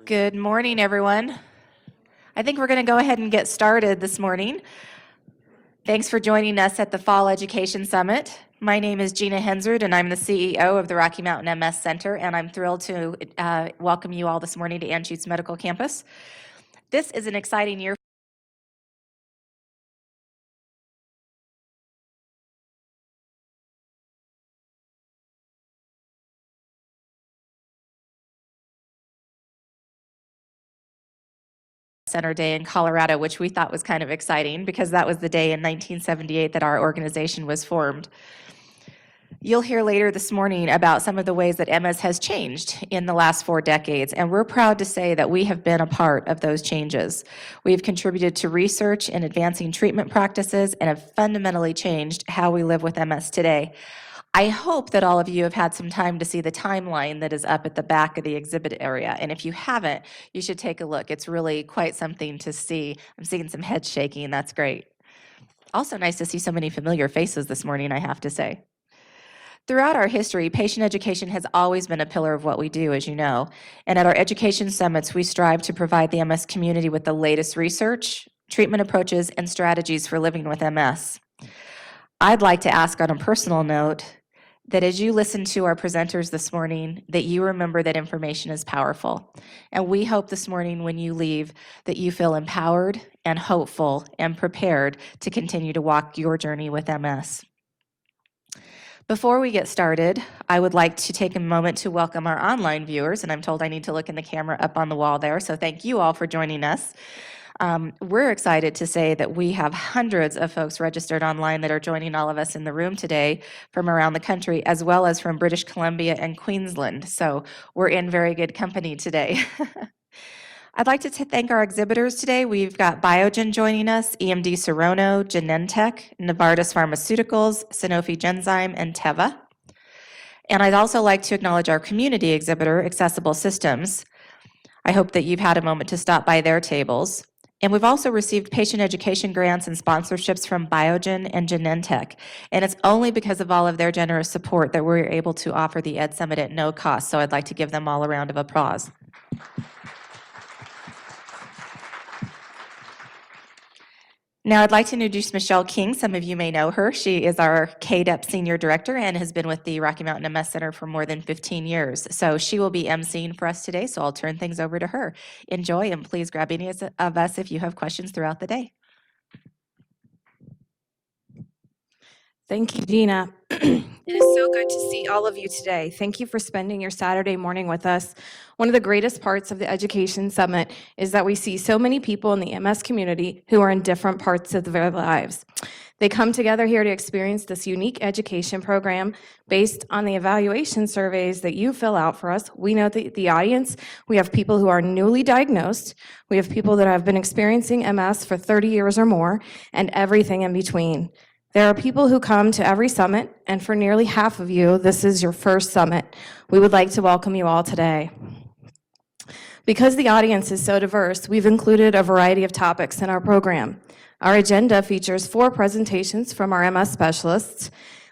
Good morning, everyone. I think we're going to go ahead and get started this morning. Thanks for joining us at the Fall Education Summit. My name is Gina Hensrud, and I'm the CEO of the Rocky Mountain MS Center, and I'm thrilled to welcome you all this morning to Anschutz Medical Campus. This is an exciting year Center Day in Colorado, which we thought was kind of exciting because that was the day in 1978 that our organization was formed. You'll hear later this morning about some of the ways that MS has changed in the last 4 decades, and we're proud to say that we have been a part of those changes. We've contributed to research and advancing treatment practices and have fundamentally changed how we live with MS today. I hope that all of you have had some time to see the timeline that is up at the back of the exhibit area, and if you haven't, you should take a look. It's really quite something to see. I'm seeing some heads shaking. That's great. Also nice to see so many familiar faces this morning, I have to say. Throughout our history, patient education has always been a pillar of what we do, as you know. And at our education summits, we strive to provide the MS community with the latest research, treatment approaches, and strategies for living with MS. I'd like to ask on a personal note that as you listen to our presenters this morning, that you remember that information is powerful. And we hope this morning when you leave that you feel empowered and hopeful and prepared to continue to walk your journey with MS. Before we get started, I would like to take a moment to welcome our online viewers, and I'm told I need to look in the camera up on the wall there, so thank you all for joining us. We're excited to say that we have hundreds of folks registered online that are joining all of us in the room today from around the country, as well as from British Columbia and Queensland, so we're in very good company today. I'd like to thank our exhibitors today. We've got Biogen joining us, EMD Serono, Genentech, Novartis Pharmaceuticals, Sanofi Genzyme, and Teva. And I'd also like to acknowledge our community exhibitor, Accessible Systems. I hope that you've had a moment to stop by their tables. And we've also received patient education grants and sponsorships from Biogen and Genentech. And it's only because of all of their generous support that we're able to offer the Ed Summit at no cost. So I'd like to give them all a round of applause. Now I'd like to introduce Michelle King. Some of you may know her. She is our KDEP Senior Director and has been with the Rocky Mountain MS Center for more than 15 years. So she will be emceeing for us today, so I'll turn things over to her. Enjoy, and please grab any of us if you have questions throughout the day. Thank you, Gina. It is so good to see all of you today. Thank you for spending your Saturday morning with us. One of the greatest parts of the Education Summit is that we see so many people in the MS community who are in different parts of their lives. They come together here to experience this unique education program based on the evaluation surveys that you fill out for us. We know that the audience, we have people who are newly diagnosed, we have people that have been experiencing MS for 30 years or more, and everything in between. There are people who come to every summit, and for nearly half of you, this is your first summit. We would like to welcome you all today. Because the audience is so diverse, we've included a variety of topics in our program. Our agenda features 4 presentations from our MS specialists.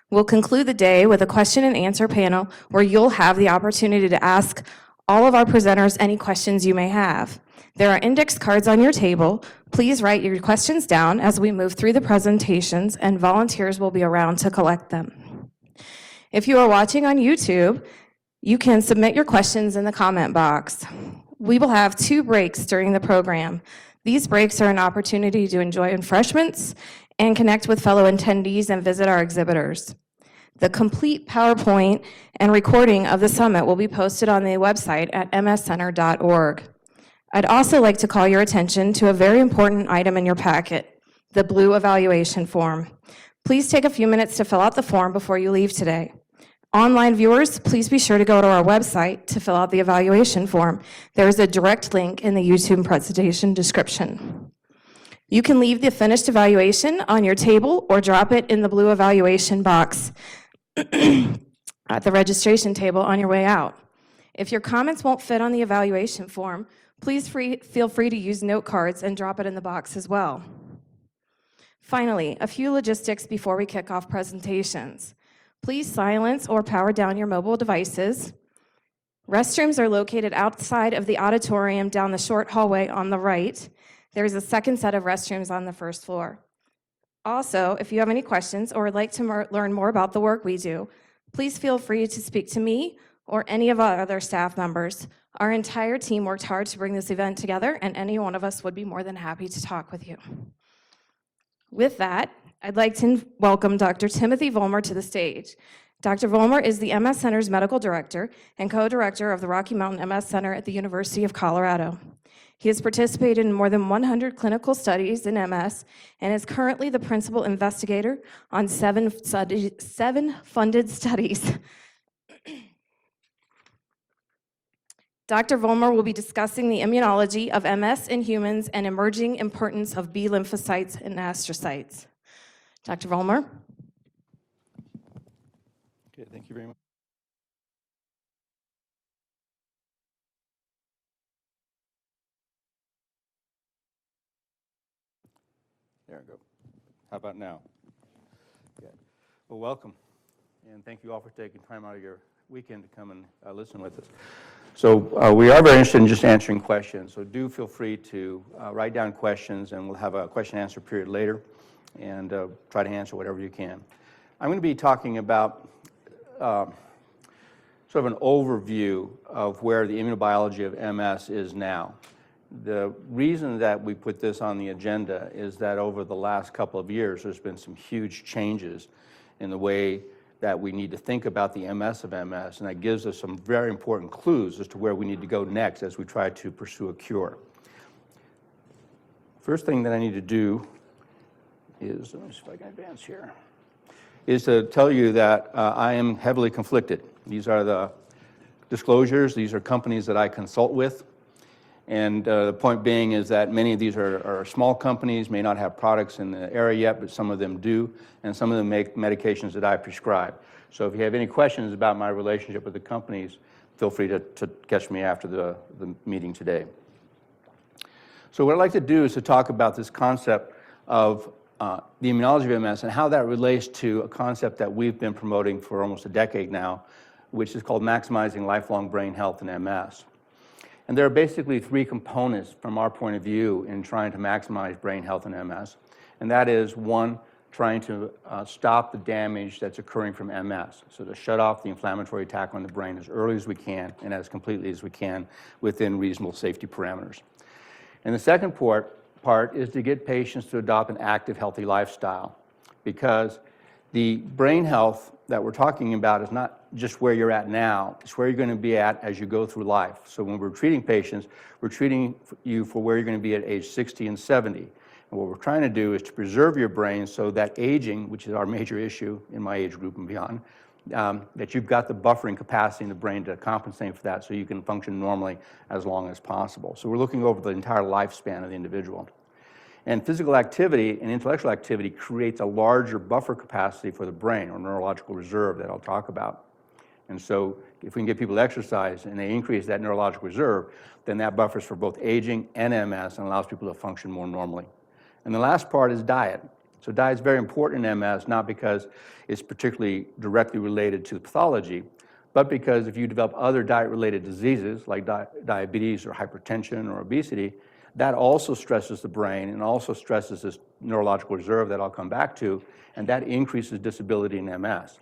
We'll conclude the day with a question and answer panel where you'll have the opportunity to ask all of our presenters any questions you may have. There are index cards on your table. Please write your questions down as we move through the presentations, and volunteers will be around to collect them. If you are watching on YouTube, you can submit your questions in the comment box. We will have 2 breaks during the program. These breaks are an opportunity to enjoy refreshments and connect with fellow attendees and visit our exhibitors. The complete PowerPoint and recording of the summit will be posted on the website at mscenter.org. I'd also like to call your attention to a very important item in your packet, the blue evaluation form. Please take a few minutes to fill out the form before you leave today. Online viewers, please be sure to go to our website to fill out the evaluation form. There is a direct link in the YouTube presentation description. You can leave the finished evaluation on your table or drop it in the blue evaluation box at the registration table on your way out. If your comments won't fit on the evaluation form, please feel free to use note cards and drop it in the box as well. Finally, a few logistics before we kick off presentations. Please silence or power down your mobile devices. Restrooms are located outside of the auditorium down the short hallway on the right. There is a second set of restrooms on the first floor. Also, if you have any questions or would like to learn more about the work we do, please feel free to speak to me or any of our other staff members. Our entire team worked hard to bring this event together, and any one of us would be more than happy to talk with you. With that, I'd like to welcome Dr. Timothy Vollmer to the stage. Dr. Vollmer is the MS Center's medical director and co-director of the Rocky Mountain MS Center at the University of Colorado. He has participated in more than 100 clinical studies in MS and is currently the principal investigator on seven funded studies. Dr. Vollmer will be discussing the immunology of MS in humans and emerging importance of B lymphocytes and astrocytes. Dr. Vollmer. Okay, thank you very much. There we go. How about now? Good. Well, welcome, and thank you all for taking time out of your weekend to come and listen with us. So we are very interested in just answering questions, so do feel free to write down questions, and we'll have a question-answer period later, and try to answer whatever you can. I'm going to be talking about sort of an overview of where the immunobiology of MS is now. The reason that we put this on the agenda is that over the last couple of years, there's been some huge changes in the way that we need to think about the MS of MS, and that gives us some very important clues as to where we need to go next as we try to pursue a cure. First thing that I need to do is, let me see if I can advance here, is to tell you that I am heavily conflicted. These are the disclosures. These are companies that I consult with. And the point being is that many of these are small companies, may not have products in the area yet, but some of them do, and some of them make medications that I prescribe. So if you have any questions about my relationship with the companies, feel free to catch me after the meeting today. So what I'd like to do is to talk about this concept of the immunology of MS and how that relates to a concept that we've been promoting for almost a decade now, which is called maximizing lifelong brain health in MS. And there are basically three components from our point of view in trying to maximize brain health in MS. And that is, one, trying to stop the damage that's occurring from MS. So to shut off the inflammatory attack on the brain as early as we can and as completely as we can within reasonable safety parameters. And the second part is to get patients to adopt an active, healthy lifestyle, because the brain health that we're talking about is not just where you're at now, it's where you're going to be at as you go through life. So when we're treating patients, we're treating you for where you're going to be at age 60 and 70. And what we're trying to do is to preserve your brain so that aging, which is our major issue in my age group and beyond, that you've got the buffering capacity in the brain to compensate for that so you can function normally as long as possible. So we're looking over the entire lifespan of the individual. And physical activity and intellectual activity creates a larger buffer capacity for the brain, or neurological reserve, that I'll talk about. And so if we can get people to exercise and they increase that neurological reserve, then that buffers for both aging and MS and allows people to function more normally. And the last part is diet. So diet is very important in MS, not because it's particularly directly related to the pathology, but because if you develop other diet-related diseases like diabetes or hypertension or obesity, that also stresses the brain and also stresses this neurological reserve that I'll come back to, and that increases disability in MS.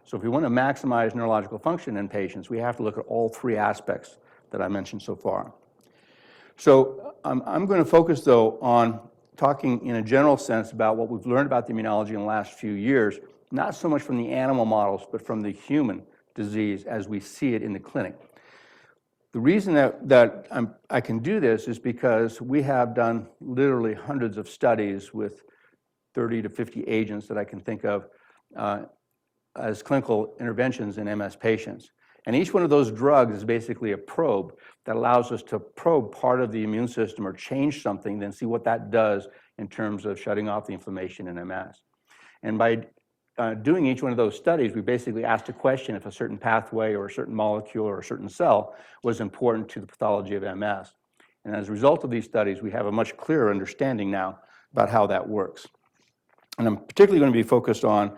So if we want to maximize neurological function in patients, we have to look at all three aspects that I mentioned so far. So I'm going to focus, though, on talking in a general sense about what we've learned about the immunology in the last few years, not so much from the animal models, but from the human disease as we see it in the clinic. The reason that I can do this is because we have done literally hundreds of studies with 30 to 50 agents that I can think of as clinical interventions in MS patients. And each one of those drugs is basically a probe that allows us to probe part of the immune system or change something, then see what that does in terms of shutting off the inflammation in MS. And by doing each one of those studies, we basically asked a question if a certain pathway or a certain molecule or a certain cell was important to the pathology of MS. And as a result of these studies, we have a much clearer understanding now about how that works. And I'm particularly going to be focused on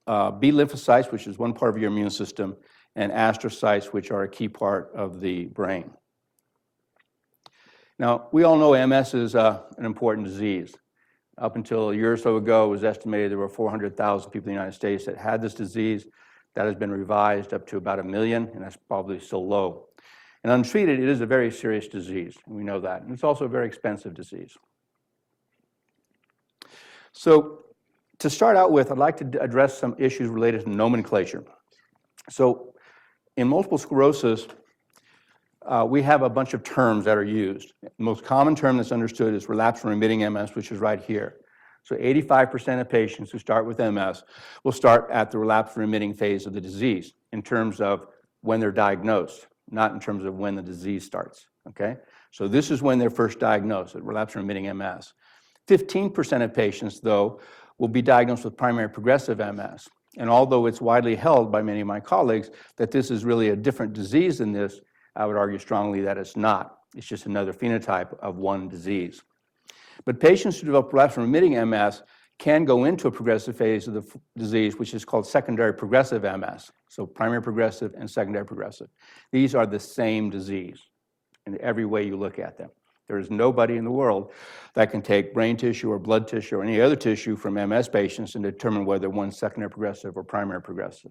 B lymphocytes, which is one part of your immune system, and astrocytes, which are a key part of the brain. Now, we all know MS is an important disease. Up until a year or so ago, it was estimated there were 400,000 people in the United States that had this disease. That has been revised up to about 1 million, and that's probably still low. And untreated, it is a very serious disease, and we know that. And it's also a very expensive disease. So to start out with, I'd like to address some issues related to nomenclature. So in multiple sclerosis, we have a bunch of terms that are used. The most common term that's understood is relapsed and remitting MS, which is right here. So 85% of patients who start with MS will start at the relapsed and remitting phase of the disease in terms of when they're diagnosed, not in terms of when the disease starts, okay? So this is when they're first diagnosed, at relapsed and remitting MS. 15% of patients, though, will be diagnosed with primary progressive MS. And although it's widely held by many of my colleagues that this is really a different disease than this, I would argue strongly that it's not. It's just another phenotype of one disease. But patients who develop relapsed and remitting MS can go into a progressive phase of the disease, which is called secondary progressive MS. So primary progressive and secondary progressive. These are the same disease in every way you look at them. There is nobody in the world that can take brain tissue or blood tissue or any other tissue from MS patients and determine whether one's secondary progressive or primary progressive.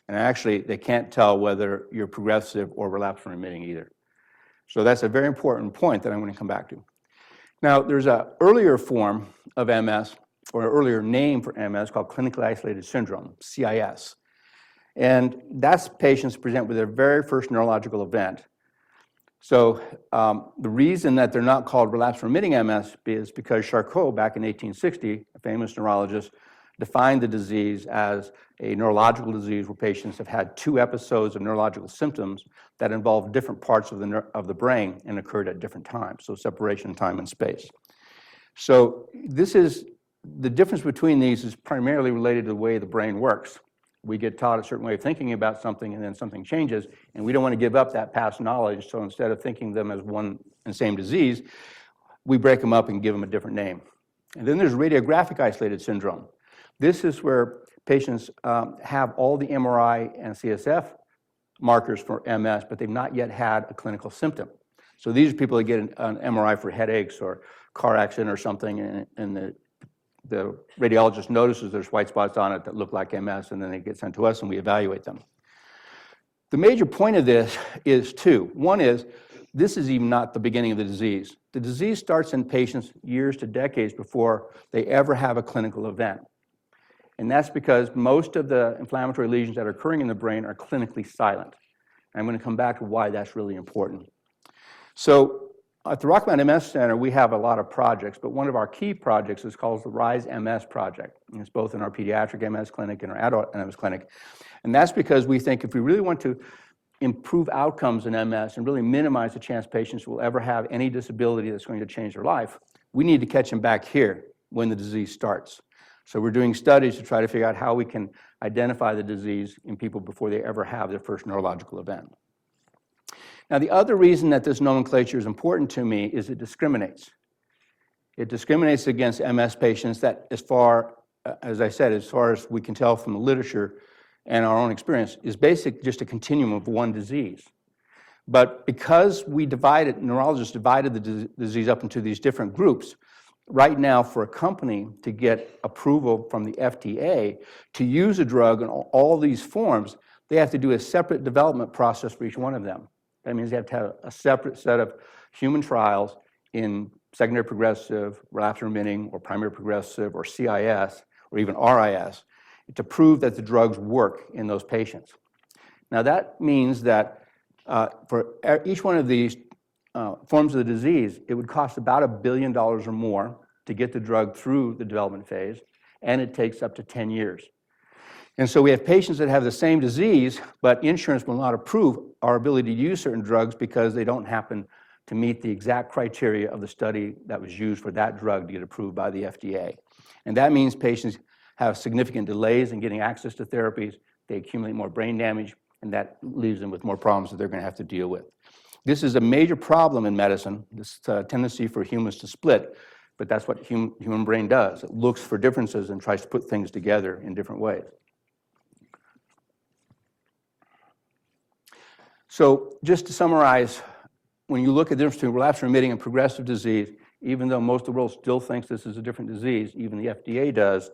And actually, they can't tell whether you're progressive or relapsed and remitting either. So that's a very important point that I'm going to come back to. Now, there's an earlier form of MS, or an earlier name for MS, called clinically isolated syndrome, CIS. And that's patients present with their very first neurological event. So the reason that they're not called relapsed remitting MS is because Charcot, back in 1860, a famous neurologist, defined the disease as a neurological disease where patients have had 2 episodes of neurological symptoms that involve different parts of the brain and occurred at different times, so separation, time, and space. So this is, the difference between these is primarily related to the way the brain works. We get taught a certain way of thinking about something and then something changes, and we don't want to give up that past knowledge, so instead of thinking them as one and same disease, we break them up and give them a different name. And then there's radiographic isolated syndrome. This is where patients have all the MRI and CSF markers for MS, but they've not yet had a clinical symptom. So these are people that get an MRI for headaches or car accident or something, and the radiologist notices there's white spots on it that look like MS, and then they get sent to us and we evaluate them. The major point of this is 2. One is, this is even not the beginning of the disease. The disease starts in patients years to decades before they ever have a clinical event. And that's because most of the inflammatory lesions that are occurring in the brain are clinically silent. And I'm going to come back to why that's really important. So at the Rockmount MS Center, we have a lot of projects, but one of our key projects is called the RISE MS project. And it's both in our pediatric MS clinic and our adult MS clinic. And that's because we think if we really want to improve outcomes in MS and really minimize the chance patients will ever have any disability that's going to change their life, we need to catch them back here when the disease starts. So we're doing studies to try to figure out how we can identify the disease in people before they ever have their first neurological event. Now, the other reason that this nomenclature is important to me is it discriminates. It discriminates against MS patients that, as far as we can tell from the literature and our own experience, is basically just a continuum of one disease. But because neurologists divided the disease up into these different groups, right now, for a company to get approval from the FDA to use a drug in all these forms, they have to do a separate development process for each one of them. That means they have to have a separate set of human trials in secondary progressive, relapsed remitting, or primary progressive, or CIS, or even RIS, to prove that the drugs work in those patients. Now that means that for each one of these forms of the disease, it would cost about $1 billion or more to get the drug through the development phase, and it takes up to 10 years. And so we have patients that have the same disease, but insurance will not approve our ability to use certain drugs because they don't happen to meet the exact criteria of the study that was used for that drug to get approved by the FDA. And that means patients have significant delays in getting access to therapies, they accumulate more brain damage, and that leaves them with more problems that they're going to have to deal with. This is a major problem in medicine, this tendency for humans to split, but that's what human brain does. It looks for differences and tries to put things together in different ways. So just to summarize, when you look at the difference between relapsing remitting and progressive disease, even though most of the world still thinks this is a different disease, even the FDA does,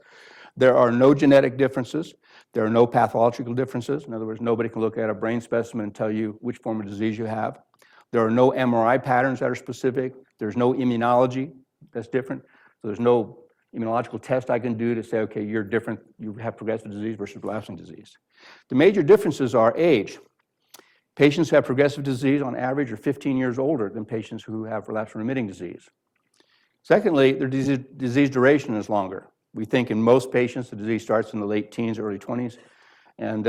there are no genetic differences. There are no pathological differences. In other words, nobody can look at a brain specimen and tell you which form of disease you have. There are no MRI patterns that are specific. There's no immunology that's different. So there's no immunological test I can do to say, okay, you're different, you have progressive disease versus relapsing disease. The major differences are age. Patients who have progressive disease on average are 15 years older than patients who have relapsing remitting disease. Secondly, their disease duration is longer. We think in most patients the disease starts in the late teens, early 20s, and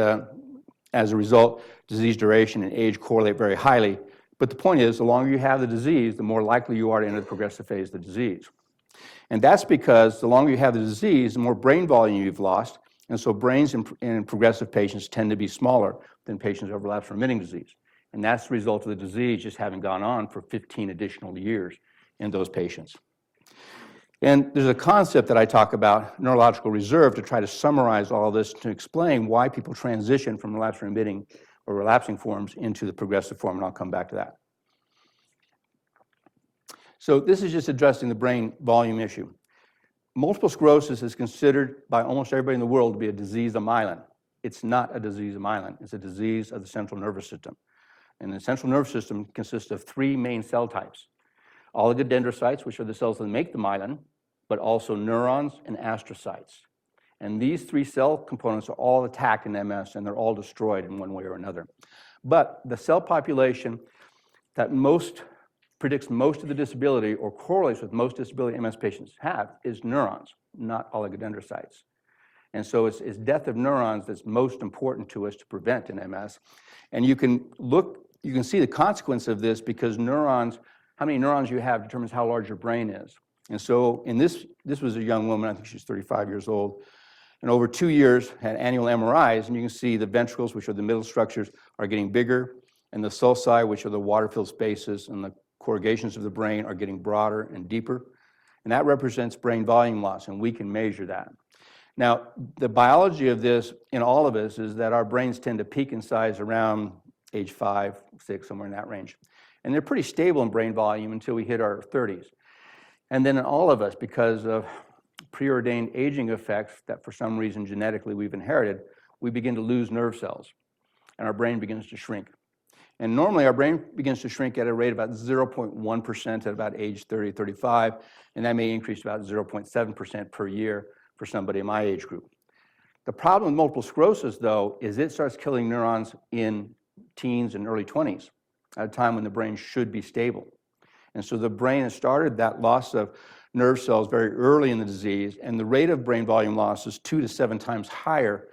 as a result, disease duration and age correlate very highly. But the point is, the longer you have the disease, the more likely you are to enter the progressive phase of the disease. And that's because the longer you have the disease, the more brain volume you've lost, and so brains in progressive patients tend to be smaller than patients who have relapsing remitting disease. And that's the result of the disease just having gone on for 15 additional years in those patients. And there's a concept that I talk about, neurological reserve, to try to summarize all of this to explain why people transition from relapsing remitting or relapsing forms into the progressive form, and I'll come back to that. So this is just addressing the brain volume issue. Multiple sclerosis is considered by almost everybody in the world to be a disease of myelin. It's not a disease of myelin. It's a disease of the central nervous system. And the central nervous system consists of three main cell types: oligodendrocytes, which are the cells that make the myelin, but also neurons and astrocytes. And these three cell components are all attacked in MS, and they're all destroyed in one way or another. But the cell population that predicts most of the disability or correlates with most disability MS patients have is neurons, not oligodendrocytes. And so it's death of neurons that's most important to us to prevent in MS. And you can see the consequence of this because neurons, how many neurons you have determines how large your brain is. And so in this was a young woman, I think she's 35 years old, and over 2 years had annual MRIs, and you can see the ventricles, which are the middle structures, are getting bigger, and the sulci, which are the water-filled spaces, and the corrugations of the brain are getting broader and deeper. And that represents brain volume loss, and we can measure that. Now, the biology of this in all of us is that our brains tend to peak in size around age 5, 6, somewhere in that range. And they're pretty stable in brain volume until we hit our 30s. And then in all of us, because of preordained aging effects that for some reason genetically we've inherited, we begin to lose nerve cells, and our brain begins to shrink. And normally our brain begins to shrink at a rate of about 0.1% at about age 30, 35, and that may increase to about 0.7% per year for somebody in my age group. The problem with multiple sclerosis, though, is it starts killing neurons in teens and early 20s, at a time when the brain should be stable. And so the brain has started that loss of nerve cells very early in the disease, and the rate of brain volume loss is 2 to 7 times higher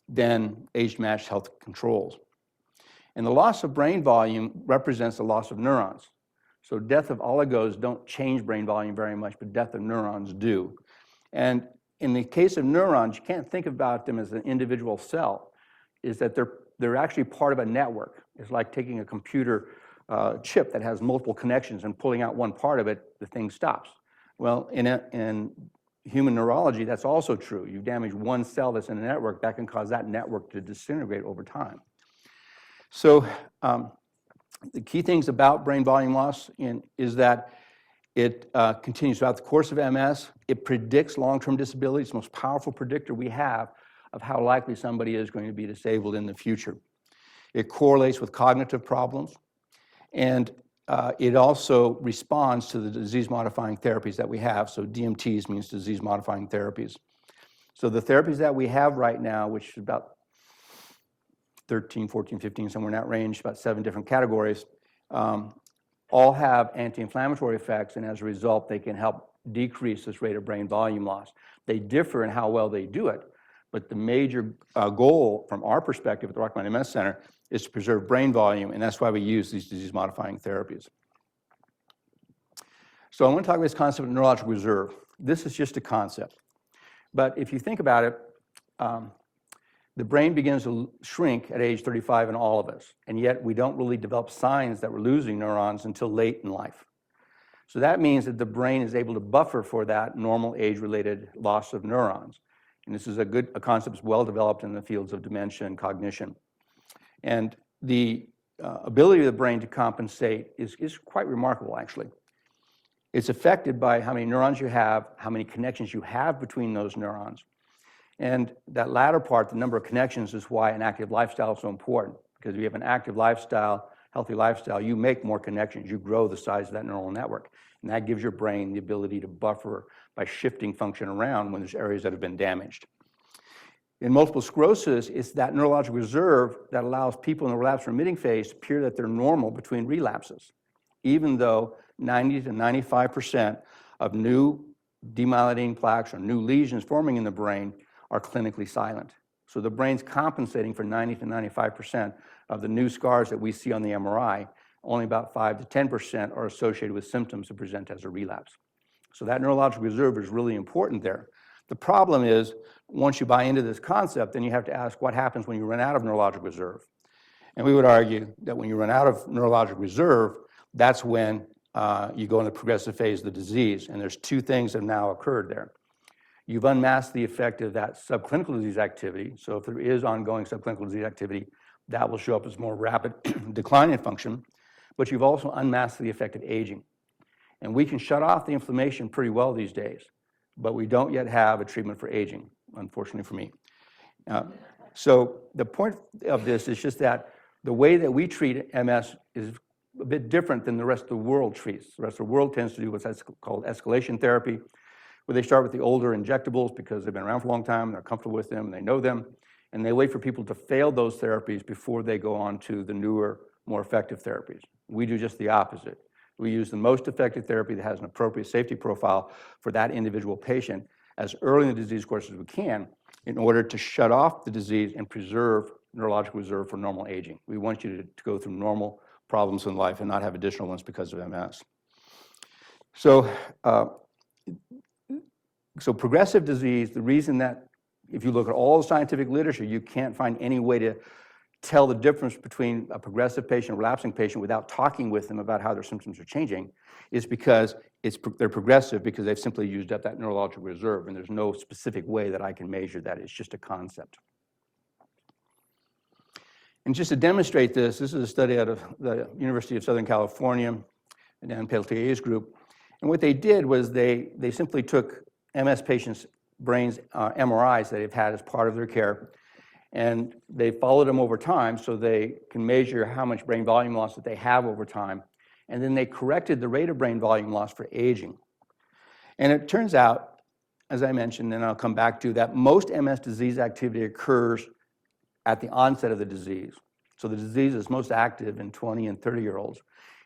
than age-matched health controls. And the loss of brain volume represents the loss of neurons. So death of oligos don't change brain volume very much, but death of neurons do. And in the case of neurons, you can't think about them as an individual cell, is that they're actually part of a network. It's like taking a computer chip that has multiple connections and pulling out one part of it, the thing stops. Well, in human neurology, that's also true. You damage one cell that's in a network, that can cause that network to disintegrate over time. So the key things about brain volume loss is that it continues throughout the course of MS. It predicts long-term disability. It's the most powerful predictor we have of how likely somebody is going to be disabled in the future. It correlates with cognitive problems, and it also responds to the disease-modifying therapies that we have. So DMTs means disease-modifying therapies. So the therapies that we have right now, which is about 13, 14, 15, somewhere in that range, about 7 different categories, all have anti-inflammatory effects, and as a result, they can help decrease this rate of brain volume loss. They differ in how well they do it, but the major goal from our perspective at the Rocky Mountain MS Center is to preserve brain volume, and that's why we use these disease-modifying therapies. So I want to talk about this concept of neurological reserve. This is just a concept, but if you think about it, the brain begins to shrink at age 35 in all of us, and yet we don't really develop signs that we're losing neurons until late in life. So that means that the brain is able to buffer for that normal age-related loss of neurons. And this is a concept that's well developed in the fields of dementia and cognition. And the ability of the brain to compensate is quite remarkable, actually. It's affected by how many neurons you have, how many connections you have between those neurons. And that latter part, the number of connections, is why an active lifestyle is so important. Because if you have an active lifestyle, healthy lifestyle, you make more connections. You grow the size of that neural network. And that gives your brain the ability to buffer by shifting function around when there's areas that have been damaged. In multiple sclerosis, it's that neurological reserve that allows people in the relapse-remitting phase to appear that they're normal between relapses, even though 90 to 95% of new demyelinating plaques or new lesions forming in the brain are clinically silent. So the brain's compensating for 90 to 95% of the new scars that we see on the MRI. Only about 5 to 10% are associated with symptoms that present as a relapse. So that neurological reserve is really important there. The problem is, once you buy into this concept, then you have to ask what happens when you run out of neurological reserve. And we would argue that when you run out of neurological reserve, that's when you go in the progressive phase of the disease. And there's two things that have now occurred there. You've unmasked the effect of that subclinical disease activity. So if there is ongoing subclinical disease activity, that will show up as more rapid decline in function. But you've also unmasked the effect of aging. And we can shut off the inflammation pretty well these days, but we don't yet have a treatment for aging, unfortunately for me. So the point of this is just that the way that we treat MS is a bit different than the rest of the world treats. The rest of the world tends to do what's called escalation therapy, where they start with the older injectables because they've been around for a long time, they're comfortable with them, they know them, and they wait for people to fail those therapies before they go on to the newer, more effective therapies. We do just the opposite. We use the most effective therapy that has an appropriate safety profile for that individual patient as early in the disease course as we can in order to shut off the disease and preserve neurological reserve for normal aging. We want you to go through normal problems in life and not have additional ones because of MS. So progressive disease, the reason that if you look at all the scientific literature, you can't find any way to tell the difference between a progressive patient and a relapsing patient without talking with them about how their symptoms are changing, is because they're progressive because they've simply used up that neurological reserve, and there's no specific way that I can measure that. It's just a concept. And just to demonstrate this is a study out of the University of Southern California and Dan Peltier's group. And what they did was they simply took MS patients' brains MRIs that they've had as part of their care, and they followed them over time so they can measure how much brain volume loss that they have over time. And then they corrected the rate of brain volume loss for aging. And it turns out, as I mentioned, and I'll come back to, that most MS disease activity occurs at the onset of the disease. So the disease is most active in 20 and 30-year-olds.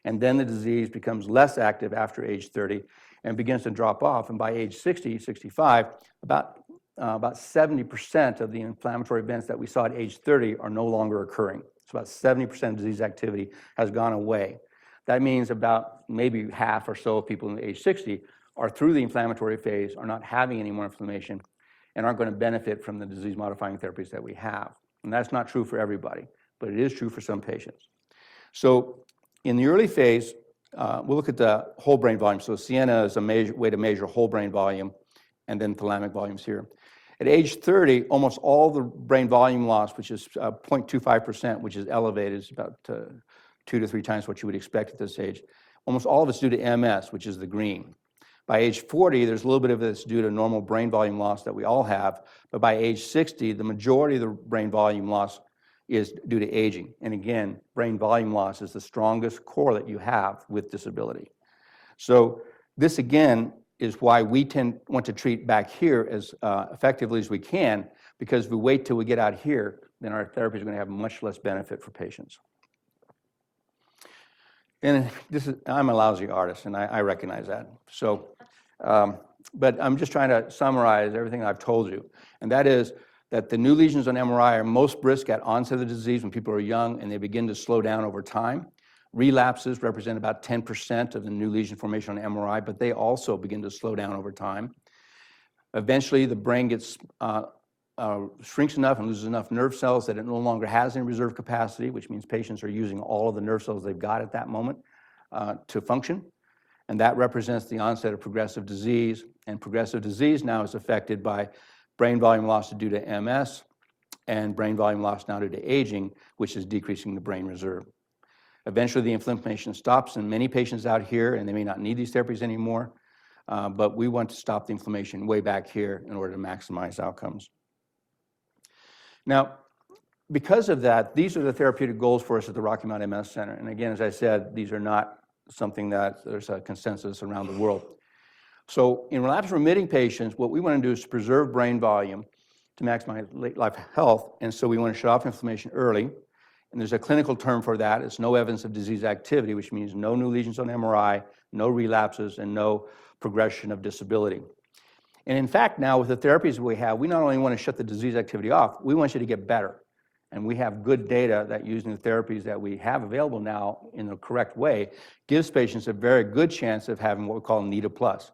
And then the disease becomes less active after age 30 and begins to drop off. And by age 60, 65, about 70% of the inflammatory events that we saw at age 30 are no longer occurring. So about 70% of disease activity has gone away. That means about maybe half or so of people in age 60 are through the inflammatory phase, are not having any more inflammation, and aren't going to benefit from the disease-modifying therapies that we have. And that's not true for everybody, but it is true for some patients. So in the early phase, we'll look at the whole brain volume. So Sienna is a way to measure whole brain volume, and then thalamic volumes here. At age 30, almost all the brain volume loss, which is 0.25%, which is elevated, is about 2 to 3 times what you would expect at this age. Almost all of it's due to MS, which is the green. By age 40, there's a little bit of this due to normal brain volume loss that we all have, but by age 60, the majority of the brain volume loss is due to aging. And again, brain volume loss is the strongest correlate you have with disability. So this again is why we want to treat back here as effectively as we can, because if we wait till we get out here, then our therapy is going to have much less benefit for patients. And I'm a lousy artist, and I recognize that. So, but I'm just trying to summarize everything I've told you, and that is that the new lesions on MRI are most brisk at onset of the disease when people are young, and they begin to slow down over time. Relapses represent about 10% of the new lesion formation on MRI, but they also begin to slow down over time. Eventually, the brain gets shrinks enough and loses enough nerve cells that it no longer has any reserve capacity, which means patients are using all of the nerve cells they've got at that moment to function. And that represents the onset of progressive disease. And progressive disease now is affected by brain volume loss due to MS and brain volume loss now due to aging, which is decreasing the brain reserve. Eventually, the inflammation stops in many patients out here, and they may not need these therapies anymore, but we want to stop the inflammation way back here in order to maximize outcomes. Now, because of that, these are the therapeutic goals for us at the Rocky Mount MS Center. And again, as I said, these are not something that there's a consensus around the world. So in relapsed remitting patients, what we want to do is to preserve brain volume to maximize late life health. And so we want to shut off inflammation early. And there's a clinical term for that. It's no evidence of disease activity, which means no new lesions on MRI, no relapses, and no progression of disability. And in fact, now with the therapies we have, we not only want to shut the disease activity off, we want you to get better. And we have good data that using the therapies that we have available now in the correct way gives patients a very good chance of having what we call NITA plus.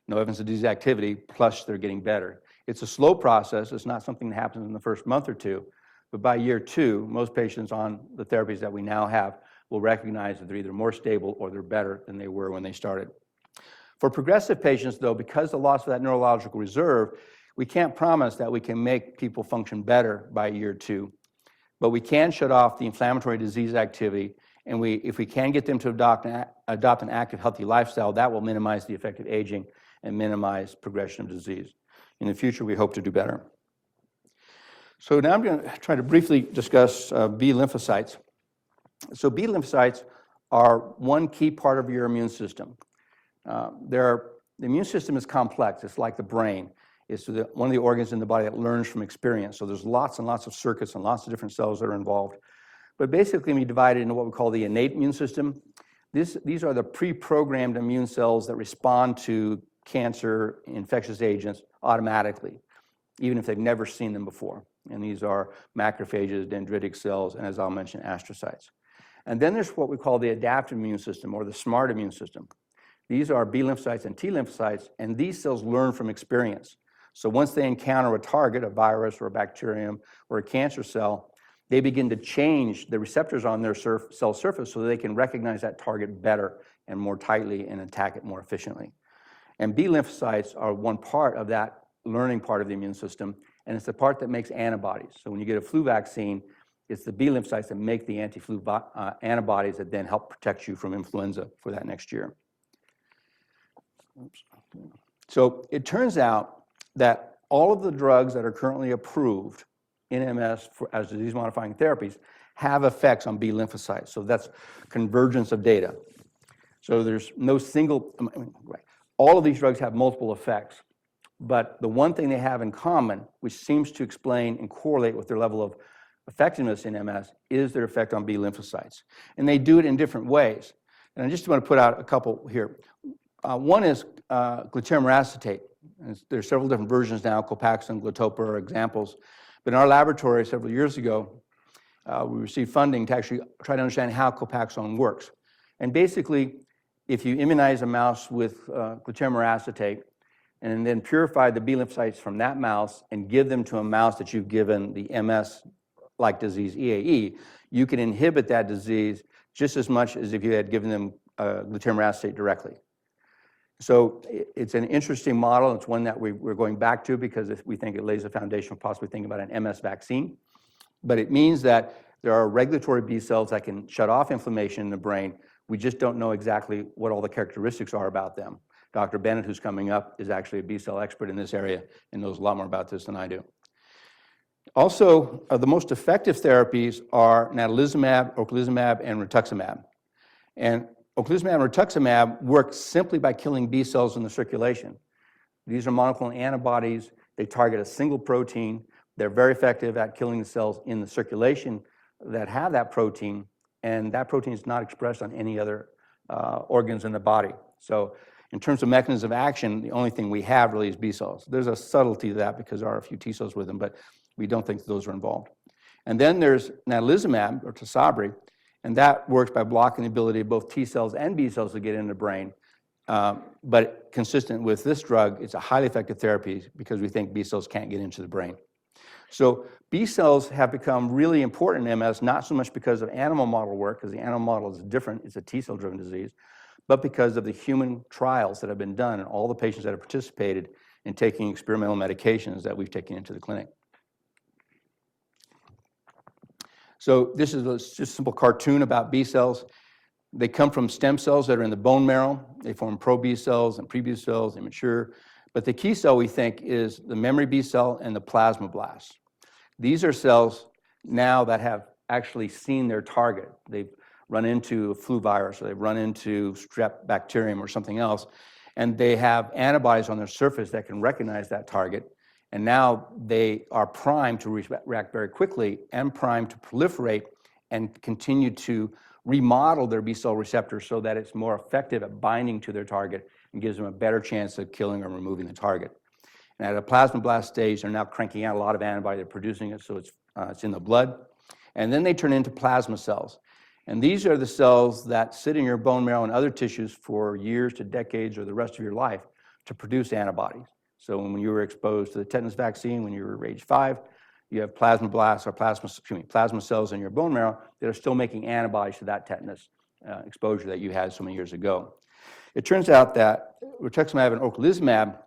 No evidence of disease activity, plus they're getting better. It's a slow process. It's not something that happens in the first month or two. But by year 2, most patients on the therapies that we now have will recognize that they're either more stable or they're better than they were when they started. For progressive patients, though, because the loss of that neurological reserve, we can't promise that we can make people function better by year 2. But we can shut off the inflammatory disease activity, and if we can get them to adopt an active, healthy lifestyle, that will minimize the effect of aging and minimize progression of disease. In the future, we hope to do better. So now I'm going to try to briefly discuss B lymphocytes. So B lymphocytes are one key part of your immune system. The immune system is complex. It's like the brain. It's one of the organs in the body that learns from experience. So there's lots and lots of circuits and lots of different cells that are involved. But basically, we divide it into what we call the innate immune system. These are the pre-programmed immune cells that respond to cancer, infectious agents automatically, even if they've never seen them before. And these are macrophages, dendritic cells, and as I'll mention, astrocytes. And then there's what we call the adaptive immune system or the smart immune system. These are B lymphocytes and T lymphocytes, and these cells learn from experience. So once they encounter a target, a virus or a bacterium or a cancer cell, they begin to change the receptors on their cell surface so that they can recognize that target better and more tightly and attack it more efficiently. And B lymphocytes are one part of that learning part of the immune system, and it's the part that makes antibodies. So when you get a flu vaccine, it's the B lymphocytes that make the anti-flu antibodies that then help protect you from influenza for that next year. Oops. So it turns out that all of the drugs that are currently approved in MS as disease-modifying therapies have effects on B lymphocytes. So that's convergence of data. So there's no single, right. All of these drugs have multiple effects, but the one thing they have in common, which seems to explain and correlate with their level of effectiveness in MS, is their effect on B lymphocytes. And they do it in different ways. And I just want to put out a couple here. One is glutarin acetate. There's several different versions now. Copaxone, Glatopa are examples. But in our laboratory several years ago, we received funding to actually try to understand how Copaxone works. And basically, if you immunize a mouse with glutarin acetate and then purify the B lymphocytes from that mouse and give them to a mouse that you've given the MS-like disease, EAE, you can inhibit that disease just as much as if you had given them glutarin acetate directly. So it's an interesting model. It's one that we're going back to because we think it lays a foundation for possibly thinking about an MS vaccine. But it means that there are regulatory B cells that can shut off inflammation in the brain. We just don't know exactly what all the characteristics are about them. Dr. Bennett, who's coming up, is actually a B cell expert in this area and knows a lot more about this than I do. Also, the most effective therapies are natalizumab, ocrelizumab, and rituximab. And ocrelizumab and rituximab work simply by killing B cells in the circulation. These are monoclonal antibodies. They target a single protein. They're very effective at killing the cells in the circulation that have that protein, and that protein is not expressed on any other organs in the body. So in terms of mechanism of action, the only thing we have really is B cells. There's a subtlety to that because there are a few T cells with them, but we don't think those are involved. And then there's natalizumab, or Tisabri, and that works by blocking the ability of both T cells and B cells to get in the brain. But consistent with this drug, it's a highly effective therapy because we think B cells can't get into the brain. So B cells have become really important in MS, not so much because of animal model work, because the animal model is different, it's a T cell driven disease, but because of the human trials that have been done and all the patients that have participated in taking experimental medications that we've taken into the clinic. So this is just a simple cartoon about B cells. They come from stem cells that are in the bone marrow. They form pro-B cells and pre-B cells, they mature. But the key cell, we think, is the memory B cell and the plasmablast. These are cells now that have actually seen their target. They've run into a flu virus, or they've run into strep bacterium or something else, and they have antibodies on their surface that can recognize that target. And now they are primed to react very quickly and primed to proliferate and continue to remodel their B cell receptor so that it's more effective at binding to their target and gives them a better chance of killing or removing the target. And at a plasmablast stage, they're now cranking out a lot of antibody. They're producing it, so it's in the blood. And then they turn into plasma cells. And these are the cells that sit in your bone marrow and other tissues for years to decades or the rest of your life to produce antibodies. So when you were exposed to the tetanus vaccine when you were age 5, you have plasmablasts or plasma cells in your bone marrow that are still making antibodies to that tetanus exposure that you had so many years ago. It turns out that rituximab and ocrelizumab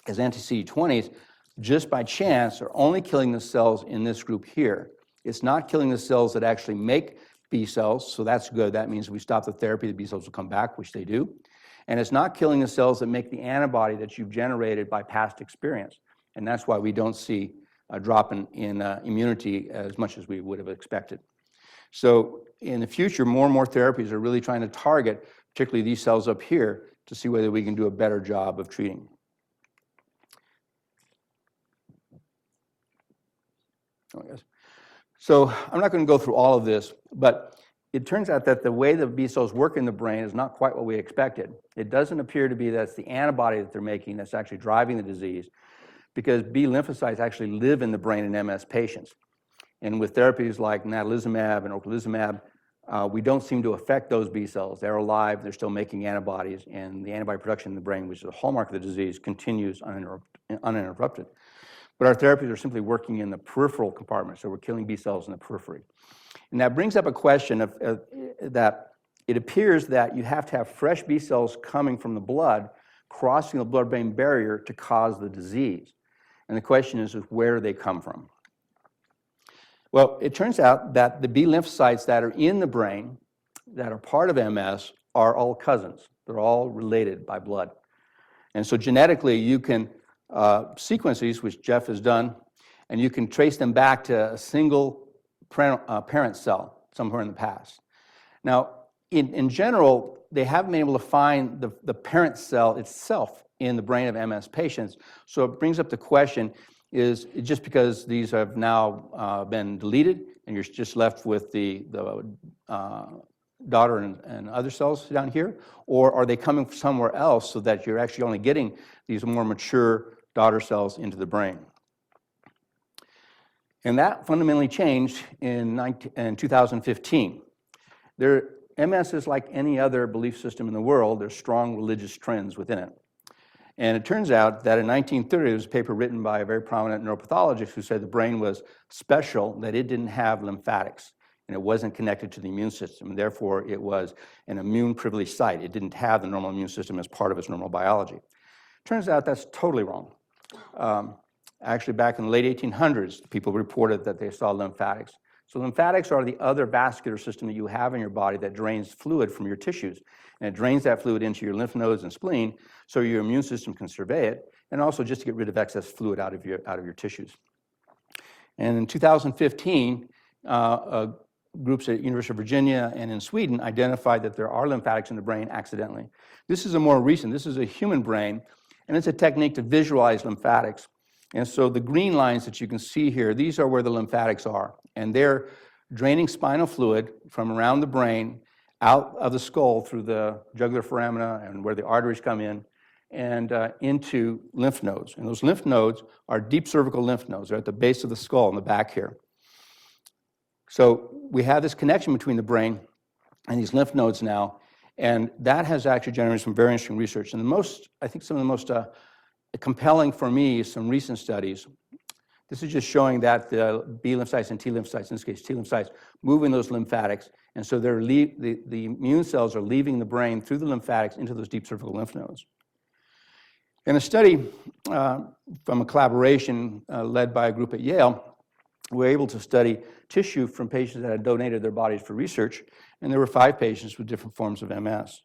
as anti-CD20s, just by chance, are only killing the cells in this group here. It's not killing the cells that actually make B cells, so that's good. That means if we stop the therapy, the B cells will come back, which they do. And it's not killing the cells that make the antibody that you've generated by past experience. And that's why we don't see a drop in immunity as much as we would have expected. So in the future, more and more therapies are really trying to target, particularly these cells up here, to see whether we can do a better job of treating. Oh, yes. So I'm not going to go through all of this, but it turns out that the way the B cells work in the brain is not quite what we expected. It doesn't appear to be that it's the antibody that they're making that's actually driving the disease, because B lymphocytes actually live in the brain in MS patients. And with therapies like natalizumab and ocrelizumab, we don't seem to affect those B cells. They're alive, they're still making antibodies, and the antibody production in the brain, which is a hallmark of the disease, continues uninterrupted. But our therapies are simply working in the peripheral compartment, so we're killing B cells in the periphery. And that brings up a question of that it appears that you have to have fresh B cells coming from the blood, crossing the blood-brain barrier to cause the disease. And the question is where do they come from? Well, it turns out that the B lymphocytes that are in the brain that are part of MS are all cousins. They're all related by blood. And so genetically, you can sequence these, which Jeff has done, and you can trace them back to a single parent cell somewhere in the past. Now, in general, they haven't been able to find the parent cell itself in the brain of MS patients. So it brings up the question, is it just because these have now been deleted and you're just left with the daughter and other cells down here? Or are they coming from somewhere else so that you're actually only getting these more mature daughter cells into the brain? And that fundamentally changed in 2015. MS is like any other belief system in the world. There's strong religious trends within it. And it turns out that in 1930, there was a paper written by a very prominent neuropathologist who said the brain was special, that it didn't have lymphatics, and it wasn't connected to the immune system, and therefore it was an immune-privileged site. It didn't have the normal immune system as part of its normal biology. Turns out that's totally wrong. Actually, back in the late 1800s, people reported that they saw lymphatics. So lymphatics are the other vascular system that you have in your body that drains fluid from your tissues. And it drains that fluid into your lymph nodes and spleen so your immune system can survey it, and also just to get rid of excess fluid out of your tissues. And in 2015, groups at University of Virginia and in Sweden identified that there are lymphatics in the brain accidentally. This is a more recent, this is a human brain, and it's a technique to visualize lymphatics. And so the green lines that you can see here, these are where the lymphatics are. And they're draining spinal fluid from around the brain out of the skull through the jugular foramina and where the arteries come in and into lymph nodes. And those lymph nodes are deep cervical lymph nodes. They're at the base of the skull in the back here. So we have this connection between the brain and these lymph nodes now, and that has actually generated some very interesting research. And I think some of the most compelling for me is some recent studies. This is just showing that the B lymphocytes and T lymphocytes, in this case T lymphocytes, move in those lymphatics, and so the immune cells are leaving the brain through the lymphatics into those deep cervical lymph nodes. In a study from a collaboration led by a group at Yale, we were able to study tissue from patients that had donated their bodies for research, and there were 5 patients with different forms of MS.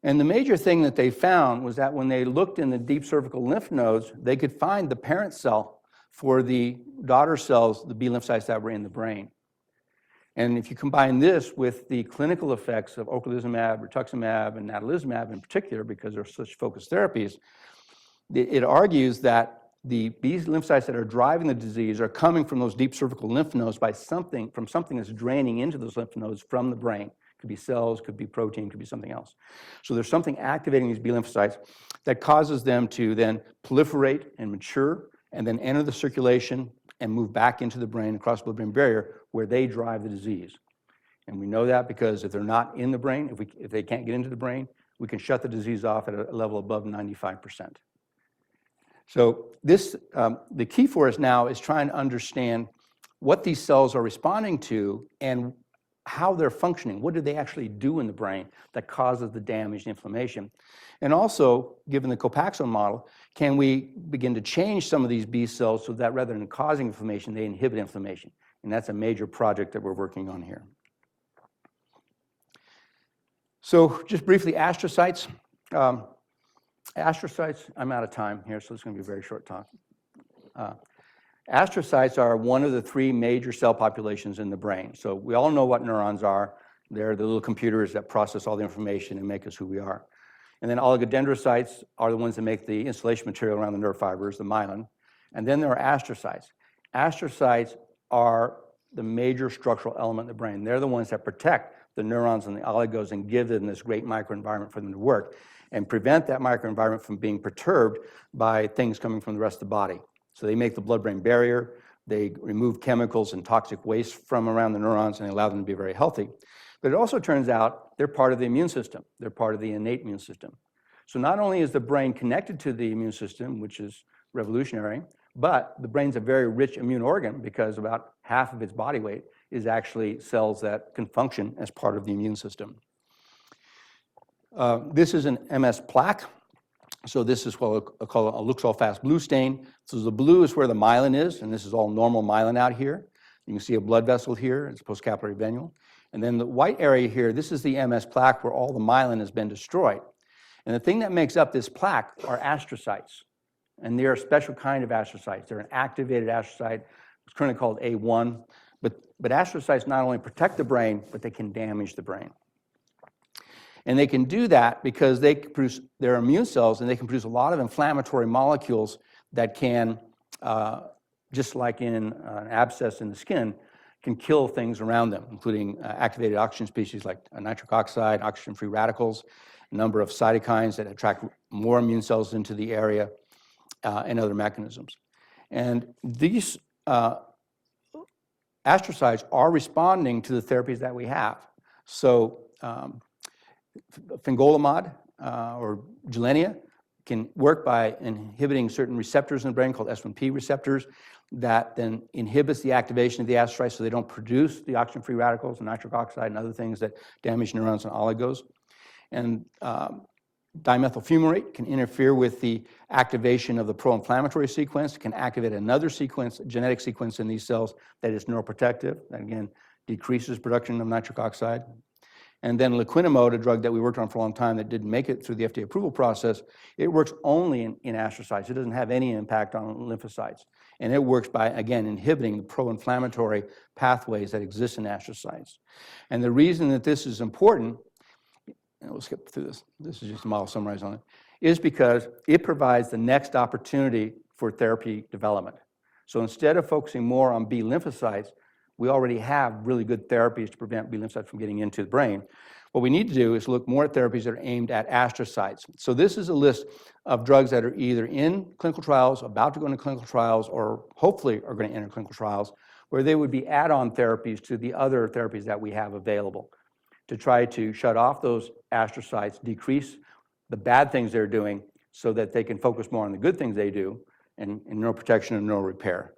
And the major thing that they found was that when they looked in the deep cervical lymph nodes, they could find the parent cell for the daughter cells, the B lymphocytes that were in the brain. And if you combine this with the clinical effects of ocrelizumab, rituximab, and natalizumab in particular, because they're such focused therapies, it argues that the B lymphocytes that are driving the disease are coming from those deep cervical lymph nodes from something that's draining into those lymph nodes from the brain. Could be cells, could be protein, could be something else. So there's something activating these B lymphocytes that causes them to then proliferate and mature and then enter the circulation and move back into the brain across the blood-brain barrier where they drive the disease. And we know that because if they're not in the brain, if they can't get into the brain, we can shut the disease off at a level above 95%. So this, the key for us now is trying to understand what these cells are responding to and how they're functioning. What do they actually do in the brain that causes the damage and inflammation? And also, given the Copaxone model, can we begin to change some of these B cells so that rather than causing inflammation, they inhibit inflammation? And that's a major project that we're working on here. So just briefly, astrocytes. Astrocytes, I'm out of time here, so it's going to be a very short talk. Astrocytes are one of the 3 major cell populations in the brain. So we all know what neurons are. They're the little computers that process all the information and make us who we are. And then oligodendrocytes are the ones that make the insulation material around the nerve fibers, the myelin. And then there are astrocytes. Astrocytes are the major structural element in the brain. They're the ones that protect the neurons and the oligos and give them this great microenvironment for them to work and prevent that microenvironment from being perturbed by things coming from the rest of the body. So they make the blood-brain barrier, they remove chemicals and toxic waste from around the neurons, and they allow them to be very healthy. But it also turns out they're part of the immune system. They're part of the innate immune system. So not only is the brain connected to the immune system, which is revolutionary, but the brain's a very rich immune organ because about half of its body weight is actually cells that can function as part of the immune system. This is an MS plaque. So this is what I call a looks all fast blue stain. So the blue is where the myelin is, and this is all normal myelin out here. You can see a blood vessel here, it's postcapillary venule. And then the white area here, this is the MS plaque where all the myelin has been destroyed. And the thing that makes up this plaque are astrocytes. And they're a special kind of astrocytes. They're an activated astrocyte. It's currently called A1. But astrocytes not only protect the brain, but they can damage the brain. And they can do that because they produce their immune cells, and they can produce a lot of inflammatory molecules that can, just like in an abscess in the skin, can kill things around them, including activated oxygen species like nitric oxide, oxygen-free radicals, a number of cytokines that attract more immune cells into the area, and other mechanisms. And these astrocytes are responding to the therapies that we have. So fingolimod or Gilenya can work by inhibiting certain receptors in the brain called S1P receptors that then inhibits the activation of the astrocytes so they don't produce the oxygen-free radicals and nitric oxide and other things that damage neurons and oligos. And dimethyl fumarate can interfere with the activation of the pro-inflammatory sequence, can activate another sequence, genetic sequence in these cells that is neuroprotective, that again decreases production of nitric oxide. And then lequinimod, a drug that we worked on for a long time that didn't make it through the FDA approval process, it works only in astrocytes. It doesn't have any impact on lymphocytes. And it works by, again, inhibiting the pro-inflammatory pathways that exist in astrocytes. And the reason that this is important, and we'll skip through this, this is just a model summarized on it, is because it provides the next opportunity for therapy development. So instead of focusing more on B lymphocytes, we already have really good therapies to prevent B lymphocytes from getting into the brain. What we need to do is look more at therapies that are aimed at astrocytes. So this is a list of drugs that are either in clinical trials, about to go into clinical trials, or hopefully are going to enter clinical trials, where they would be add-on therapies to the other therapies that we have available to try to shut off those astrocytes, decrease the bad things they're doing so that they can focus more on the good things they do in neuroprotection and neurorepair.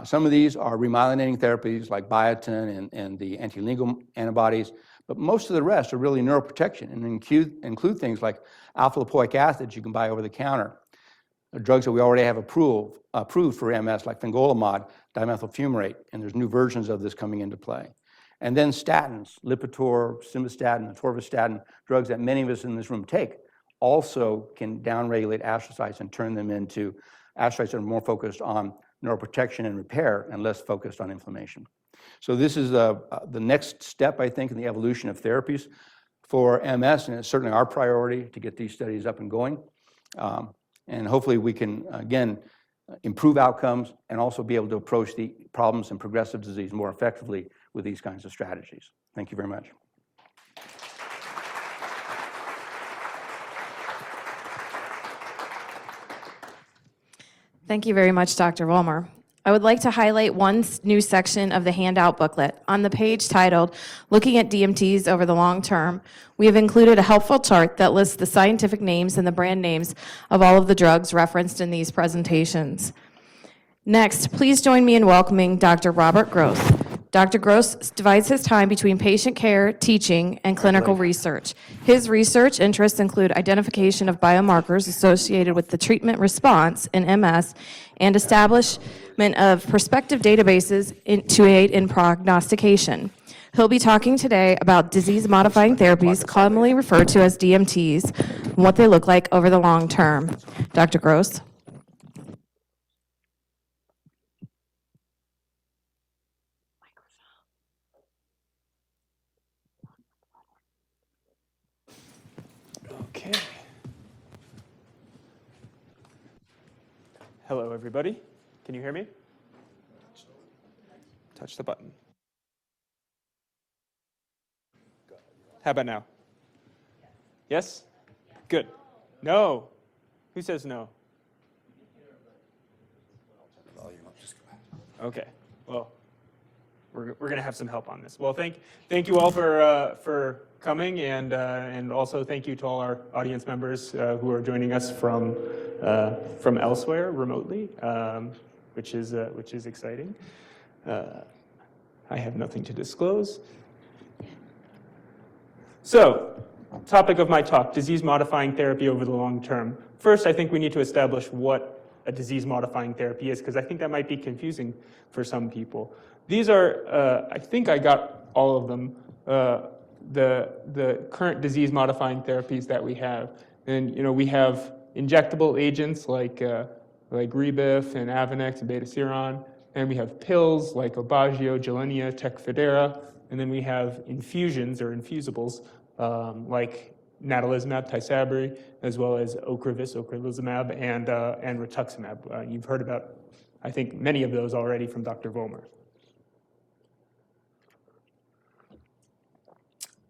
Some of these are remyelinating therapies like biotin and the antilingual antibodies, but most of the rest are really neuroprotection and include things like alpha-lipoic acid you can buy over the counter, drugs that we already have approved for MS, like fingolimod, dimethylfumarate, and there's new versions of this coming into play. And then statins, Lipitor, simvastatin, atorvastatin, drugs that many of us in this room take, also can downregulate astrocytes and turn them into astrocytes that are more focused on neuroprotection and repair and less focused on inflammation. So this is the next step, I think, in the evolution of therapies for MS, and it's certainly our priority to get these studies up and going. And hopefully we can, again, improve outcomes and also be able to approach the problems in progressive disease more effectively with these kinds of strategies. Thank you very much. Thank you very much, Dr. Vollmer. I would like to highlight one new section of the handout booklet. On the page titled, Looking at DMTs Over the Long Term, we have included a helpful chart that lists the scientific names and the brand names of all of the drugs referenced in these presentations. Next, please join me in welcoming Dr. Robert Gross. Dr. Gross divides his time between patient care, teaching, and clinical research. His research interests include identification of biomarkers associated with the treatment response in MS and establishment of prospective databases to aid in prognostication. He'll be talking today about disease-modifying therapies, commonly referred to as DMTs, and what they look like over the long term. Dr. Gross. Okay. Hello, everybody. Can you hear me? Touch the button. How about now? Yes? Good. No. Who says no? Okay. Well, we're going to have some help on this. Well, thank you all for coming, and also thank you to all our audience members who are joining us from elsewhere remotely, which is exciting. I have nothing to disclose. So, topic of my talk: disease-modifying therapy over the long term. First, I think we need to establish what a disease-modifying therapy is, because I think that might be confusing for some people. These are, I think I got all of them, the current disease-modifying therapies that we have. And we have injectable agents like Rebif and Avonex and Betaseron, and we have pills like Aubagio, Gilenya, Tecfidera, and then we have infusions or infusibles like natalizumab, Tysabri, as well as Ocrevus, ocrelizumab, and rituximab. You've heard about, I think, many of those already from Dr. Vollmer.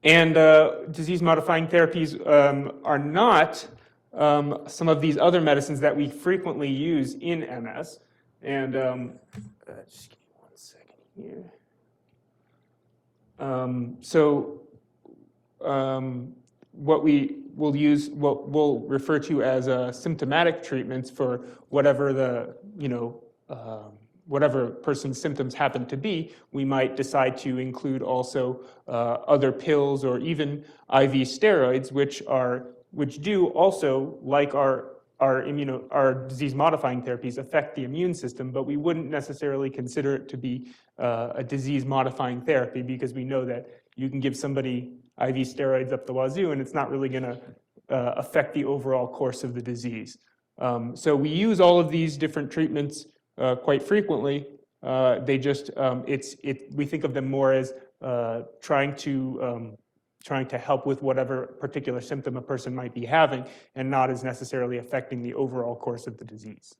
And disease-modifying therapies are not some of these other medicines that we frequently use in MS. And just give me 1 second here. What we will use, what we'll refer to as symptomatic treatments for whatever the, whatever person's symptoms happen to be, we might decide to include also other pills or even IV steroids, which do also, like our disease-modifying therapies, affect the immune system, but we wouldn't necessarily consider it to be a disease-modifying therapy, because we know that you can give somebody IV steroids up the wazoo and it's not really going to affect the overall course of the disease. So we use all of these different treatments quite frequently. They just, we think of them more as trying to help with whatever particular symptom a person might be having, and not as necessarily affecting the overall course of the disease.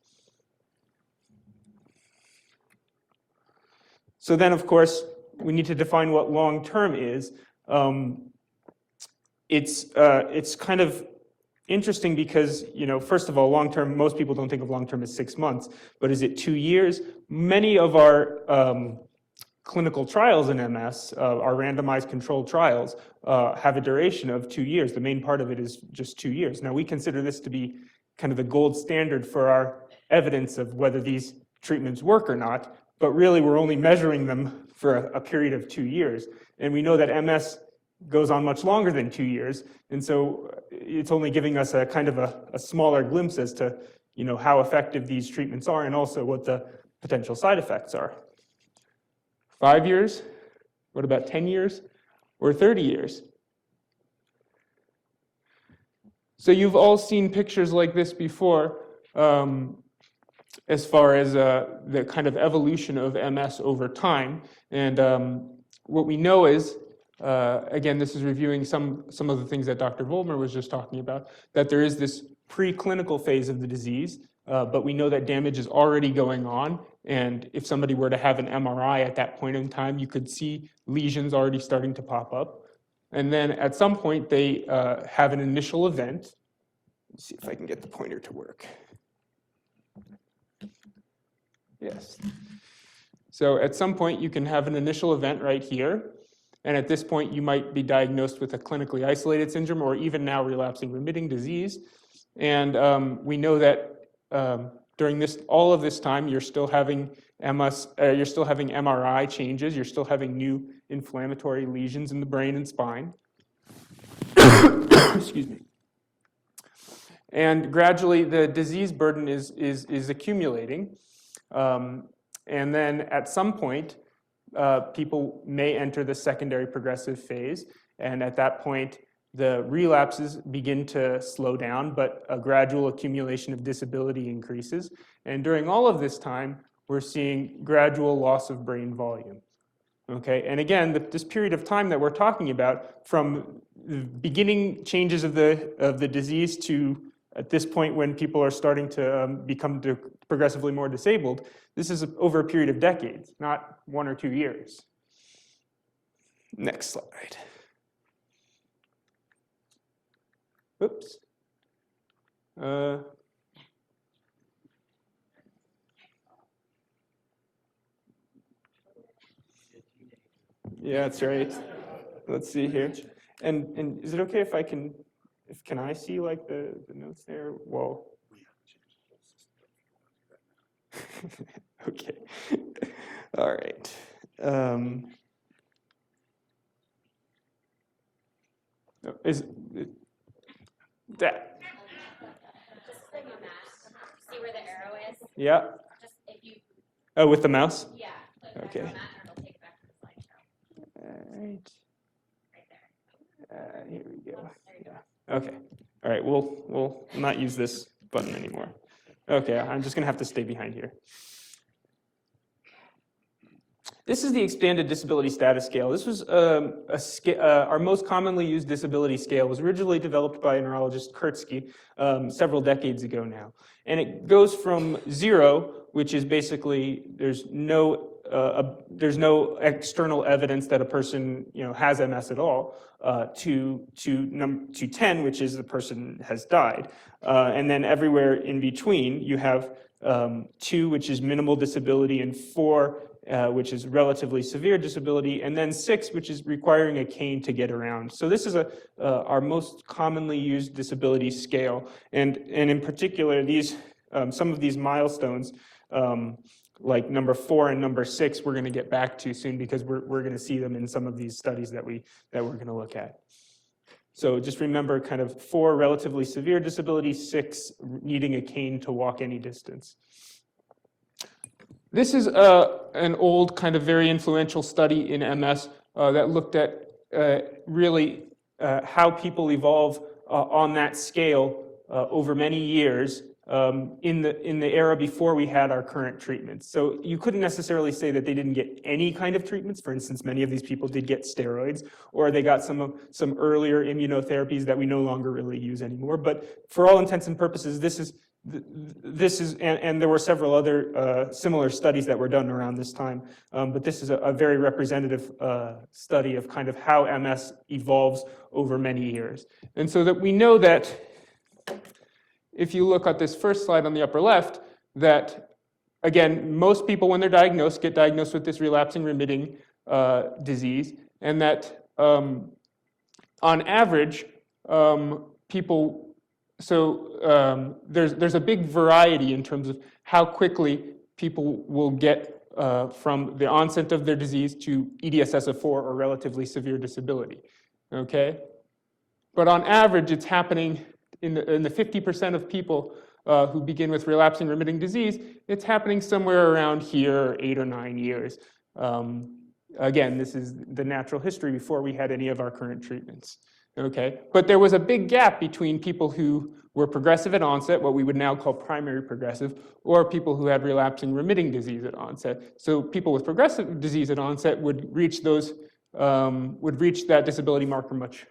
So then, of course, we need to define what long-term is. It's kind of interesting because, first of all, long-term, most people don't think of long-term as 6 months, but is it 2 years? Many of our clinical trials in MS, our randomized controlled trials, have a duration of 2 years. The main part of it is just 2 years. Now, we consider this to be kind of the gold standard for our evidence of whether these treatments work or not, but really we're only measuring them for a period of 2 years. And we know that MS goes on much longer than 2 years, and so it's only giving us a kind of a smaller glimpse as to how effective these treatments are and also what the potential side effects are. 5 years? What about 10 years? Or 30 years? So you've all seen pictures like this before as far as the kind of evolution of MS over time. And what we know is, again, this is reviewing some of the things that Dr. Vollmer was just talking about, that there is this preclinical phase of the disease, but we know that damage is already going on. And if somebody were to have an MRI at that point in time, you could see lesions already starting to pop up. And then at some point, they have an initial event. Let's see if I can get the pointer to work. Yes. So at some point, you can have an initial event right here. And at this point, you might be diagnosed with a clinically isolated syndrome or even now relapsing remitting disease. And we know that during all of this time, you're still having MS, you're still having MRI changes, you're still having new inflammatory lesions in the brain and spine. Excuse me. And gradually, the disease burden is accumulating. And then at some point, people may enter the secondary progressive phase. And at that point, the relapses begin to slow down, but a gradual accumulation of disability increases. And during all of this time, we're seeing gradual loss of brain volume. Okay, and again, this period of time that we're talking about, from the beginning changes of the disease to at this point when people are starting to become progressively more disabled, this is over a period of decades, not 1 or 2 years. Next slide. Oops. Yeah, that's right. Let's see here. And is it okay if can I see like the notes there? Well, okay. All right. Is that? Just click on that. See where the arrow is? Yeah. Just if you. Oh, with the mouse? Yeah. Click Okay. on that and it'll take it back to the slideshow. All right. Right there. Here we go. There you go. Okay. All right. We'll not use this button anymore. Okay. I'm just gonna have to stay behind here. This is the expanded disability status scale. This was our most commonly used disability scale. It was originally developed by neurologist Kurtzky several decades ago now. And it goes from 0, which is basically there's no external evidence that a person has MS at all, to 10, which is the person has died. And then everywhere in between, you have 2, which is minimal disability, and 4, which is relatively severe disability, and then 6, which is requiring a cane to get around. So this is our most commonly used disability scale, and in particular, these some of these milestones, like number 4 and number 6, we're going to get back to soon because we're going to see them in some of these studies that we're going to look at. So just remember, kind of 4 relatively severe disability, 6 needing a cane to walk any distance. This is an old, kind of very influential study in MS that looked at really how people evolve on that scale over many years in the era before we had our current treatments. So you couldn't necessarily say that they didn't get any kind of treatments. For instance, many of these people did get steroids, or they got some earlier immunotherapies that we no longer really use anymore. But for all intents and purposes, this is, and there were several other similar studies that were done around this time, but this is a very representative study of kind of how MS evolves over many years. And so that we know that if you look at this first slide on the upper left, that again, most people when they're diagnosed get diagnosed with this relapsing remitting disease, and that on average, people, so there's a big variety in terms of how quickly people will get from the onset of their disease to EDSS-4 or relatively severe disability, okay? But on average, it's happening in the 50% of people who begin with relapsing remitting disease, it's happening somewhere around here, 8 or 9 years. Again, this is the natural history before we had any of our current treatments. Okay, but there was a big gap between people who were progressive at onset, what we would now call primary progressive, or people who had relapsing remitting disease at onset. So people with progressive disease at onset would reach that disability marker much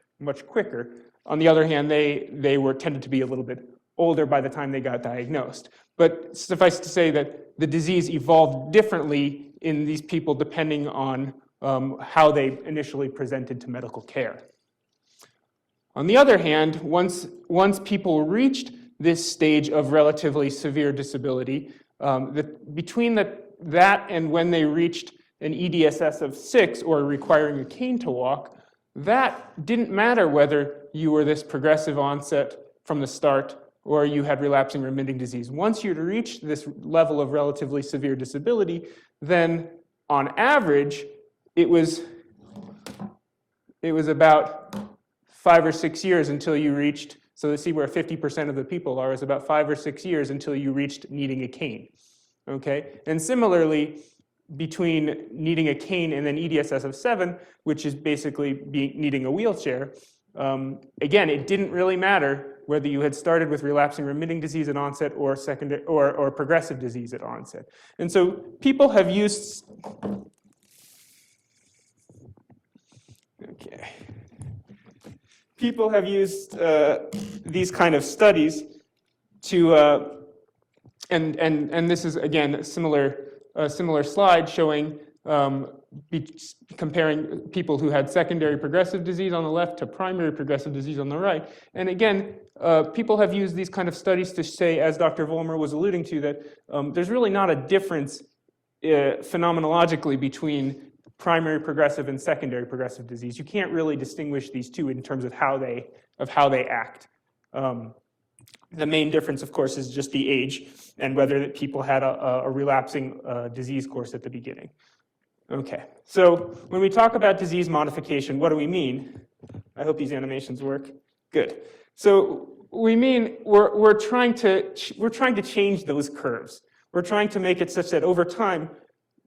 quicker. On the other hand, they were tended to be a little bit older by the time they got diagnosed. But suffice to say that the disease evolved differently in these people depending on how they initially presented to medical care. On the other hand, once people reached this stage of relatively severe disability, between that and when they reached an EDSS of 6 or requiring a cane to walk, that didn't matter whether you were this progressive onset from the start or you had relapsing remitting disease. Once you'd reached this level of relatively severe disability, then on average, it was about 5 or 6 years until you reached, so to see where 50% of the people are, is about 5 or 6 years until you reached needing a cane, okay? And similarly, between needing a cane and then EDSS of 7, which is basically needing a wheelchair, again, it didn't really matter whether you had started with relapsing remitting disease at onset or secondary or progressive disease at onset. And so people have used, okay. People have used these kind of studies to, and this is again a similar slide showing comparing people who had secondary progressive disease on the left to primary progressive disease on the right. And again, people have used these kind of studies to say, as Dr. Vollmer was alluding to, that there's really not a difference phenomenologically between primary progressive and secondary progressive disease. You can't really distinguish these two in terms of how they act. The main difference, of course, is just the age and whether people had a relapsing disease course at the beginning. Okay, so when we talk about disease modification, what do we mean? I hope these animations work. Good. So we mean we're trying to change those curves. We're trying to make it such that over time,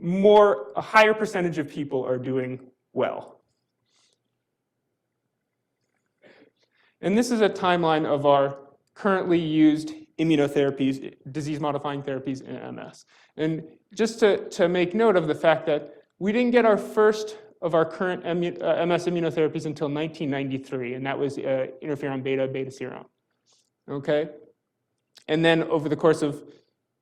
a higher percentage of people are doing well. And this is a timeline of our currently used immunotherapies, disease-modifying therapies in MS. And just to make note of the fact that we didn't get our first of our current MS immunotherapies until 1993, and that was interferon beta, beta serum. Okay? And then over the course of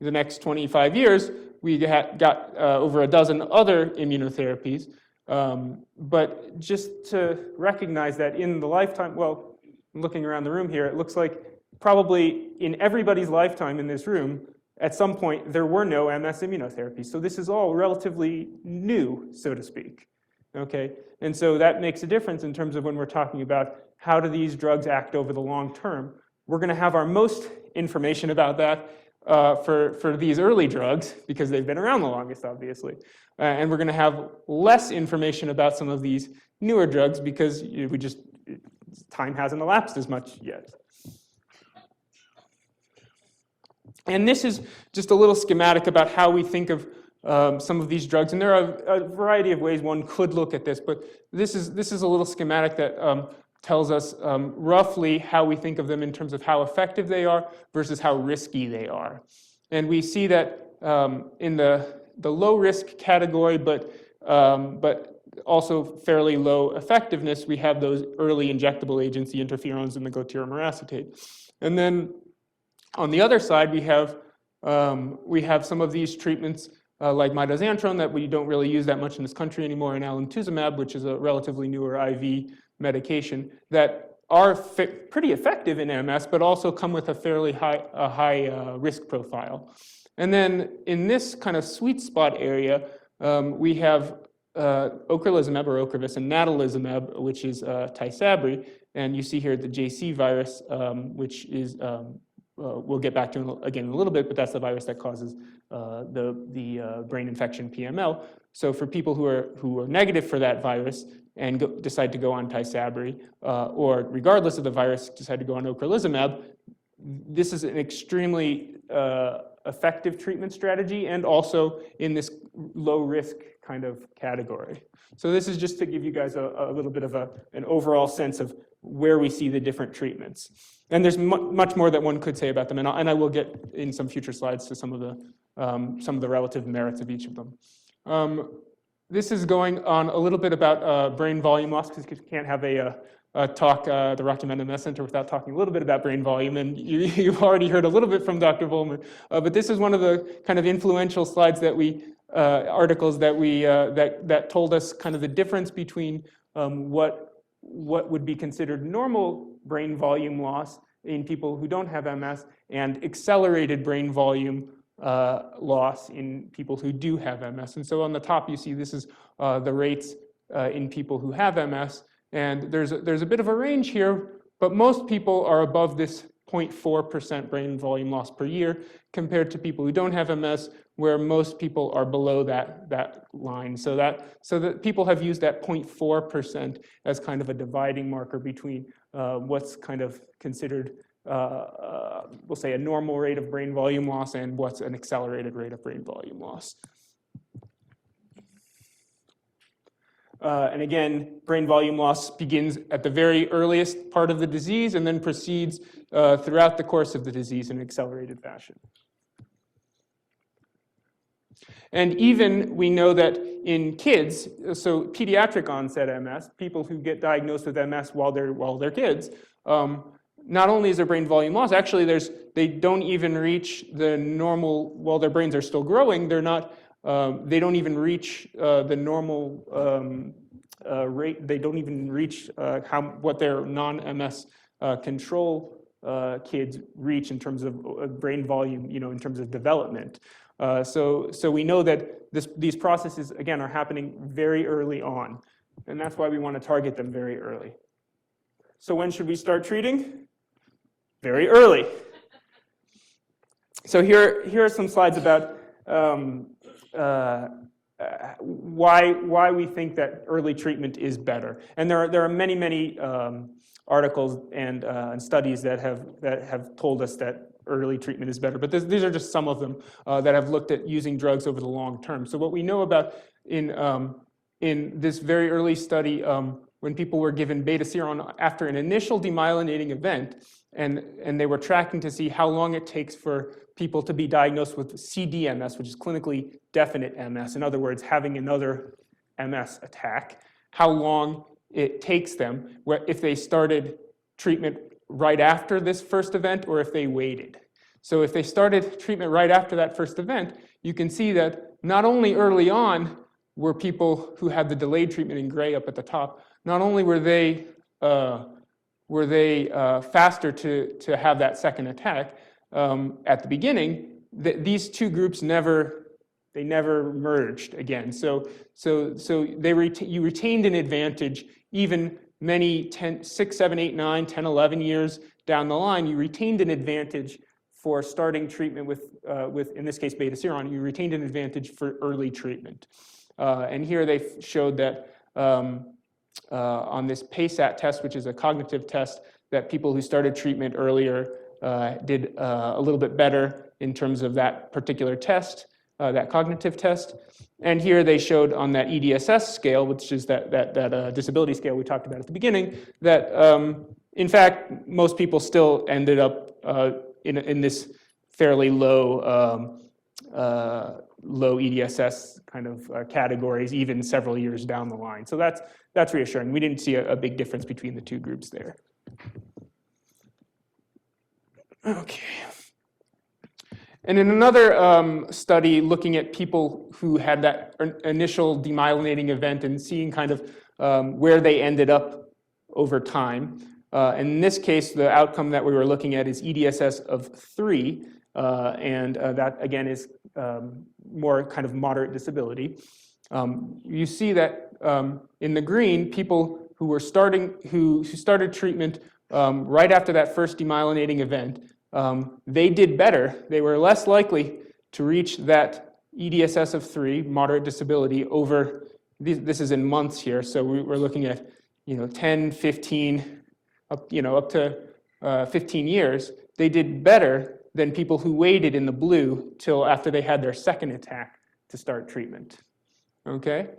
the next 25 years, we got over a dozen other immunotherapies. But just to recognize that in the lifetime, well, looking around the room here, it looks like probably in everybody's lifetime in this room, at some point, there were no MS immunotherapies. So this is all relatively new, so to speak. Okay? And so that makes a difference in terms of when we're talking about how do these drugs act over the long term. We're going to have our most information about that for these early drugs, because they've been around the longest, obviously. And we're going to have less information about some of these newer drugs because time hasn't elapsed as much yet. And this is just a little schematic about how we think of some of these drugs. And there are a variety of ways one could look at this, but this is a little schematic that tells us roughly how we think of them in terms of how effective they are versus how risky they are. And we see that in the low risk category, but also fairly low effectiveness, we have those early injectable agents, the interferons and the glatiramer acetate. And then on the other side, we have some of these treatments like mitoxantrone that we don't really use that much in this country anymore, and alemtuzumab, which is a relatively newer IV medication that are pretty effective in MS, but also come with a fairly high risk profile. And then in this kind of sweet spot area, we have ocrelizumab or Ocrevus and natalizumab, which is Tysabri, and you see here the JC virus, which is we'll get back to again in a little bit, but that's the virus that causes the brain infection PML. So for people who are negative for that virus and decide to go on Tysabri, or regardless of the virus, decide to go on ocrelizumab, this is an extremely effective treatment strategy, and also in this low-risk kind of category. So this is just to give you guys a little bit of an overall sense of where we see the different treatments. And there's much more that one could say about them, and I will get in some future slides to some of the relative merits of each of them. This is going on a little bit about brain volume loss, because you can't have a talk at the Rocky Mountain MS Center without talking a little bit about brain volume, and you've already heard a little bit from Dr. Volmer, but this is one of the kind of influential slides that articles that told us kind of the difference between what would be considered normal brain volume loss in people who don't have MS and accelerated brain volume loss in people who do have MS. And so on the top you see this is the rates in people who have MS, and there's a bit of a range here, but most people are above this 0.4% brain volume loss per year compared to people who don't have MS, where most people are below that line. So that people have used that 0.4% as kind of a dividing marker between what's kind of considered, we'll say, a normal rate of brain volume loss and what's an accelerated rate of brain volume loss. And again, brain volume loss begins at the very earliest part of the disease and then proceeds throughout the course of the disease in an accelerated fashion. And even we know that in kids, so pediatric onset MS, people who get diagnosed with MS while they're kids, not only is there brain volume loss, actually they don't even reach the normal, while their brains are still growing, they don't even reach the normal rate. They don't even reach what their non-MS control kids reach in terms of brain volume, in terms of development. So we know that these processes, again, are happening very early on, and that's why we want to target them very early. So when should we start treating? Very early. So here are some slides about why we think that early treatment is better. And there are many articles and studies that have told us that early treatment is better, but these are just some of them that have looked at using drugs over the long term. So what we know about in this very early study, when people were given beta-seron after an initial demyelinating event, and they were tracking to see how long it takes for people to be diagnosed with CDMS, which is clinically definite MS, in other words, having another MS attack, how long it takes them if they started treatment right after this first event or if they waited. So if they started treatment right after that first event, you can see that not only early on were people who had the delayed treatment in gray up at the top, not only were they faster to have that second attack at the beginning, these two groups never merged again. So you retained an advantage even many 6, 7, 8, 9, 10, 11 years down the line. You retained an advantage for starting treatment with in this case, beta-seron. You retained an advantage for early treatment. And here they showed that on this PASAT test, which is a cognitive test, that people who started treatment earlier did a little bit better in terms of that particular test, that cognitive test. And here they showed on that EDSS scale, which is that disability scale we talked about at the beginning, that in fact, most people still ended up in this fairly low EDSS kind of categories, even several years down the line. So that's reassuring. We didn't see a big difference between the two groups there. Okay. And in another study looking at people who had that initial demyelinating event and seeing kind of where they ended up over time, in this case, the outcome that we were looking at is EDSS of 3, and that again is more kind of moderate disability. You see that in the green, people who started treatment right after that first demyelinating event, they did better. They were less likely to reach that EDSS of 3, moderate disability, over, this is in months here, so we're looking at 10, 15, up to 15 years. they did better than people who waited in the blue till after they had their second attack to start treatment. Okay?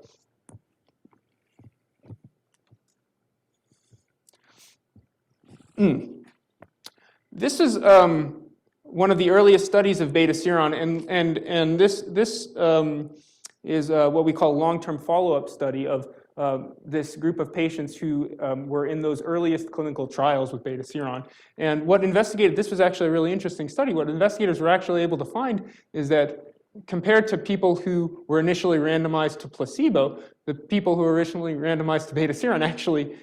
This is one of the earliest studies of beta seron, and this is what we call long-term follow-up study of this group of patients who were in those earliest clinical trials with beta seron. And what this was actually a really interesting study. What investigators were actually able to find is that compared to people who were initially randomized to placebo, the people who were originally randomized to beta seron actually,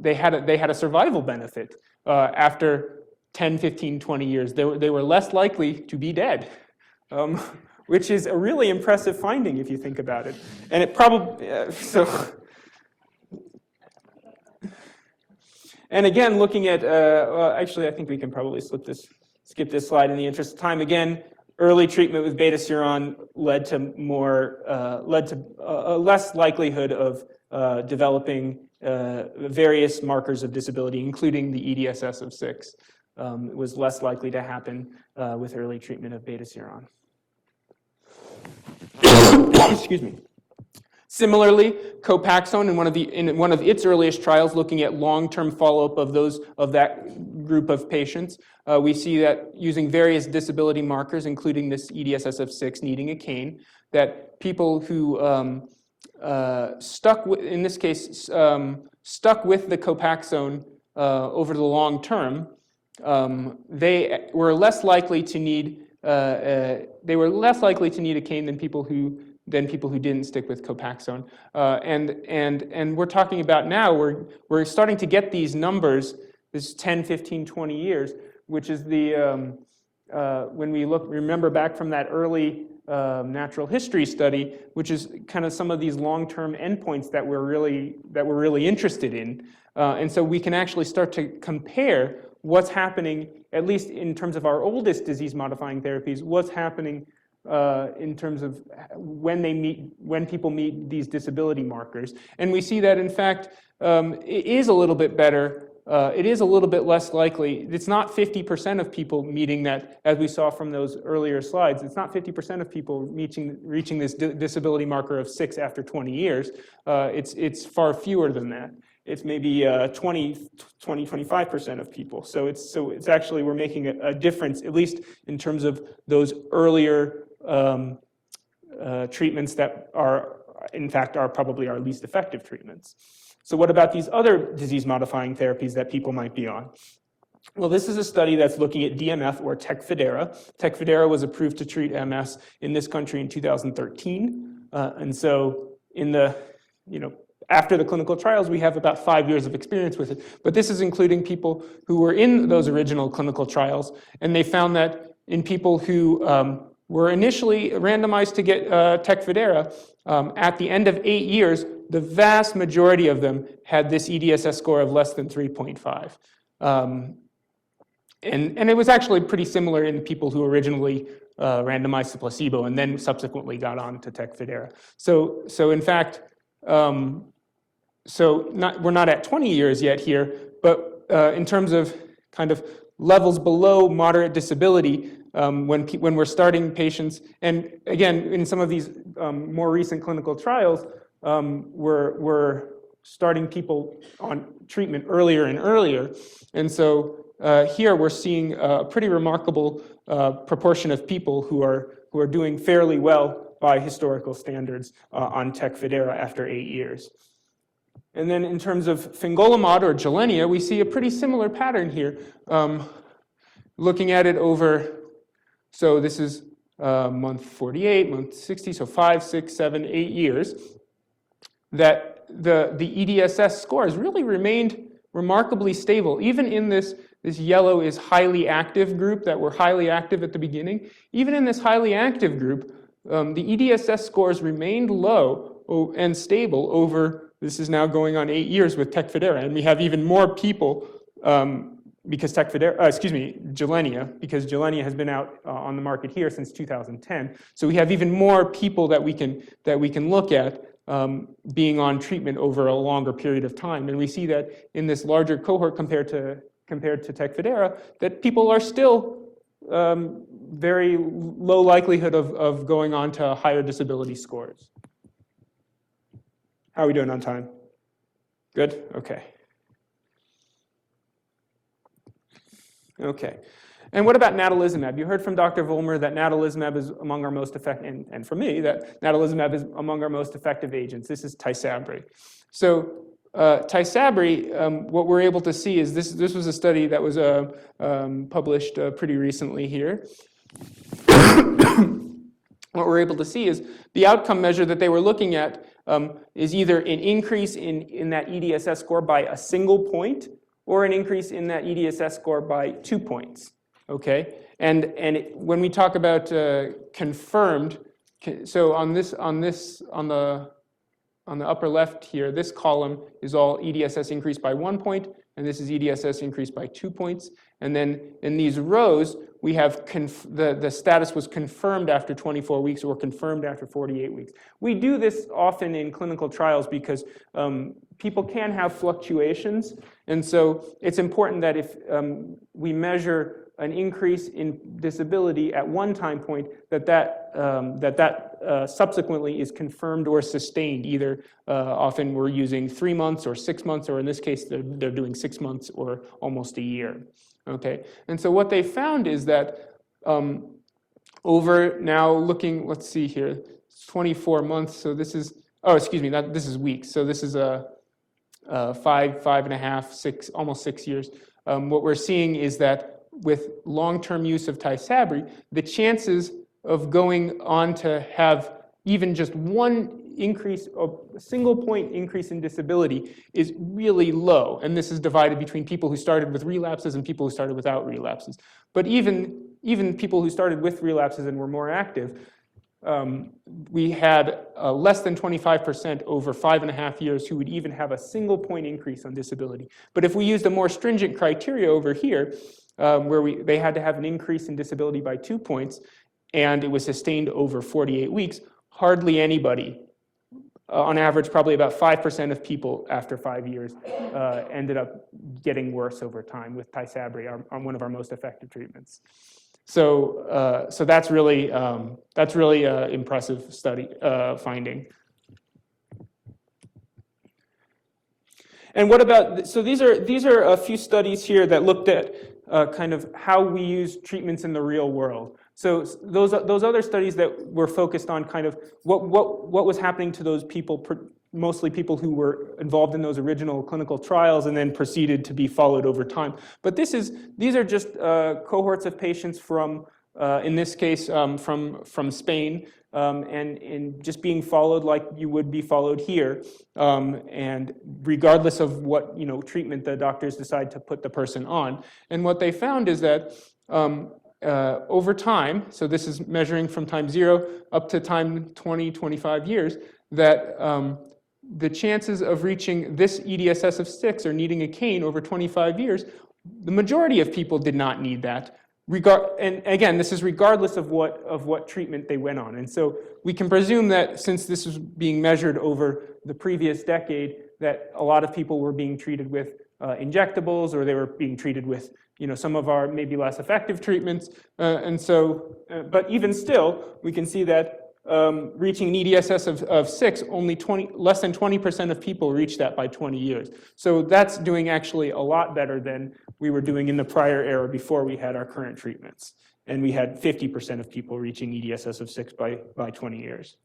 they had a survival benefit after 10, 15, 20 years. They were less likely to be dead, which is a really impressive finding if you think about it. And it probably, and again, looking at, actually I think we can probably skip this slide in the interest of time. Again, early treatment with beta seron led to a less likelihood of developing various markers of disability, including the EDSS of 6. It was less likely to happen with early treatment of beta seron. Excuse me. Similarly, Copaxone in one of its earliest trials, looking at long-term follow-up of that group of patients, we see that using various disability markers, including this EDSS of 6 needing a cane, that people who stuck with the Copaxone over the long term, they were less likely to need a cane than people who didn't stick with Copaxone. And we're talking about now, we're starting to get these numbers, this 10, 15, 20 years, which is the, when we remember back from that early natural history study, which is kind of some of these long-term endpoints that we're really interested in. And so we can actually start to compare what's happening, at least in terms of our oldest disease-modifying therapies, what's happening in terms of when people meet these disability markers. And we see that, in fact, it is a little bit better. It is a little bit less likely. It's not 50% of people meeting that, as we saw from those earlier slides. It's not 50% of people reaching this disability marker of 6 after 20 years. It's far fewer than that. It's maybe 25% of people. So it's actually, we're making a difference, at least in terms of those earlier treatments that are, in fact, are probably our least effective treatments. So what about these other disease-modifying therapies that people might be on? Well, this is a study that's looking at DMF, or Tecfidera. Tecfidera was approved to treat MS in this country in 2013. And so after the clinical trials, we have about 5 years of experience with it. But this is including people who were in those original clinical trials. And they found that in people who were initially randomized to get Tecfidera, at the end of 8 years, the vast majority of them had this EDSS score of less than 3.5. And it was actually pretty similar in people who originally randomized to placebo and then subsequently got on to Tecfidera. So in fact, we're not at 20 years yet here, but in terms of kind of levels below moderate disability, when we're starting patients, and again, in some of these more recent clinical trials, we're starting people on treatment earlier and earlier. And so here we're seeing a pretty remarkable proportion of people who are doing fairly well by historical standards on Tecfidera after 8 years. And then in terms of fingolimod or Gilenya, we see a pretty similar pattern here. Looking at it over, so this is month 48, month 60, so 5, 6, 7, 8 years, that the EDSS score has really remained remarkably stable, even in this yellow is highly active group that were highly active at the beginning. Even in this highly active group, the EDSS scores remained low and stable over, this is now going on 8 years with Tecfidera, and we have even more people because Gilenya, because Gilenya has been out on the market here since 2010. So we have even more people that we can look at being on treatment over a longer period of time. And we see that in this larger cohort compared to compared to Tecfidera, that people are still very low likelihood of going on to higher disability scores. How are we doing on time? Good? Okay. Okay. And what about natalizumab? You heard from Dr. Vollmer that natalizumab is among our most effective, and from me, that natalizumab is among our most effective agents. This is Tysabri. So Tysabri, what we're able to see is this was a study that was published pretty recently here. What we're able to see is the outcome measure that they were looking at is either an increase in that EDSS score by a single point or an increase in that EDSS score by 2 points. Okay, and when we talk about confirmed, so on the upper left here, this column is all EDSS increased by 1 point, and this is EDSS increased by 2 points. And then in these rows, we have the status was confirmed after 24 weeks or confirmed after 48 weeks. We do this often in clinical trials because people can have fluctuations, and so it's important that if we measure an increase in disability at one time point, that subsequently is confirmed or sustained. Either often we're using 3 months or 6 months, or in this case, they're doing 6 months or almost a year. Okay, and so what they found is that over now looking, let's see here, 24 months. So this is, oh, excuse me, this is weeks. So this is a 5.5, 6, almost 6 years. What we're seeing is that with long-term use of Tysabri, the chances of going on to have even just one increase, a single point increase in disability is really low. And this is divided between people who started with relapses and people who started without relapses. But even people who started with relapses and were more active, we had less than 25% over 5.5 years who would even have a single point increase on disability. But if we used a more stringent criteria over here, where they had to have an increase in disability by 2 points, and it was sustained over 48 weeks, hardly anybody, on average probably about 5% of people after 5 years, ended up getting worse over time with Tysabri, on one of our most effective treatments. So that's really impressive study finding. And what about, so these are a few studies here that looked at kind of how we use treatments in the real world. So those other studies that were focused on kind of what was happening to those people, mostly people who were involved in those original clinical trials and then proceeded to be followed over time. But these are just cohorts of patients from, in this case, from Spain, and just being followed like you would be followed here, and regardless of what treatment the doctors decide to put the person on. And what they found is that over time, so this is measuring from time 0 up to time 20, 25 years, that the chances of reaching this EDSS of 6 or needing a cane over 25 years, the majority of people did not need that. And again, this is regardless of what treatment they went on. And so we can presume that since this was being measured over the previous decade, that a lot of people were being treated with injectables, or they were being treated with some of our maybe less effective treatments. And so, but even still, we can see that reaching an EDSS of 6, only less than 20% of people reach that by 20 years. So that's doing actually a lot better than we were doing in the prior era before we had our current treatments. And we had 50% of people reaching EDSS of 6 by 20 years.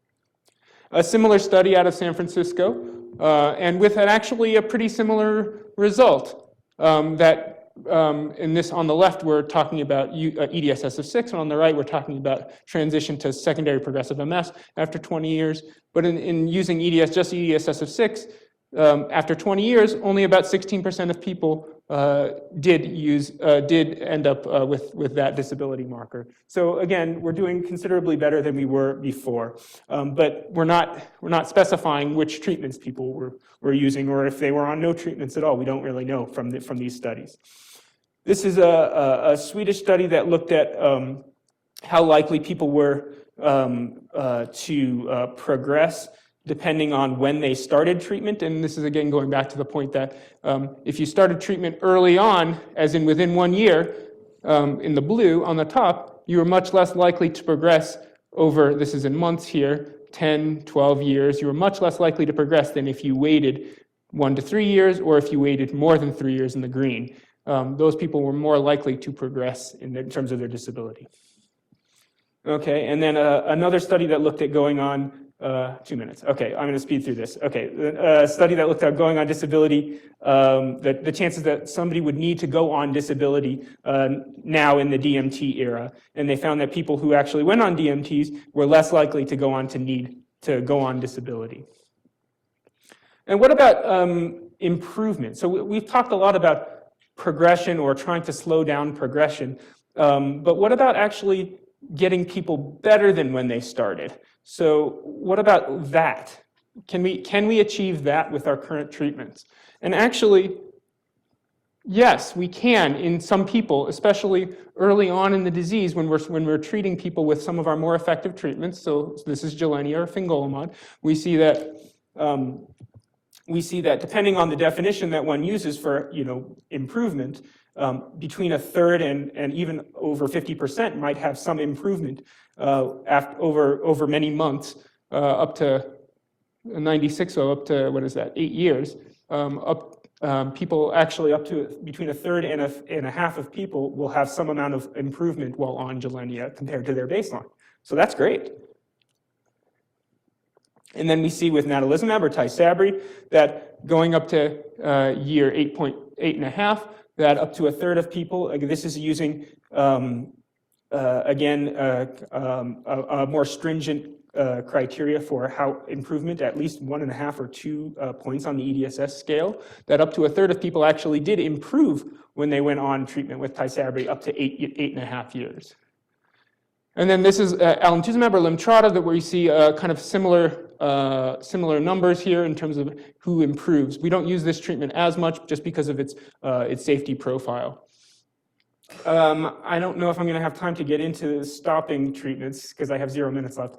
A similar study out of San Francisco, and with actually a pretty similar result, that in this, on the left, we're talking about EDSS of 6, and on the right, we're talking about transition to secondary progressive MS after 20 years. But in using just EDSS of 6, after 20 years, only about 16% of people did end up with that disability marker. So again, we're doing considerably better than we were before, but we're not specifying which treatments people were using, or if they were on no treatments at all. We don't really know from these studies. This is a Swedish study that looked at how likely people were to progress depending on when they started treatment. And this is again going back to the point that if you started treatment early on, as in within 1 year, in the blue on the top, you are much less likely to progress over, this is in months here, 10, 12 years. You are much less likely to progress than if you waited 1 to 3 years, or if you waited more than 3 years in the green. Those people were more likely to progress in terms of their disability. Okay, and then another study that looked at going on 2 minutes. Okay, I'm going to speed through this. Okay, a study that looked at going on disability, the chances that somebody would need to go on disability now in the DMT era, and they found that people who actually went on DMTs were less likely to go on to need to go on disability. And what about improvement? So we've talked a lot about progression or trying to slow down progression, but what about actually getting people better than when they started? So what about that? Can we achieve that with our current treatments? And actually, yes, we can in some people, especially early on in the disease when we're treating people with some of our more effective treatments. So this is Gilenya or fingolimod. We see that depending on the definition that one uses for improvement, between a third and even over 50% might have some improvement over many months, up to 96, so up to, 8 years. People actually up to between a third and a half of people will have some amount of improvement while on Gilenya compared to their baseline. So that's great. And then we see with natalizumab or Tysabri that going up to year 8.5, that up to a third of people, this is using, again, a more stringent criteria for how improvement, at least 1.5 or 2 points on the EDSS scale, that up to a third of people actually did improve when they went on treatment with Tysabri up to 8.5 years. And then this is alemtuzumab or Lemtrada, that where you see kind of similar numbers here in terms of who improves. We don't use this treatment as much just because of its safety profile. I don't know if I'm going to have time to get into stopping treatments because I have 0 minutes left.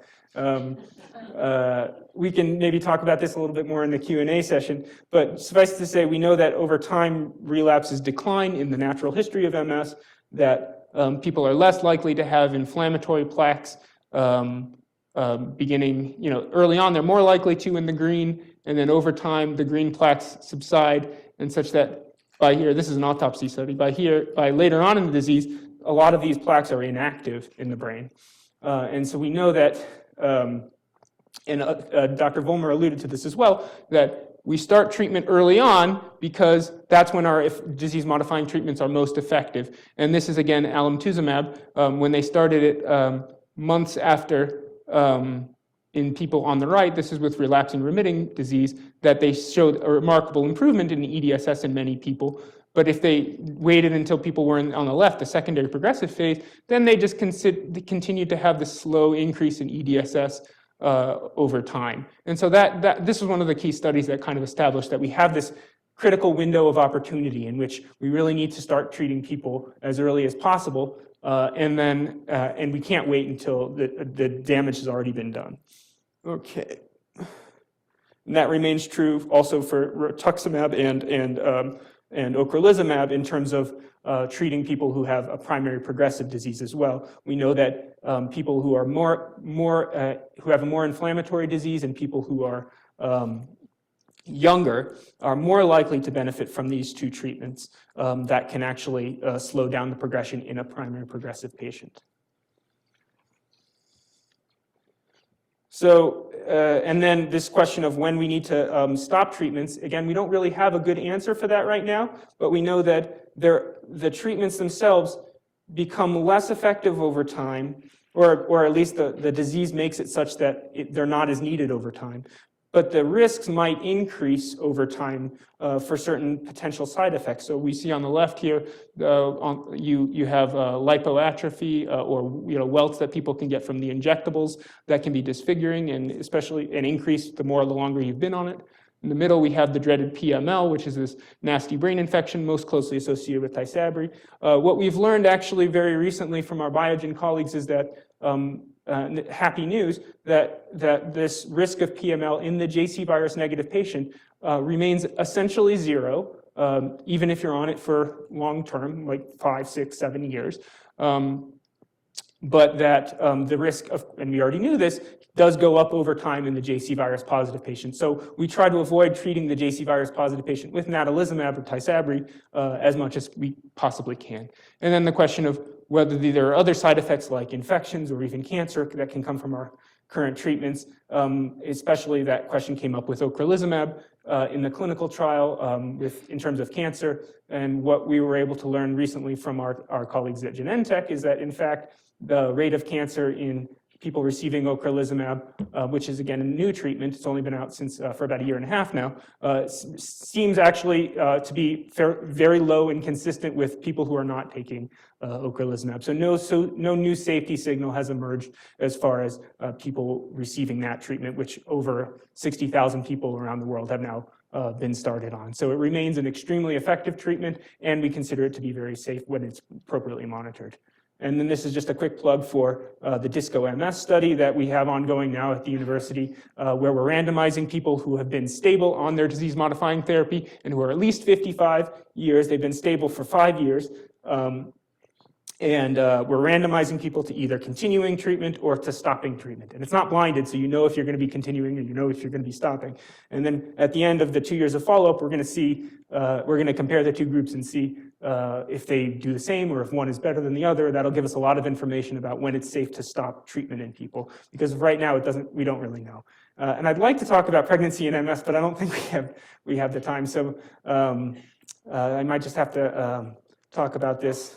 We can maybe talk about this a little bit more in the Q&A session, but suffice to say, we know that over time relapses decline in the natural history of MS, that people are less likely to have inflammatory plaques beginning, early on. They're more likely to in the green, and then over time the green plaques subside, and such that by here, this is an autopsy study, by later on in the disease, a lot of these plaques are inactive in the brain. And so we know that, and Dr. Vollmer alluded to this as well, that we start treatment early on because that's when our disease-modifying treatments are most effective. And this is, again, alemtuzumab. When they started it months after, in people on the right, this is with relapsing remitting disease, that they showed a remarkable improvement in the EDSS in many people. But if they waited until people were on the left, the secondary progressive phase, then they just continued to have this slow increase in EDSS over time. And so this was one of the key studies that kind of established that we have this critical window of opportunity in which we really need to start treating people as early as possible, and we can't wait until the damage has already been done. Okay. And that remains true also for rituximab and ocrelizumab in terms of treating people who have a primary progressive disease as well. We know that people who are who have a more inflammatory disease and people who are younger are more likely to benefit from these two treatments that can actually slow down the progression in a primary progressive patient. So, and then this question of when we need to stop treatments, again, we don't really have a good answer for that right now, but we know that the treatments themselves become less effective over time, or at least the disease makes it such that they're not as needed over time. But the risks might increase over time for certain potential side effects. So we see on the left here, you have lipoatrophy or welts that people can get from the injectables that can be disfiguring and especially increase the longer you've been on it. In the middle, we have the dreaded PML, which is this nasty brain infection most closely associated with Tysabri. What we've learned actually very recently from our Biogen colleagues is that, happy news, that this risk of PML in the JC virus negative patient remains essentially zero, even if you're on it for long term, like 5, 6, 7 years. But that the risk of, and we already knew this, does go up over time in the JC virus positive patient. So we try to avoid treating the JC virus positive patient with natalizumab or Tysabri as much as we possibly can. And then the question of whether there are other side effects like infections or even cancer that can come from our current treatments, especially that question came up with ocrelizumab in the clinical trial in terms of cancer. And what we were able to learn recently from our colleagues at Genentech is that, in fact, the rate of cancer in people receiving ocrelizumab, which is again a new treatment, it's only been out since for about 1.5 years now, seems actually to be very low and consistent with people who are not taking ocrelizumab. So no new safety signal has emerged as far as people receiving that treatment, which over 60,000 people around the world have now been started on. So it remains an extremely effective treatment, and we consider it to be very safe when it's appropriately monitored. And then this is just a quick plug for the DISCO MS study that we have ongoing now at the university, where we're randomizing people who have been stable on their disease-modifying therapy and who are at least 55 years. They've been stable for 5 years. We're randomizing people to either continuing treatment or to stopping treatment. And it's not blinded, so you know if you're going to be continuing and you know if you're going to be stopping. And then at the end of the 2 years of follow-up, we're going to compare the two groups and see if they do the same or if one is better than the other. That'll give us a lot of information about when it's safe to stop treatment in people, because right now we don't really know. And I'd like to talk about pregnancy and MS, but I don't think we have the time. So I might just have to talk about this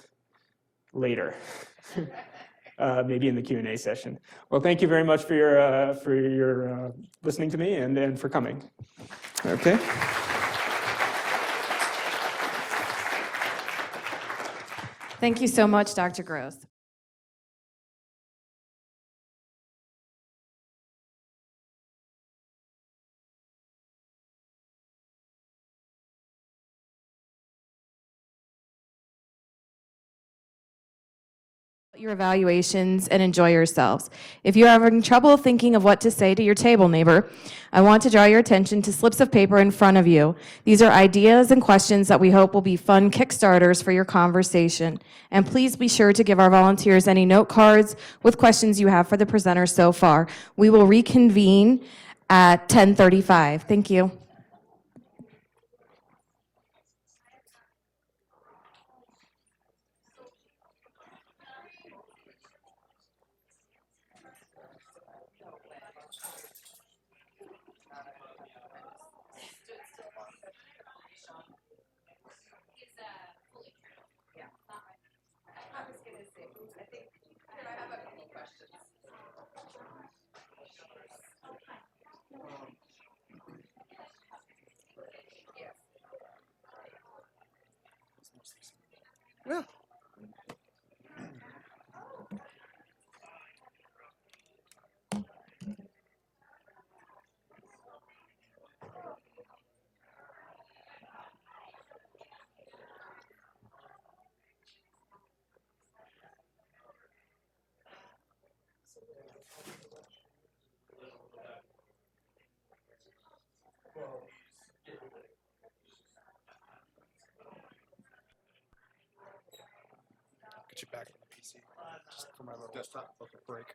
later, maybe in the Q&A session. Well, thank you very much for your listening to me and for coming. Okay. Thank you so much, Dr. Gross. Your evaluations and enjoy yourselves. If you're having trouble thinking of what to say to your table neighbor, I want to draw your attention to slips of paper in front of you. These are ideas and questions that we hope will be fun kickstarters for your conversation. And please be sure to give our volunteers any note cards with questions you have for the presenter so far. We will reconvene at 10:35. Thank you. Get you back on the PC just for my little desktop break.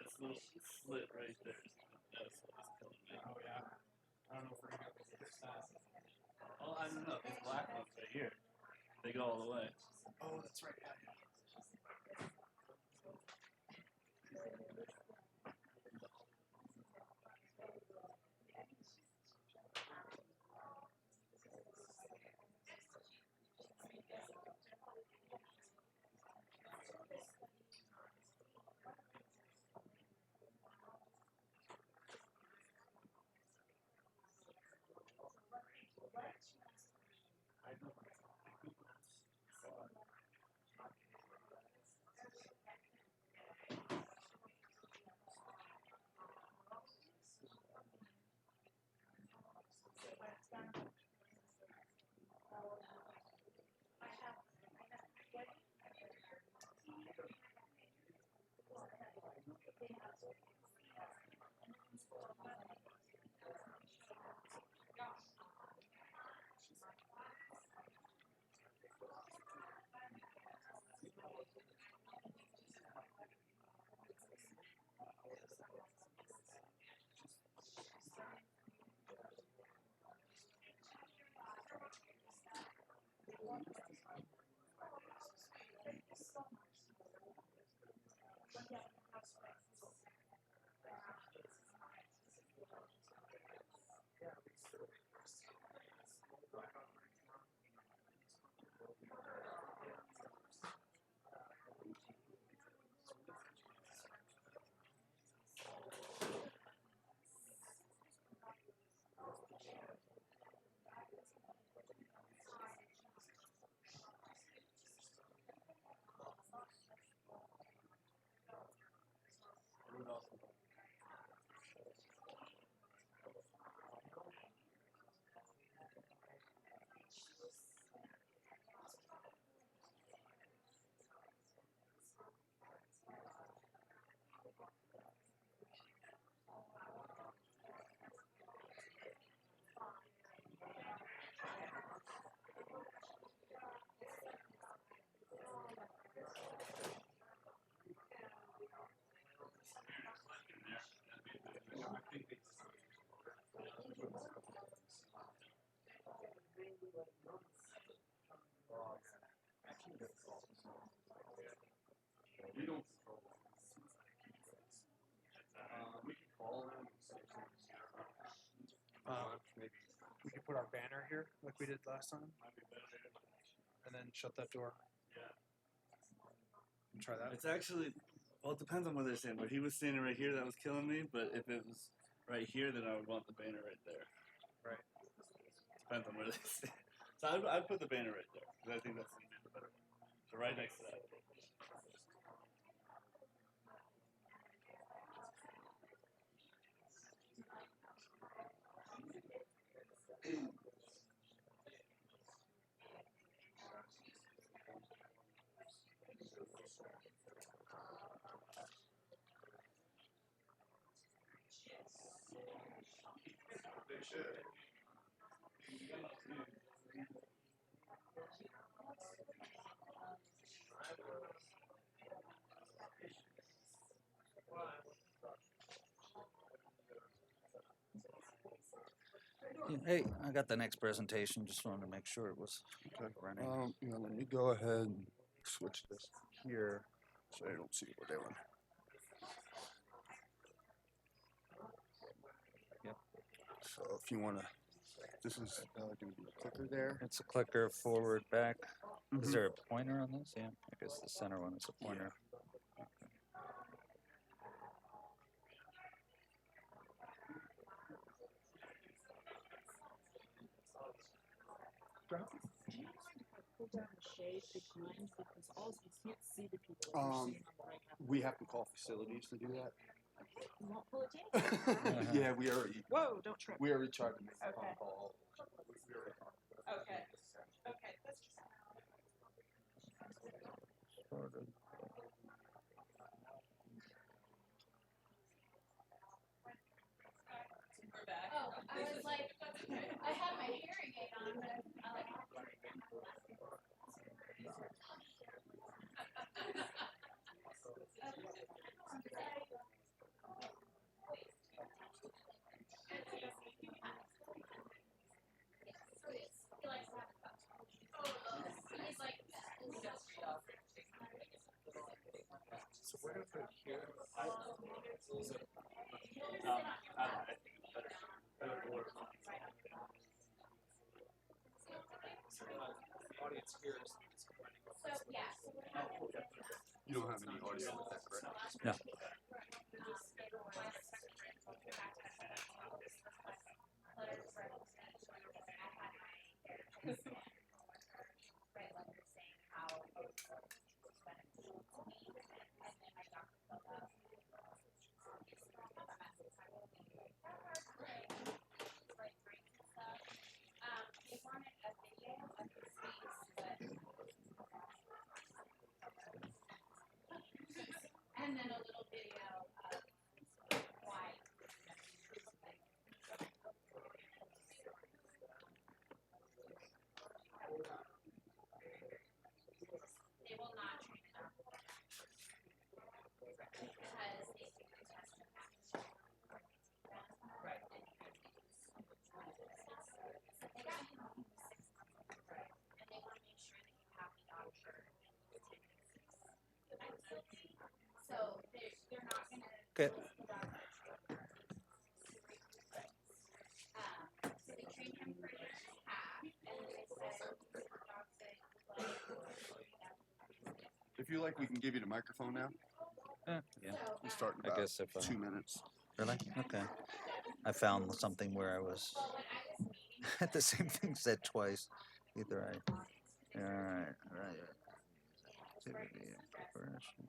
This little slit right there. That's what's killing me. Oh yeah. I don't know if we're gonna be able to fix that. Oh, I don't know. These black ones right here, they go all the way. Oh, that's right. Yeah, yeah. We don't. We can call them. Maybe we could put our banner here like we did last time, and then shut that door. Yeah. Try that. It's actually, well, it depends on what they're saying. But he was standing right here, that was killing me. But if it was right here, then I would want the banner right there. Right. Depends on where they stand. So I'd put the banner right there because I think that's gonna be the better one. So right next to that. They should. Hey, I got the next presentation. Just wanted to make sure it was running. Let me go ahead and switch this here so I don't see what we're doing. Yep. So if you want to, this is going to be a clicker there. It's a clicker forward, back. Mhm. Is there a pointer on this? Yeah, I guess the center one is a pointer. Pull down the shade behind because all you can't see the people. We have to call facilities to do that. You won't pull it down. Yeah, we already. Whoa! Don't trip. We already tried to make a Okay. phone call. We already talked about it. Okay. Okay. That's just. Sort of. We're back. Oh, I was like, I had my hearing aid on, but I like. He likes to have a cup. He's like, So we're gonna put it here. Audience here is so yeah. You don't have any audio with that, correct? No. Right, like you're saying how it's beneficial to me, and then my doctor filled out. Like drinks and stuff. They wanted a video of his face, but. And then a little video of why. They will not train it up. Because they do the test and package. Right. So they got him when he was 6 months. Right. And they want to make sure that you have the doctor when he's 10 and 6. So they're not going to. Okay. So they trained him for a year and a half, and then they said, the dog said, If you like, we can give you the microphone now. Yeah. We start in I about guess if 2 minutes. Really? Okay. I found something where I was the same thing said twice. Either I. All right. Right. Activity and progression.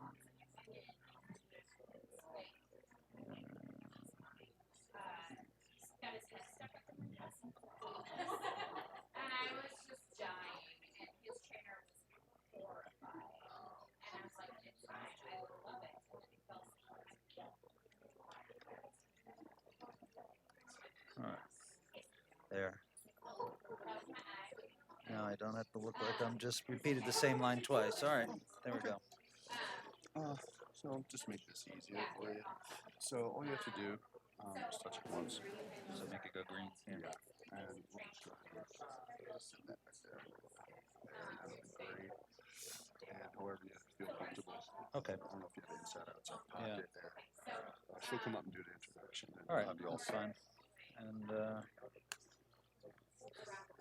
got his head stuck up in the desk. And I was just dying, and his trainer was horrified. And I was like, it's fine, I love it. And then he fell asleep. All right. There. Now I don't have to look like I'm just repeated the same line twice. All right. There we go. So just make this easier for you. So all you have to do, just touch it once. Does it make it go green? Yeah. And we'll just go ahead and send that back there. And that'll be great. And however you feel comfortable. Okay. I don't know if you have inside outside Yeah. pocket there. She'll come up and do the introduction. And All we'll right. have you all That's fine. And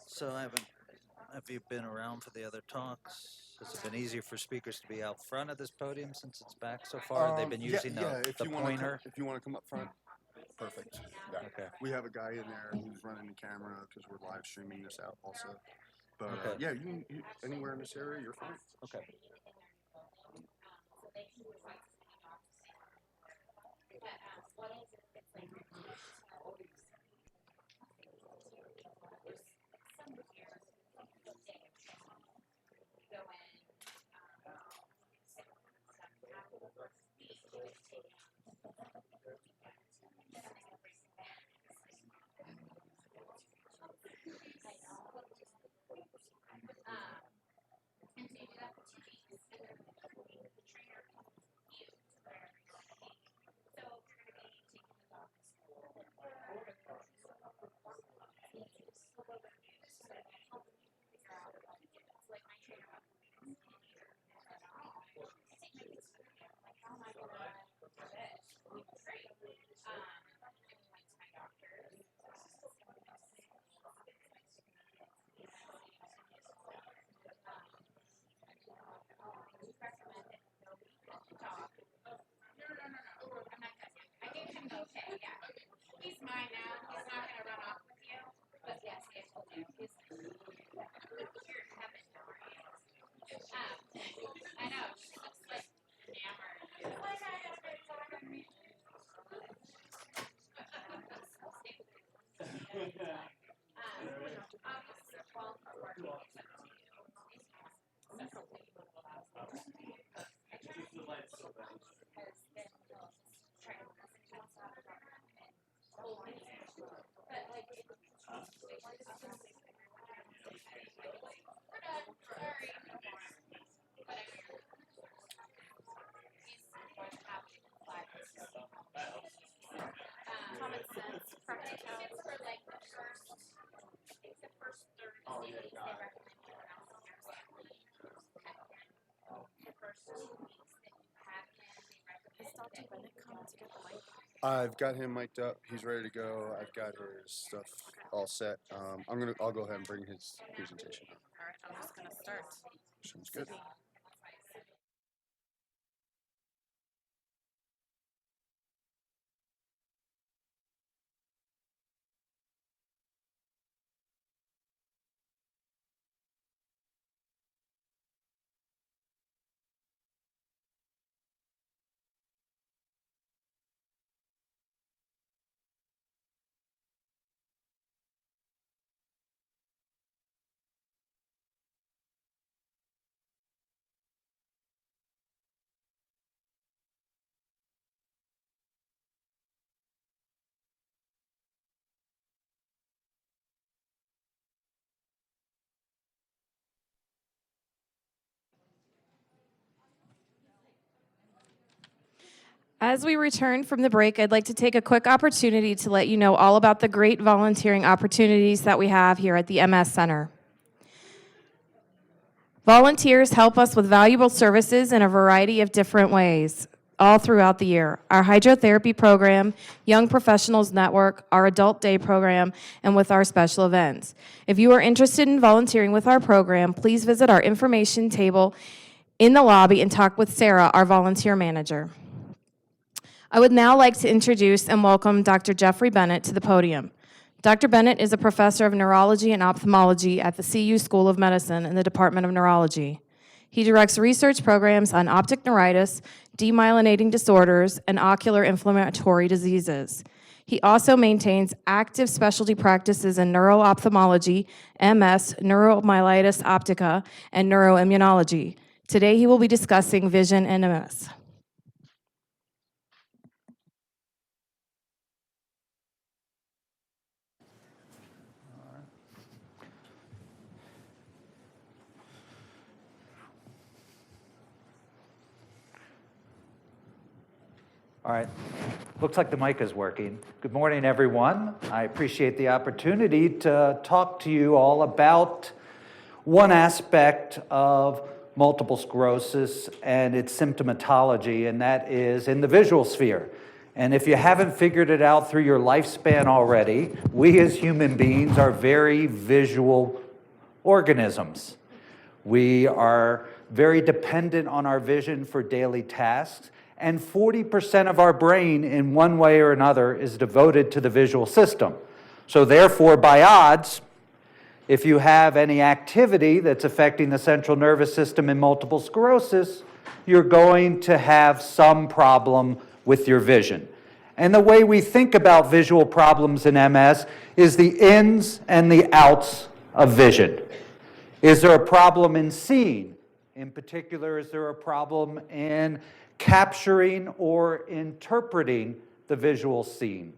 so have you been around for the other talks? Has it been easier for speakers to be out front of this podium since it's back so far? They've been using if the you wanna pointer. if you want to come up front, perfect. Yeah. Okay. We have a guy in there who's running the camera because we're live streaming this out also. But Okay. yeah, you anywhere in this area, you're fine. Okay. What is it? It's like some here, go in, and so you do that for 2 weeks, and then Okay, yeah. He's mine now. He's not gonna run off with you. But yes, I told you. He's you're in heaven now, aren't you? I know. She looks like enamored. It's like I have been talking to me. Common sense, practicality. It's for like the first, it's the first 30 days they recommend you pronounce your family. The first 2 weeks that you have him, they recommend. Is Dr. Bennett coming to get the mic? I've got him mic'd up. He's ready to go. I've got his stuff all set. I'll go ahead and bring his presentation up. All right, I'm just gonna start. Sounds good. As we return from the break, I'd like to take a quick opportunity to let you know all about the great volunteering opportunities that we have here at the MS Center. Volunteers help us with valuable services in a variety of different ways all throughout the year. Our hydrotherapy program, Young Professionals Network, our Adult Day program, and with our special events. If you are interested in volunteering with our program, please visit our information table in the lobby and talk with Sarah, our volunteer manager. I would now like to introduce and welcome Dr. Jeffrey Bennett to the podium. Dr. Bennett is a professor of neurology and ophthalmology at the CU School of Medicine in the Department of Neurology. He directs research programs on optic neuritis, demyelinating disorders, and ocular inflammatory diseases. He also maintains active specialty practices in neuro-ophthalmology, MS, neuromyelitis optica, and neuroimmunology. Today he will be discussing vision and MS. All right. Looks like the mic is working. Good morning, everyone. I appreciate the opportunity to talk to you all about one aspect of multiple sclerosis and its symptomatology, and that is in the visual sphere. And if you haven't figured it out through your lifespan already, we as human beings are very visual organisms. We are very dependent on our vision for daily tasks. And 40% of our brain, in one way or another, is devoted to the visual system. So therefore, by odds, if you have any activity that's affecting the central nervous system in multiple sclerosis, you're going to have some problem with your vision. And the way we think about visual problems in MS is the ins and the outs of vision. Is there a problem in seeing? In particular, is there a problem in capturing or interpreting the visual scene?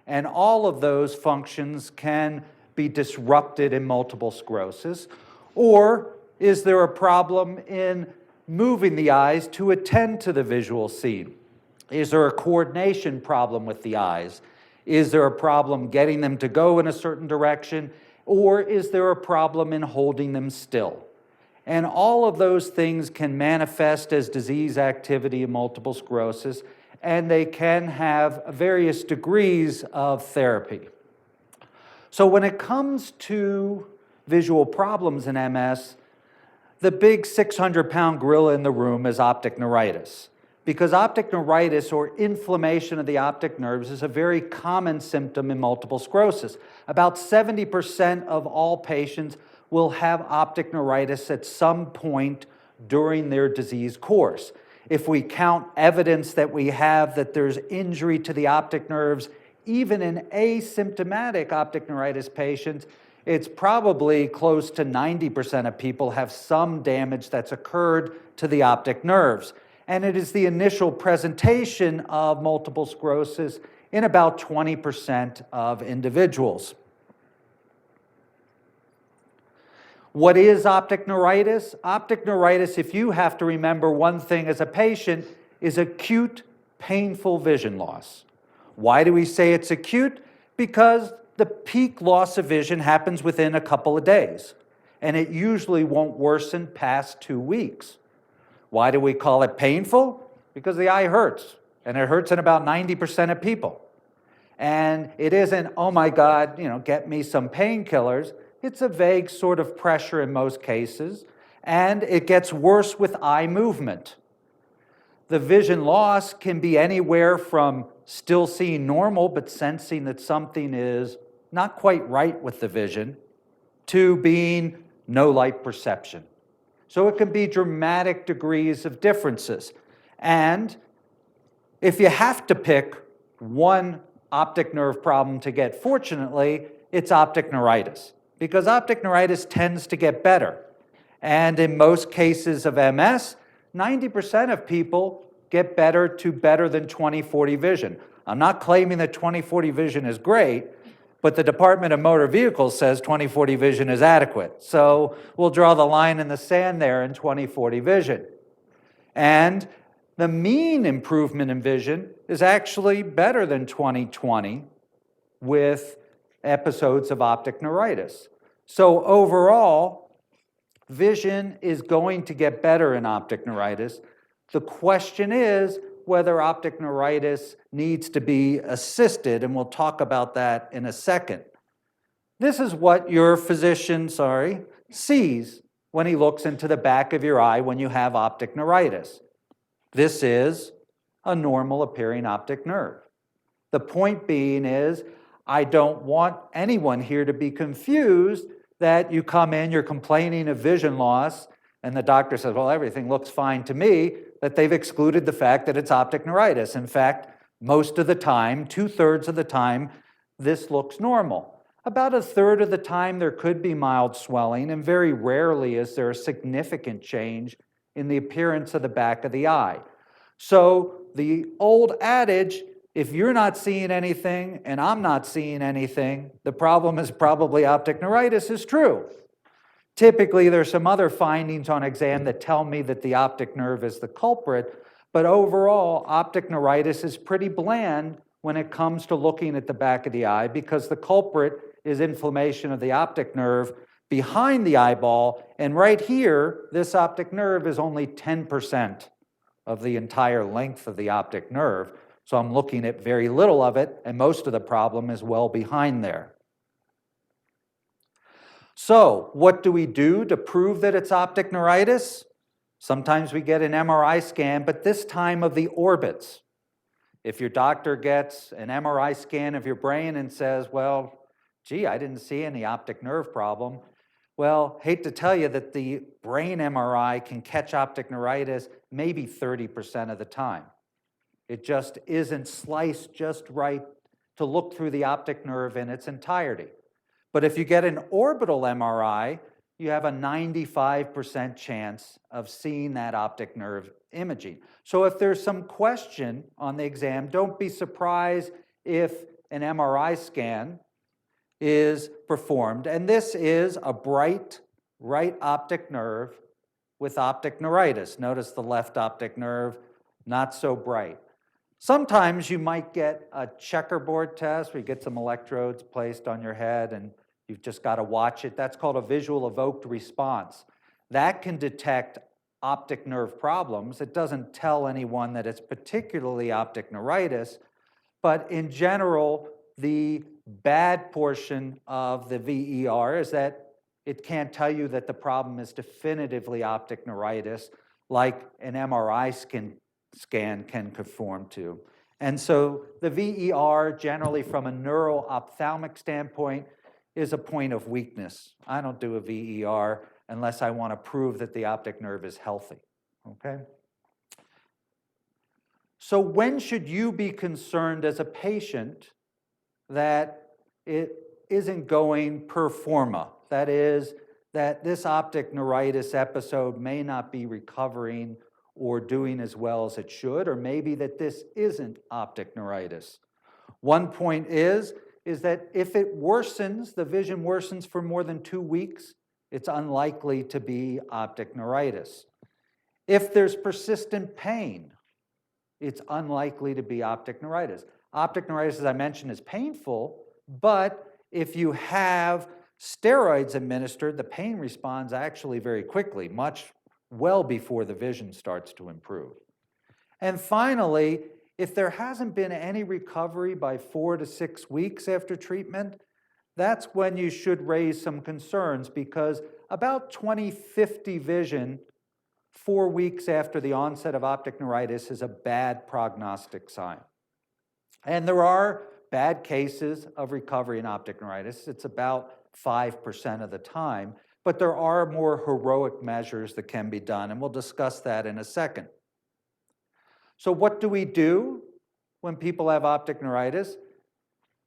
And all of those functions can be disrupted in multiple sclerosis. Or is there a problem in moving the eyes to attend to the visual scene? Is there a coordination problem with the eyes? Is there a problem getting them to go in a certain direction? Or is there a problem in holding them still? And all of those things can manifest as disease activity in multiple sclerosis, and they can have various degrees of therapy. So when it comes to visual problems in MS, the big 600-pound gorilla in the room is optic neuritis. because optic neuritis or inflammation of the optic nerves is a very common symptom in multiple sclerosis. About 70% of all patients will have optic neuritis at some point during their disease course. If we count evidence that we have that there's injury to the optic nerves, even in asymptomatic optic neuritis patients, it's probably close to 90% of people have some damage that's occurred to the optic nerves. And it is the initial presentation of multiple sclerosis in about 20% of individuals. What is optic neuritis? Optic neuritis, if you have to remember one thing as a patient, is acute, painful vision loss. Why do we say it's acute? Because the peak loss of vision happens within a couple of days, and it usually won't worsen past 2 weeks. Why do we call it painful? Because the eye hurts, and it hurts in about 90% of people. And it isn't, oh my God, get me some painkillers. It's a vague sort of pressure in most cases, and it gets worse with eye movement. The vision loss can be anywhere from still seeing normal but sensing that something is not quite right with the vision to being no light perception. So it can be dramatic degrees of differences. And if you have to pick one optic nerve problem to get, fortunately, it's optic neuritis, because optic neuritis tends to get better. And in most cases of MS, 90% of people get better to better than 20/40 vision. I'm not claiming that 20/40 vision is great, but the Department of Motor Vehicles says 20/40 vision is adequate. So we'll draw the line in the sand there in 20/40 vision. And the mean improvement in vision is actually better than 20/20 with episodes of optic neuritis. So overall, vision is going to get better in optic neuritis. The question is whether optic neuritis needs to be assisted, and we'll talk about that in a second. This is what your physician, sees when he looks into the back of your eye when you have optic neuritis. This is a normal appearing optic nerve. The point being is, I don't want anyone here to be confused that you come in, you're complaining of vision loss, and the doctor says, well, everything looks fine to me, that they've excluded the fact that it's optic neuritis. In fact, most of the time, 2/3 of the time, this looks normal. About 1/3 of the time, there could be mild swelling, and very rarely is there a significant change in the appearance of the back of the eye. So the old adage, if you're not seeing anything and I'm not seeing anything, the problem is probably optic neuritis, is true. Typically, there's some other findings on exam that tell me that the optic nerve is the culprit, but overall, optic neuritis is pretty bland when it comes to looking at the back of the eye, because the culprit is inflammation of the optic nerve behind the eyeball, and right here, this optic nerve is only 10% of the entire length of the optic nerve, so I'm looking at very little of it, and most of the problem is well behind there. So, what do we do to prove that it's optic neuritis? Sometimes we get an MRI scan, but this time of the orbits. If your doctor gets an MRI scan of your brain and says, well, gee, I didn't see any optic nerve problem, well, hate to tell you that the brain MRI can catch optic neuritis maybe 30% of the time. It just isn't sliced just right to look through the optic nerve in its entirety. But if you get an orbital MRI, you have a 95% chance of seeing that optic nerve imaging. So if there's some question on the exam, don't be surprised if an MRI scan is performed. And this is a bright right optic nerve with optic neuritis. Notice the left optic nerve, not so bright. Sometimes you might get a checkerboard test where you get some electrodes placed on your head and you've just got to watch it. That's called a visual evoked response. That can detect optic nerve problems. It doesn't tell anyone that it's particularly optic neuritis, but in general, the bad portion of the VER is that it can't tell you that the problem is definitively optic neuritis like an MRI scan can conform to. And so the VER, generally from a neuro-ophthalmic standpoint, is a point of weakness. I don't do a VER unless I want to prove that the optic nerve is healthy, okay? So when should you be concerned as a patient that it isn't going per forma? That is, that this optic neuritis episode may not be recovering or doing as well as it should, or maybe that this isn't optic neuritis. One point is that if it worsens, the vision worsens for more than 2 weeks, it's unlikely to be optic neuritis. If there's persistent pain, it's unlikely to be optic neuritis. Optic neuritis, as I mentioned, is painful, but if you have steroids administered, the pain responds actually very quickly, much well before the vision starts to improve. And finally, if there hasn't been any recovery by 4 to 6 weeks after treatment, that's when you should raise some concerns, because about 20/50 vision 4 weeks after the onset of optic neuritis is a bad prognostic sign. And there are bad cases of recovery in optic neuritis. It's about 5% of the time, but there are more heroic measures that can be done, and we'll discuss that in a second. So what do we do when people have optic neuritis?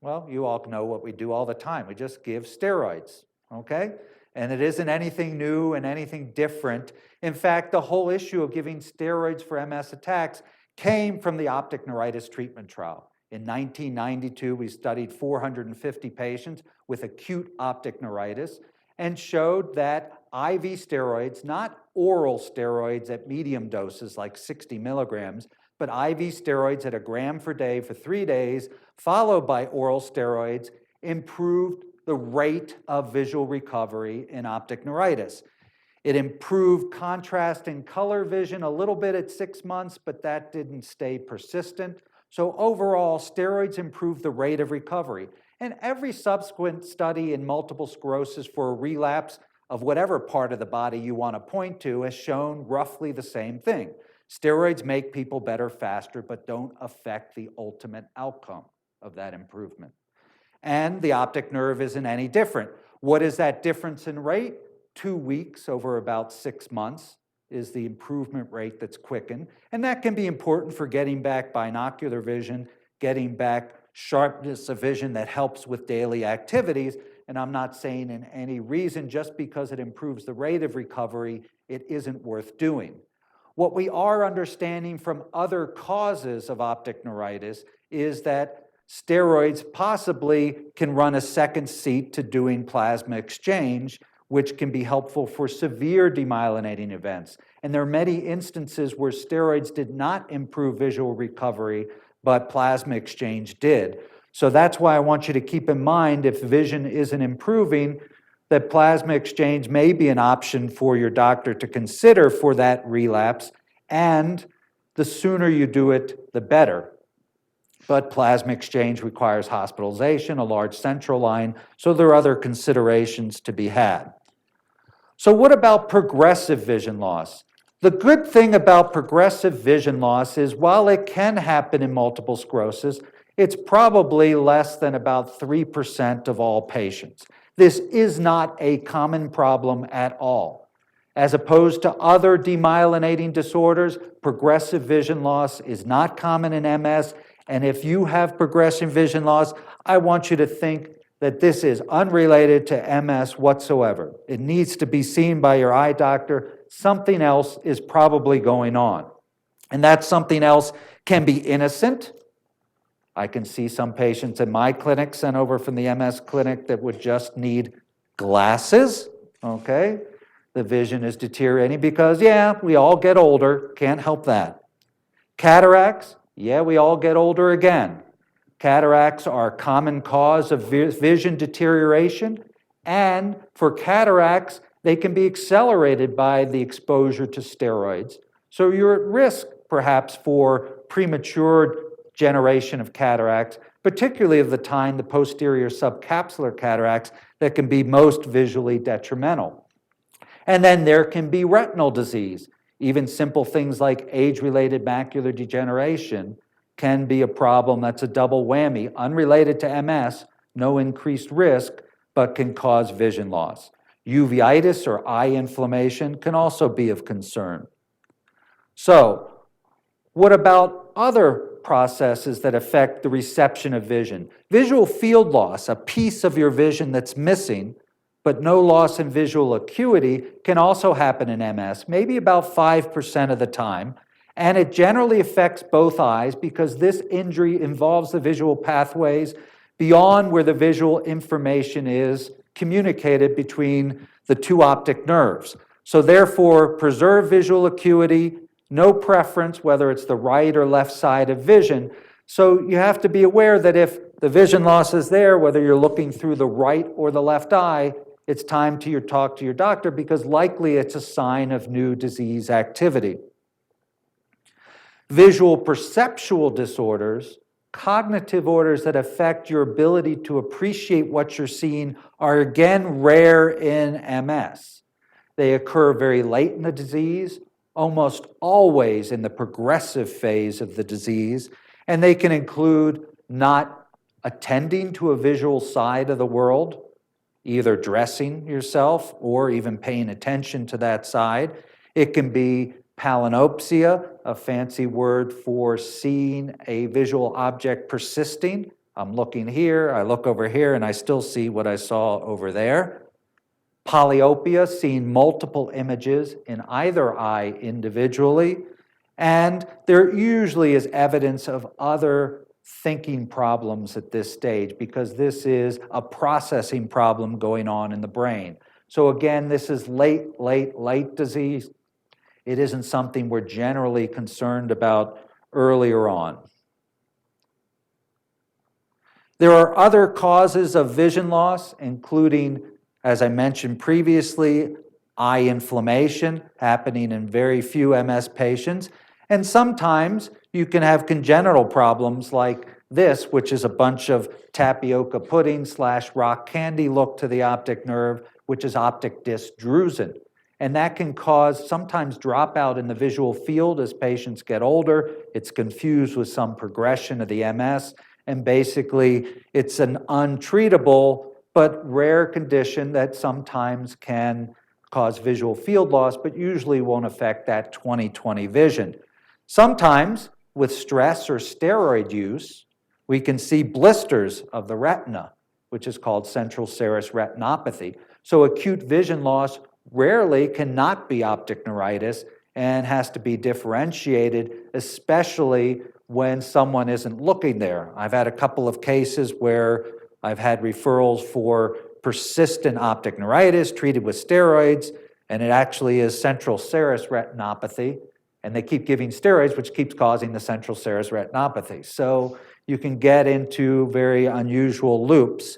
Well, you all know what we do all the time. We just give steroids, okay? And it isn't anything new and anything different. In fact, the whole issue of giving steroids for MS attacks came from the optic neuritis treatment trial. In 1992, we studied 450 patients with acute optic neuritis and showed that IV steroids, not oral steroids at medium doses like 60 milligrams, but IV steroids at 1 gram per day for 3 days, followed by oral steroids, improved the rate of visual recovery in optic neuritis. It improved contrast and color vision a little bit at 6 months, but that didn't stay persistent. So overall, steroids improved the rate of recovery. And every subsequent study in multiple sclerosis for a relapse of whatever part of the body you want to point to has shown roughly the same thing. Steroids make people better faster, but don't affect the ultimate outcome of that improvement. And the optic nerve isn't any different. What is that difference in rate? 2 weeks over about 6 months is the improvement rate that's quickened. And that can be important for getting back binocular vision, getting back sharpness of vision that helps with daily activities. And I'm not saying in any reason, just because it improves the rate of recovery, it isn't worth doing. What we are understanding from other causes of optic neuritis is that steroids possibly can run a second seat to doing plasma exchange, which can be helpful for severe demyelinating events. And there are many instances where steroids did not improve visual recovery, but plasma exchange did. So that's why I want you to keep in mind, if vision isn't improving, that plasma exchange may be an option for your doctor to consider for that relapse, and the sooner you do it, the better. But plasma exchange requires hospitalization, a large central line, so there are other considerations to be had. So what about progressive vision loss? The good thing about progressive vision loss is while it can happen in multiple sclerosis, it's probably less than about 3% of all patients. This is not a common problem at all. As opposed to other demyelinating disorders, progressive vision loss is not common in MS. And if you have progressive vision loss, I want you to think that this is unrelated to MS whatsoever. It needs to be seen by your eye doctor. Something else is probably going on. And that something else can be innocent. I can see some patients in my clinic sent over from the MS clinic that would just need glasses, okay? The vision is deteriorating because, yeah, we all get older, can't help that. Cataracts, yeah, we all get older again. Cataracts are a common cause of vision deterioration, and for cataracts, they can be accelerated by the exposure to steroids. So you're at risk, perhaps, for premature generation of cataracts, particularly of the time, the posterior subcapsular cataracts, that can be most visually detrimental. And then there can be retinal disease. Even simple things like age-related macular degeneration can be a problem that's a double whammy, unrelated to MS, no increased risk, but can cause vision loss. Uveitis or eye inflammation can also be of concern. So, what about other processes that affect the reception of vision? Visual field loss, a piece of your vision that's missing, but no loss in visual acuity, can also happen in MS, maybe about 5% of the time. And it generally affects both eyes because this injury involves the visual pathways beyond where the visual information is communicated between the two optic nerves. So therefore, preserve visual acuity, no preference whether it's the right or left side of vision. So you have to be aware that if the vision loss is there, whether you're looking through the right or the left eye, it's time to talk to your doctor because likely it's a sign of new disease activity. Visual perceptual disorders, cognitive orders that affect your ability to appreciate what you're seeing, are again rare in MS. They occur very late in the disease, almost always in the progressive phase of the disease, and they can include not attending to a visual side of the world, either dressing yourself or even paying attention to that side. It can be palinopsia, a fancy word for seeing a visual object persisting. I'm looking here, I look over here, and I still see what I saw over there. Polyopia, seeing multiple images in either eye individually. And there usually is evidence of other thinking problems at this stage because this is a processing problem going on in the brain. So again, this is late disease. It isn't something we're generally concerned about earlier on. There are other causes of vision loss, including, as I mentioned previously, eye inflammation happening in very few MS patients. And sometimes you can have congenital problems like this, which is a bunch of tapioca pudding / rock candy look to the optic nerve, which is optic disc drusen. And that can cause sometimes dropout in the visual field as patients get older. It's confused with some progression of the MS. And basically, it's an untreatable but rare condition that sometimes can cause visual field loss, but usually won't affect that 20/20 vision. Sometimes, with stress or steroid use, we can see blisters of the retina, which is called central serous retinopathy. So acute vision loss rarely cannot be optic neuritis and has to be differentiated, especially when someone isn't looking there. I've had a couple of cases where I've had referrals for persistent optic neuritis treated with steroids, and it actually is central serous retinopathy, and they keep giving steroids, which keeps causing the central serous retinopathy. So you can get into very unusual loops.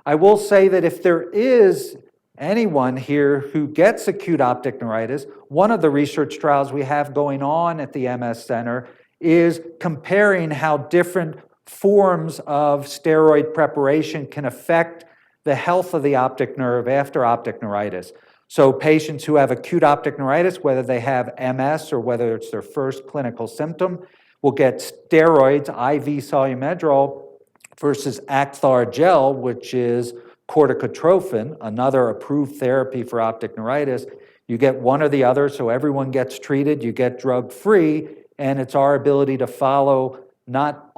I will say that if there is anyone here who gets acute optic neuritis, one of the research trials we have going on at the MS Center is comparing how different forms of steroid preparation can affect the health of the optic nerve after optic neuritis. So patients who have acute optic neuritis, whether they have MS or whether it's their first clinical symptom, will get steroids, IV Solumedrol, versus Acthar gel, which is corticotrophin, another approved therapy for optic neuritis. You get one or the other, so everyone gets treated, you get drug-free, and it's our ability to follow not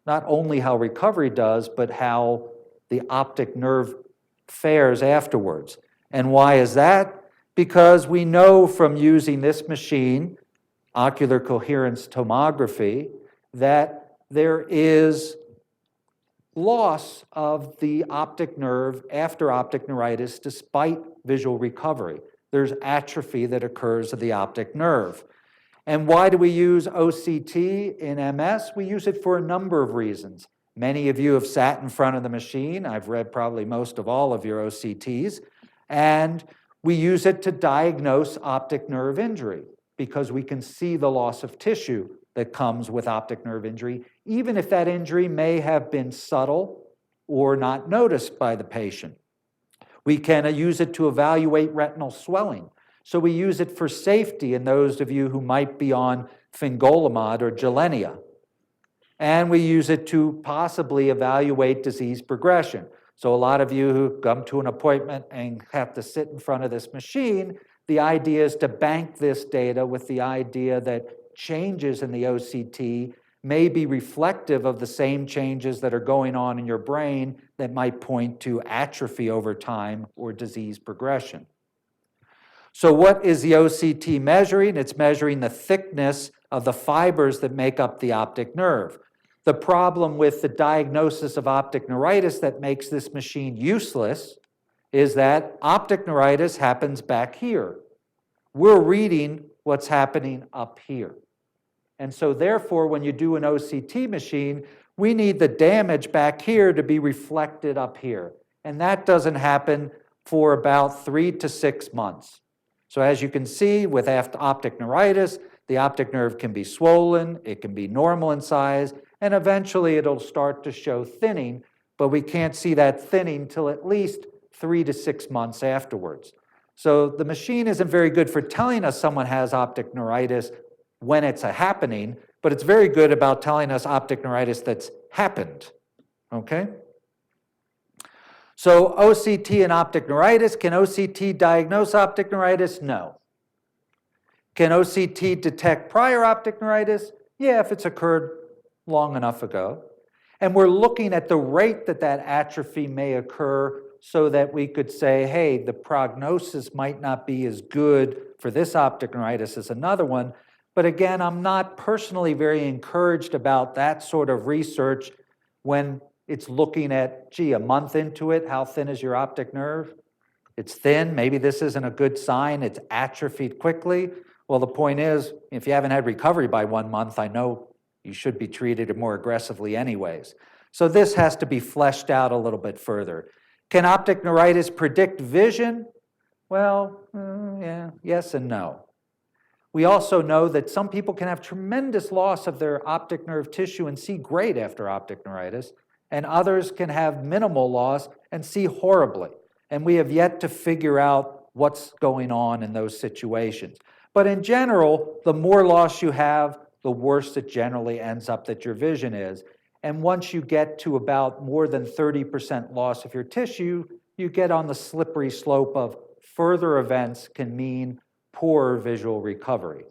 only how recovery does, but how the optic nerve fares afterwards. And why is that? Because we know from using this machine, ocular coherence tomography, that there is loss of the optic nerve after optic neuritis despite visual recovery. There's atrophy that occurs of the optic nerve. And why do we use OCT in MS? We use it for a number of reasons. Many of you have sat in front of the machine. I've read probably most of all of your OCTs. And we use it to diagnose optic nerve injury because we can see the loss of tissue that comes with optic nerve injury, even if that injury may have been subtle or not noticed by the patient. We can use it to evaluate retinal swelling So we use it for safety in those of you who might be on fingolimod or Gilenya. And we use it to possibly evaluate disease progression. So a lot of you who come to an appointment and have to sit in front of this machine, the idea is to bank this data with the idea that changes in the OCT may be reflective of the same changes that are going on in your brain that might point to atrophy over time or disease progression. So what is the OCT measuring? It's measuring the thickness of the fibers that make up the optic nerve. The problem with the diagnosis of optic neuritis that makes this machine useless is that optic neuritis happens back here. We're reading what's happening up here. And so therefore, when you do an OCT machine, we need the damage back here to be reflected up here. And that doesn't happen for about 3 to 6 months. So as you can see, with optic neuritis, the optic nerve can be swollen, it can be normal in size, and eventually it'll start to show thinning, but we can't see that thinning till at least 3 to 6 months afterwards. So the machine isn't very good for telling us someone has optic neuritis when it's happening, but it's very good about telling us optic neuritis that's happened, okay? So OCT and optic neuritis, can OCT diagnose optic neuritis? No. Can OCT detect prior optic neuritis? Yeah, if it's occurred long enough ago. And we're looking at the rate that that atrophy may occur so that we could say, hey, the prognosis might not be as good for this optic neuritis as another one. But again, I'm not personally very encouraged about that sort of research when it's looking at, gee, a month into it, how thin is your optic nerve? It's thin, maybe this isn't a good sign, it's atrophied quickly. Well, the point is, if you haven't had recovery by 1 month, I know you should be treated more aggressively anyways. So this has to be fleshed out a little bit further. Can optic neuritis predict vision? Well, yeah, yes and no. We also know that some people can have tremendous loss of their optic nerve tissue and see great after optic neuritis, and others can have minimal loss and see horribly. And we have yet to figure out what's going on in those situations. But in general, the more loss you have, the worse it generally ends up that your vision is. And once you get to about more than 30% loss of your tissue, you get on the slippery slope of further events can mean poor visual recovery.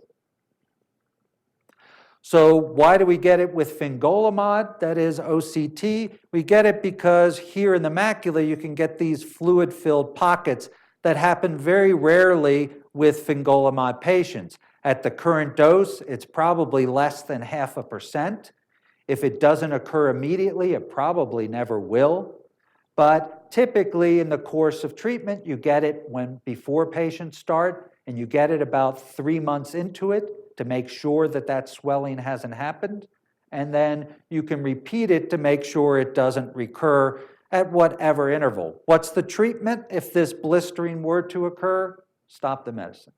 So why do we get it with fingolimod, that is OCT? We get it because here in the macula you can get these fluid-filled pockets that happen very rarely with fingolimod patients. At the current dose, it's probably less than 0.5%. If it doesn't occur immediately, it probably never will. But typically in the course of treatment, you get it before patients start, and you get it about 3 months into it to make sure that that swelling hasn't happened. And then you can repeat it to make sure it doesn't recur at whatever interval. What's the treatment if this blistering were to occur? Stop the medicine,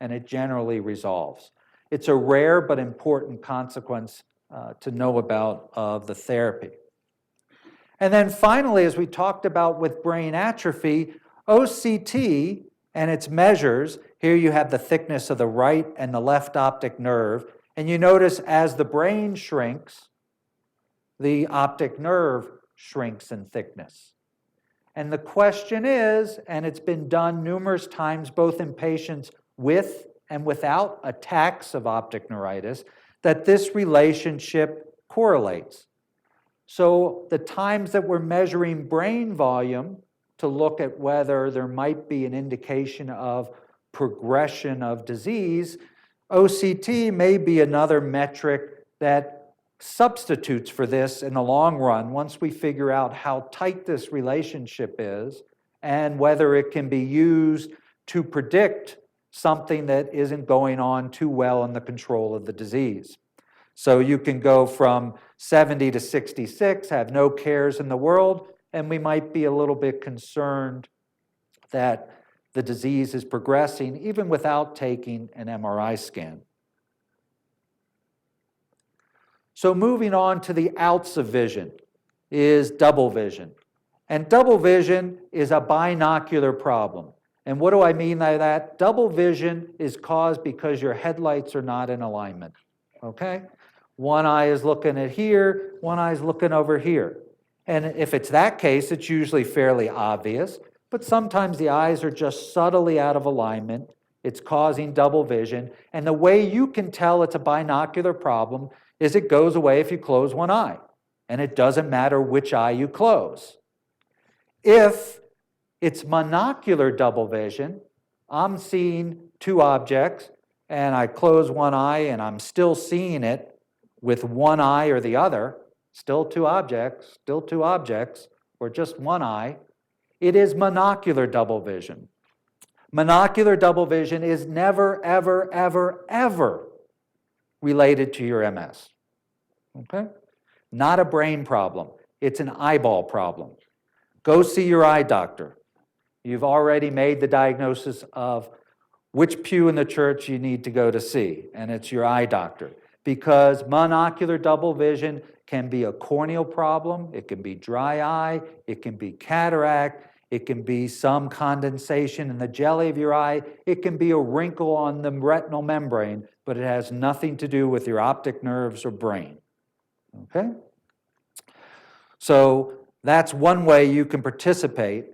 and it generally resolves. It's a rare but important consequence to know about of the therapy. And then finally, as we talked about with brain atrophy, OCT and its measures, here you have the thickness of the right and the left optic nerve, and you notice as the brain shrinks, the optic nerve shrinks in thickness. And the question is, and it's been done numerous times both in patients with and without attacks of optic neuritis, that this relationship correlates. So the times that we're measuring brain volume to look at whether there might be an indication of progression of disease, OCT may be another metric that substitutes for this in the long run once we figure out how tight this relationship is and whether it can be used to predict something that isn't going on too well in the control of the disease. So you can go from 70 to 66, have no cares in the world, and we might be a little bit concerned that the disease is progressing even without taking an MRI scan. So moving on to the outs of vision is double vision. And double vision is a binocular problem. And what do I mean by that? Double vision is caused because your headlights are not in alignment, okay? One eye is looking at here, one eye is looking over here. And if it's that case, it's usually fairly obvious, but sometimes the eyes are just subtly out of alignment. It's causing double vision. And the way you can tell it's a binocular problem is it goes away if you close one eye. And it doesn't matter which eye you close. If it's monocular double vision, I'm seeing two objects, and I close one eye and I'm still seeing it with one eye or the other, still two objects, or just one eye. It is monocular double vision. Monocular double vision is never, ever, ever, ever related to your MS. Okay? Not a brain problem. It's an eyeball problem. Go see your eye doctor. You've already made the diagnosis of which pew in the church you need to go to see, and it's your eye doctor. Because monocular double vision can be a corneal problem, it can be dry eye, it can be cataract, it can be some condensation in the jelly of your eye, it can be a wrinkle on the retinal membrane, but it has nothing to do with your optic nerves or brain. Okay? So that's one way you can participate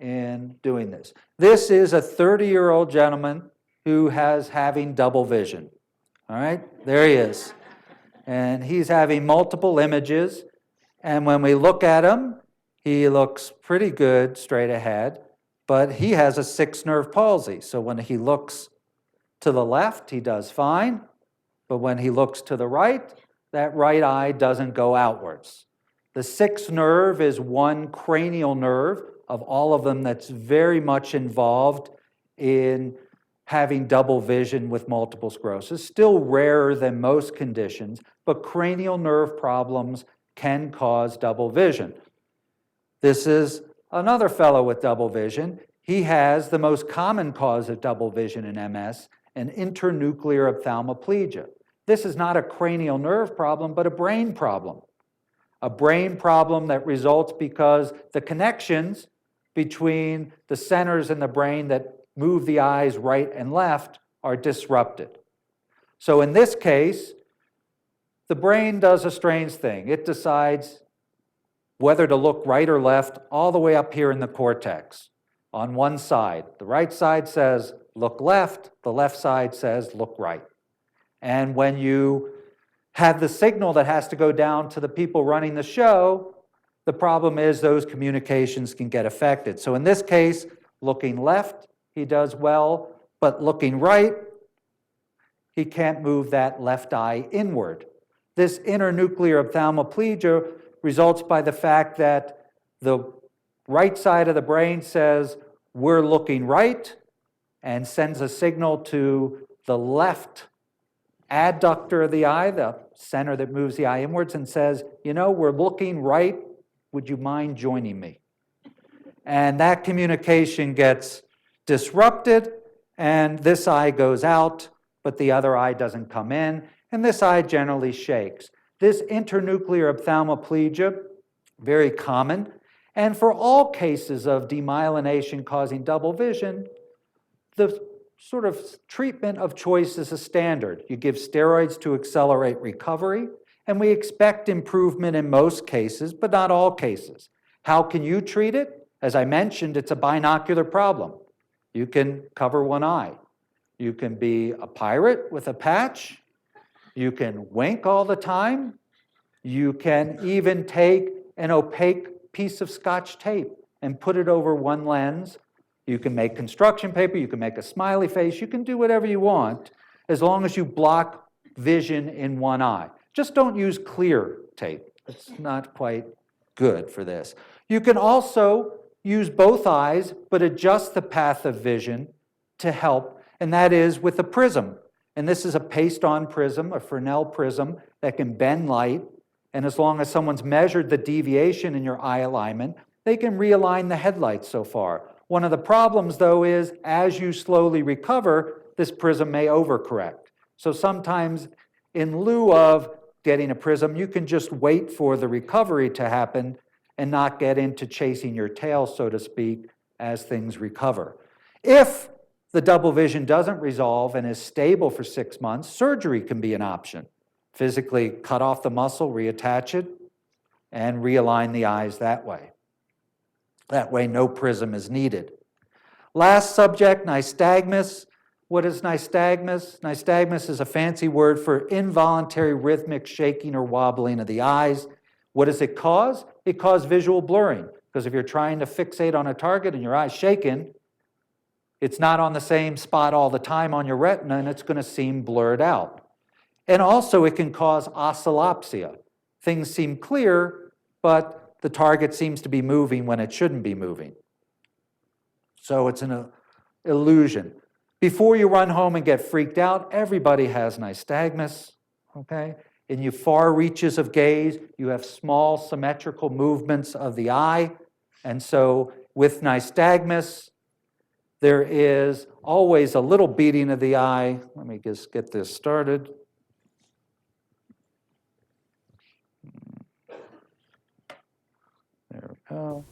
in doing this. This is a 30-year-old gentleman who has having double vision. All right, there he is. And he's having multiple images. And when we look at him, he looks pretty good straight ahead, but he has a 6th nerve palsy. So when he looks to the left, he does fine. But when he looks to the right, that right eye doesn't go outwards. The 6th nerve is one cranial nerve of all of them that's very much involved in having double vision with multiple sclerosis. Still rarer than most conditions, but cranial nerve problems can cause double vision. This is another fellow with double vision. He has the most common cause of double vision in MS, an internuclear ophthalmoplegia. This is not a cranial nerve problem, but a brain problem. A brain problem that results because the connections between the centers in the brain that move the eyes right and left are disrupted. So in this case, the brain does a strange thing. It decides whether to look right or left all the way up here in the cortex on one side. The right side says, look left. The left side says, look right. And when you have the signal that has to go down to the people running the show, the problem is those communications can get affected. So in this case, looking left, he does well, but looking right, he can't move that left eye inward. This internuclear ophthalmoplegia results by the fact that the right side of the brain says, we're looking right, and sends a signal to the left adductor of the eye, the center that moves the eye inwards, and says, you know, we're looking right, would you mind joining me? And that communication gets disrupted, and this eye goes out, but the other eye doesn't come in, and this eye generally shakes. This internuclear ophthalmoplegia, very common, and for all cases of demyelination causing double vision, the sort of treatment of choice is a standard. You give steroids to accelerate recovery, and we expect improvement in most cases, but not all cases. How can you treat it? As I mentioned, it's a binocular problem. You can cover one eye. You can be a pirate with a patch. You can wink all the time. You can even take an opaque piece of Scotch tape and put it over one lens. You can make construction paper. You can make a smiley face. You can do whatever you want as long as you block vision in one eye. Just don't use clear tape. It's not quite good for this. You can also use both eyes, but adjust the path of vision to help, and that is with a prism. And this is a paste-on prism, a Fresnel prism that can bend light, and as long as someone's measured the deviation in your eye alignment, they can realign the headlights so far. One of the problems, though, is as you slowly recover, this prism may overcorrect. So sometimes, in lieu of getting a prism, you can just wait for the recovery to happen and not get into chasing your tail, so to speak, as things recover. If the double vision doesn't resolve and is stable for 6 months, surgery can be an option. Physically cut off the muscle, reattach it, and realign the eyes that way. That way, no prism is needed. Last subject, nystagmus. What is nystagmus? Nystagmus is a fancy word for involuntary rhythmic shaking or wobbling of the eyes. What does it cause? It causes visual blurring, because if you're trying to fixate on a target and your eye's shaking, it's not on the same spot all the time on your retina, and it's going to seem blurred out. And also, it can cause oscillopsia. Things seem clear, but the target seems to be moving when it shouldn't be moving. So it's an illusion. Before you run home and get freaked out, everybody has nystagmus, okay? In your far reaches of gaze, you have small symmetrical movements of the eye. And so with nystagmus, there is always a little beating of the eye. Let me just get this started. There we go.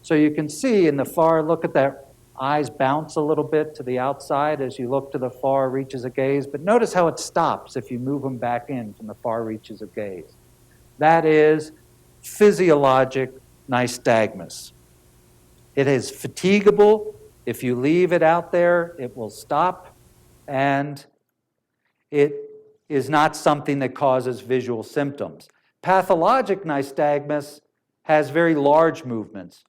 So you can see in the far, look at that, eyes bounce a little bit to the outside as you look to the far reaches of gaze, but notice how it stops if you move them back in from the far reaches of gaze. That is physiologic nystagmus. It is fatigable. If you leave it out there, it will stop, and it is not something that causes visual symptoms. Pathologic nystagmus has very large movements.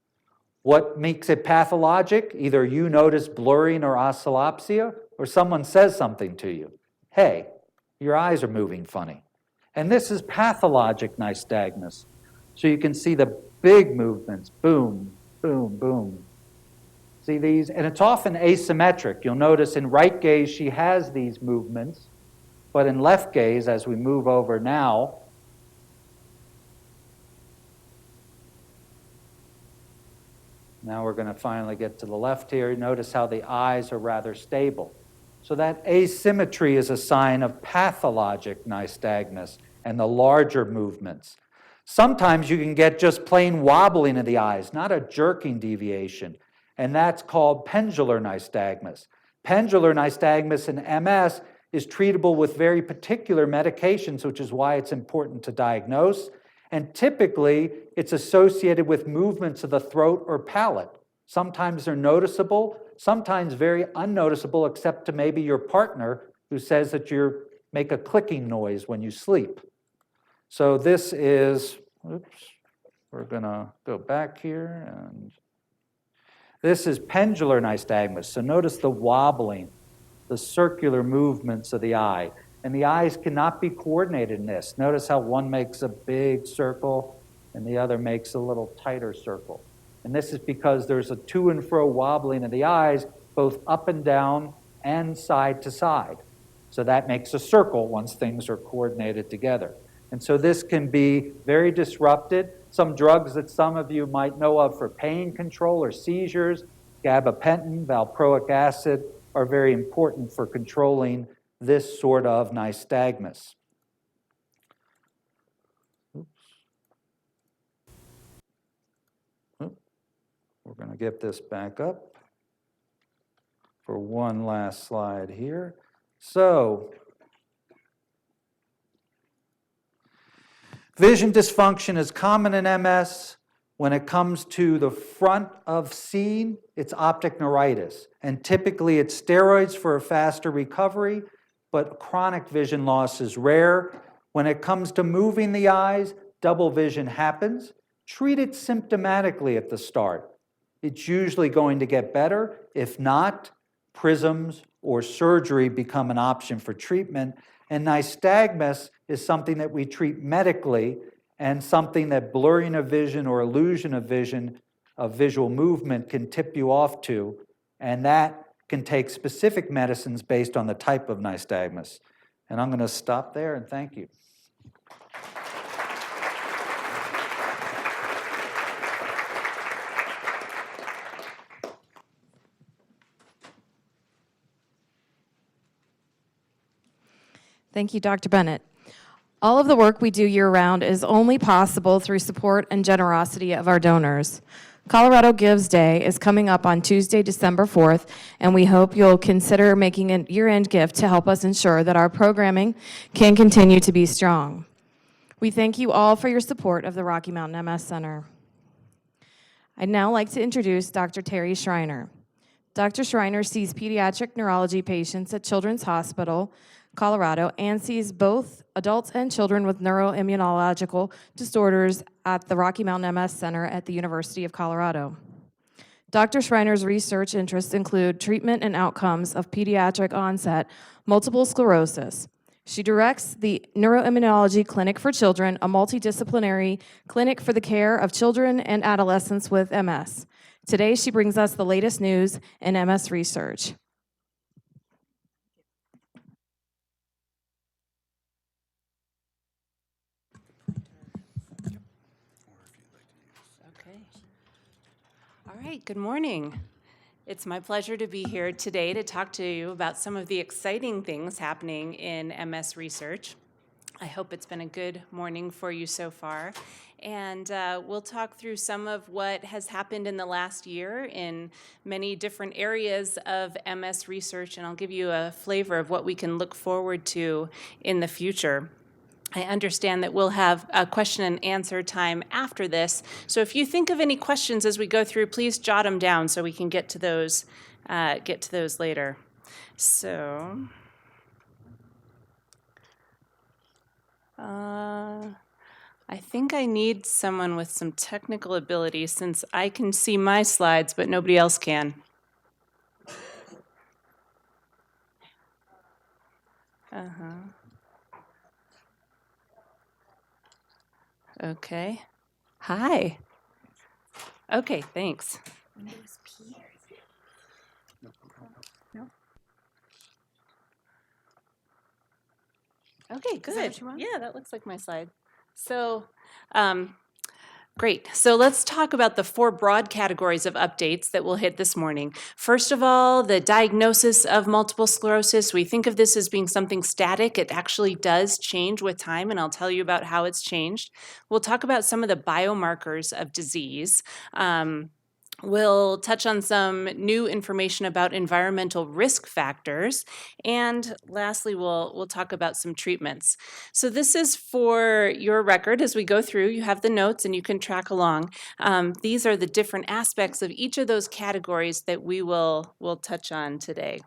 What makes it pathologic? Either you notice blurring or oscillopsia, or someone says something to you. Hey, your eyes are moving funny. And this is pathologic nystagmus. So you can see the big movements, boom, boom, boom. See these? And it's often asymmetric. You'll notice in right gaze she has these movements, but in left gaze, as we move over now, now we're going to finally get to the left here. Notice how the eyes are rather stable. So that asymmetry is a sign of pathologic nystagmus and the larger movements. Sometimes you can get just plain wobbling of the eyes, not a jerking deviation, and that's called pendular nystagmus. Pendular nystagmus in MS is treatable with very particular medications, which is why it's important to diagnose. And typically, it's associated with movements of the throat or palate. Sometimes they're noticeable, sometimes very unnoticeable, except to maybe your partner who says that you make a clicking noise when you sleep. So this is, oops, we're going to go back here, and this is pendular nystagmus. So notice the wobbling, the circular movements of the eye. And the eyes cannot be coordinated in this. Notice how one makes a big circle and the other makes a little tighter circle. And this is because there's a to and fro wobbling of the eyes, both up and down and side to side. So that makes a circle once things are coordinated together. And so this can be very disrupted. Some drugs that some of you might know of for pain control or seizures, gabapentin, valproic acid, are very important for controlling this sort of nystagmus. Oops. We're going to get this back up for one last slide here. So, vision dysfunction is common in MS. When it comes to the front of seeing, it's optic neuritis. And typically it's steroids for a faster recovery, but chronic vision loss is rare. When it comes to moving the eyes, double vision happens. Treat it symptomatically at the start. It's usually going to get better. If not, prisms or surgery become an option for treatment. And nystagmus is something that we treat medically, and something that blurring of vision or illusion of vision, of visual movement, can tip you off to. And that can take specific medicines based on the type of nystagmus. And I'm going to stop there and thank you. Thank you, Dr. Bennett. All of the work we do year-round is only possible through support and generosity of our donors. Colorado Gives Day is coming up on Tuesday, December 4th, and we hope you'll consider making a year-end gift to help us ensure that our programming can continue to be strong. We thank you all for your support of the Rocky Mountain MS Center. I'd now like to introduce Dr. Terry Schreiner. Dr. Schreiner sees pediatric neurology patients at Children's Hospital, Colorado, and sees both adults and children with neuroimmunological disorders at the Rocky Mountain MS Center at the University of Colorado. Dr. Schreiner's research interests include treatment and outcomes of pediatric onset multiple sclerosis. She directs the Neuroimmunology Clinic for Children, a multidisciplinary clinic for the care of children and adolescents with MS. Today, she brings us the latest news in MS research. Okay. All right, good morning. It's my pleasure to be here today to talk to you about some of the exciting things happening in MS research. I hope it's been a good morning for you so far. And we'll talk through some of what has happened in the last year in many different areas of MS research, and I'll give you a flavor of what we can look forward to in the future. I understand that we'll have a question and answer time after this. So if you think of any questions as we go through, please jot them down so we can get to those later. So, I think I need someone with some technical ability since I can see my slides, but nobody else can. Okay. Hi. Okay, thanks. No. Okay, good. Yeah, that looks like my slide. So, great. So let's talk about the 4 broad categories of updates that we'll hit this morning. First of all, the diagnosis of multiple sclerosis. We think of this as being something static. It actually does change with time, and I'll tell you about how it's changed. We'll talk about some of the biomarkers of disease. We'll touch on some new information about environmental risk factors. And lastly, we'll talk about some treatments. So this is for your record as we go through. You have the notes and you can track along. These are the different aspects of each of those categories that we'll touch on today.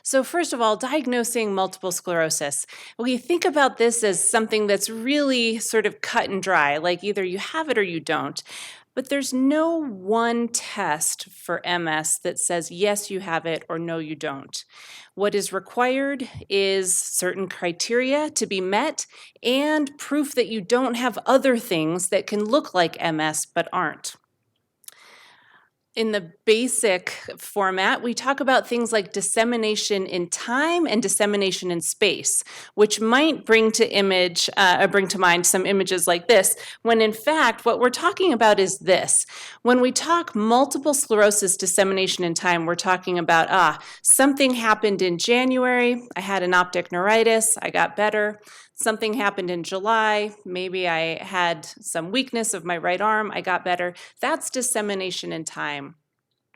So first of all, diagnosing multiple sclerosis. We think about this as something that's really sort of cut and dry, like either you have it or you don't. But there's no one test for MS that says, yes, you have it, or no, you don't. What is required is certain criteria to be met and proof that you don't have other things that can look like MS but aren't. In the basic format, we talk about things like dissemination in time and dissemination in space, which might bring to mind some images like this, when in fact, what we're talking about is this. When we talk multiple sclerosis dissemination in time, we're talking about, something happened in January, I had an optic neuritis, I got better. Something happened in July, maybe I had some weakness of my right arm, I got better. That's dissemination in time.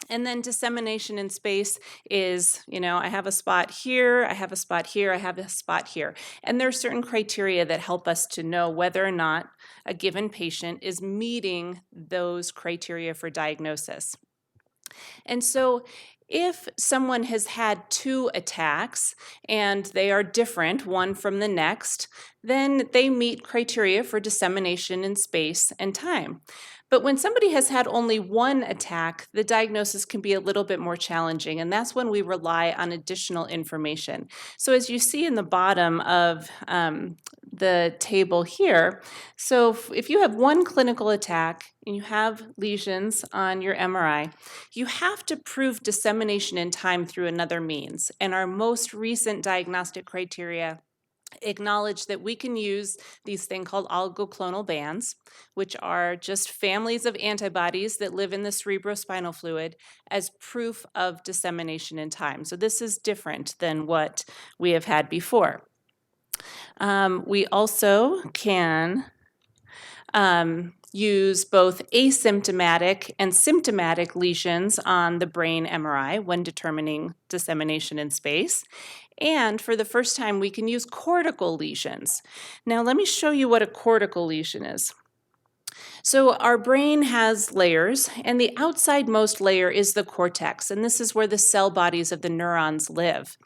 And then dissemination in space is, I have a spot here, I have a spot here, I have a spot here. And there are certain criteria that help us to know whether or not a given patient is meeting those criteria for diagnosis. And so if someone has had 2 attacks and they are different one from the next, then they meet criteria for dissemination in space and time. But when somebody has had only 1 attack, the diagnosis can be a little bit more challenging, and that's when we rely on additional information. So as you see in the bottom of the table here, so if you have 1 clinical attack and you have lesions on your MRI, you have to prove dissemination in time through another means. And our most recent diagnostic criteria acknowledge that we can use these things called oligoclonal bands, which are just families of antibodies that live in the cerebrospinal fluid, as proof of dissemination in time. So this is different than what we have had before. We also can use both asymptomatic and symptomatic lesions on the brain MRI when determining dissemination in space. And for the first time, we can use cortical lesions. Now, let me show you what a cortical lesion is. So our brain has layers, and the outsidemost layer is the cortex, and this is where the cell bodies of the neurons live.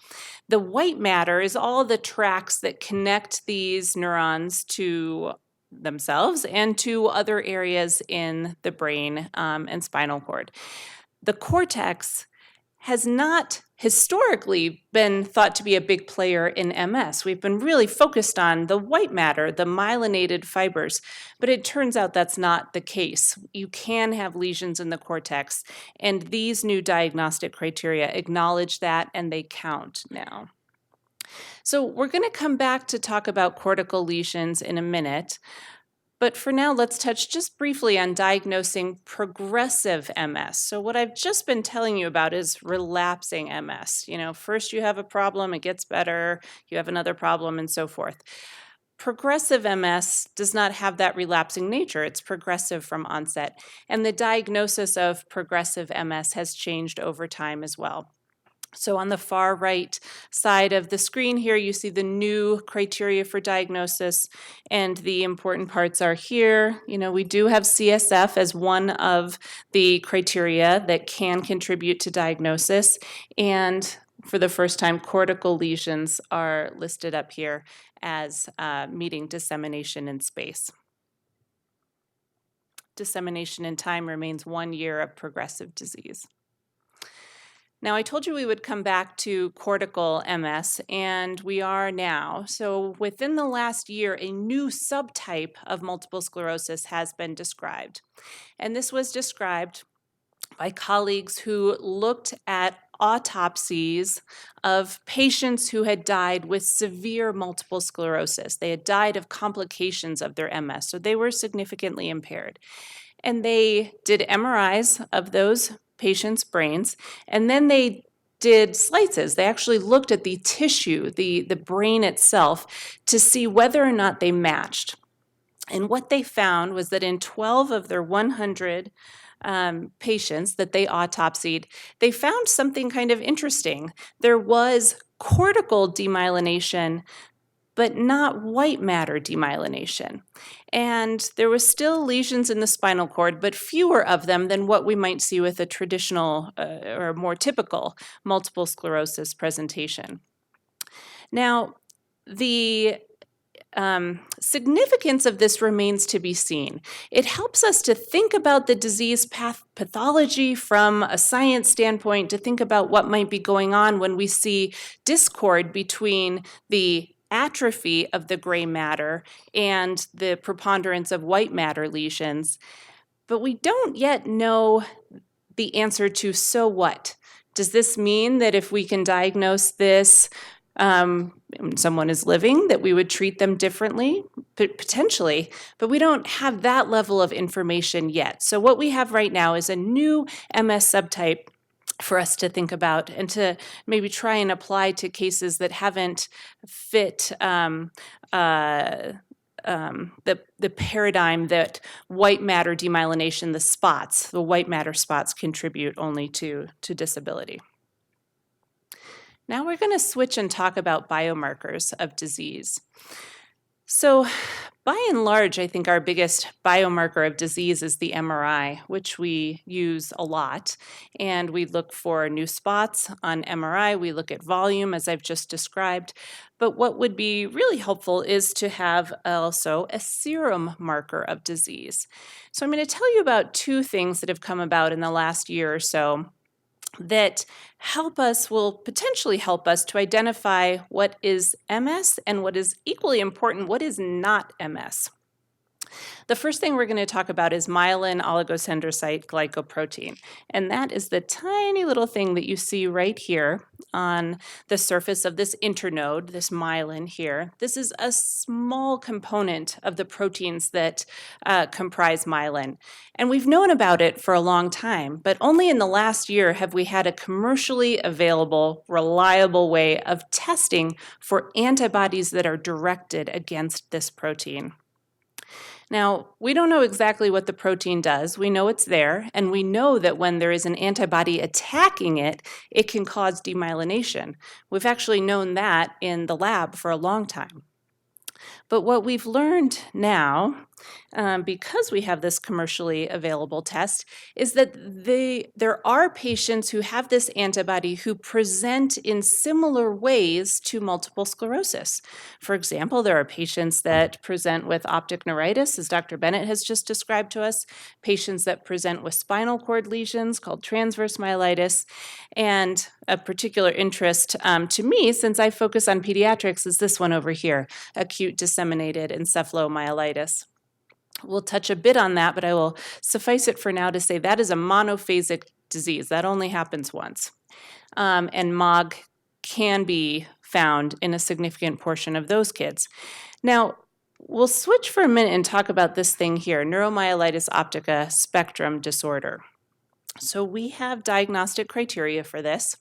The white matter is all the tracks that connect these neurons to themselves and to other areas in the brain and spinal cord. The cortex has not historically been thought to be a big player in MS. We've been really focused on the white matter, the myelinated fibers, but it turns out that's not the case. You can have lesions in the cortex, and these new diagnostic criteria acknowledge that, and they count now. So we're going to come back to talk about cortical lesions in a minute. But for now, let's touch just briefly on diagnosing progressive MS. So what I've just been telling you about is relapsing MS. First you have a problem, it gets better, you have another problem, and so forth. Progressive MS does not have that relapsing nature. It's progressive from onset. And the diagnosis of progressive MS has changed over time as well. So on the far right side of the screen here, you see the new criteria for diagnosis, and the important parts are here. We do have CSF as one of the criteria that can contribute to diagnosis, and for the first time, cortical lesions are listed up here as meeting dissemination in space. Dissemination in time remains 1 year of progressive disease. Now, I told you we would come back to cortical MS, and we are now. So within the last year, a new subtype of multiple sclerosis has been described. And this was described by colleagues who looked at autopsies of patients who had died with severe multiple sclerosis. They had died of complications of their MS, so they were significantly impaired. And they did MRIs of those patients' brains, and then they did slices. They actually looked at the tissue, the brain itself, to see whether or not they matched. And what they found was that in 12 of their 100 patients that they autopsied, they found something kind of interesting. There was cortical demyelination, but not white matter demyelination. And there was still lesions in the spinal cord, but fewer of them than what we might see with a traditional or more typical multiple sclerosis presentation. Now, the significance of this remains to be seen. It helps us to think about the disease pathology from a science standpoint, to think about what might be going on when we see discord between the atrophy of the gray matter and the preponderance of white matter lesions. But we don't yet know the answer to so what. Does this mean that if we can diagnose this when someone is living, that we would treat them differently? Potentially, but we don't have that level of information yet. So what we have right now is a new MS subtype for us to think about and to maybe try and apply to cases that haven't fit the paradigm that white matter demyelination, the white matter spots contribute only to disability. Now we're going to switch and talk about biomarkers of disease. So by and large, I think our biggest biomarker of disease is the MRI, which we use a lot. And we look for new spots on MRI. We look at volume, as I've just described. But what would be really helpful is to have also a serum marker of disease. So I'm going to tell you about two things that have come about in the last year or so that will potentially help us to identify what is MS and, what is equally important, what is not MS. The first thing we're going to talk about is myelin oligodendrocyte glycoprotein, and that is the tiny little thing that you see right here on the surface of this internode, this myelin here. This is a small component of the proteins that comprise myelin, and we've known about it for a long time, but only in the last year have we had a commercially available, reliable way of testing for antibodies that are directed against this protein. Now, we don't know exactly what the protein does. We know it's there, and we know that when there is an antibody attacking it, it can cause demyelination. We've actually known that in the lab for a long time. But what we've learned now, because we have this commercially available test, is that there are patients who have this antibody who present in similar ways to multiple sclerosis. For example, there are patients that present with optic neuritis, as Dr. Bennett has just described to us, patients that present with spinal cord lesions called transverse myelitis, and a particular interest to me, since I focus on pediatrics, is this one over here, acute disseminated encephalomyelitis. We'll touch a bit on that, but I will suffice it for now to say that is a monophasic disease. That only happens once. And MOG can be found in a significant portion of those kids. Now, we'll switch for a minute and talk about this thing here, neuromyelitis optica spectrum disorder. So we have diagnostic criteria for this.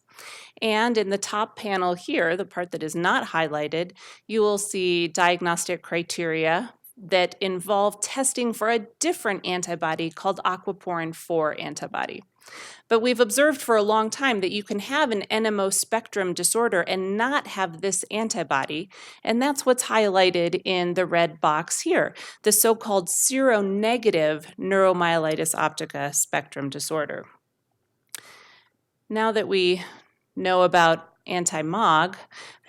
And in the top panel here, the part that is not highlighted, you will see diagnostic criteria that involve testing for a different antibody called aquaporin 4 antibody. But we've observed for a long time that you can have an NMO spectrum disorder and not have this antibody, and that's what's highlighted in the red box here, the so-called seronegative neuromyelitis optica spectrum disorder. Now that we know about anti-MOG,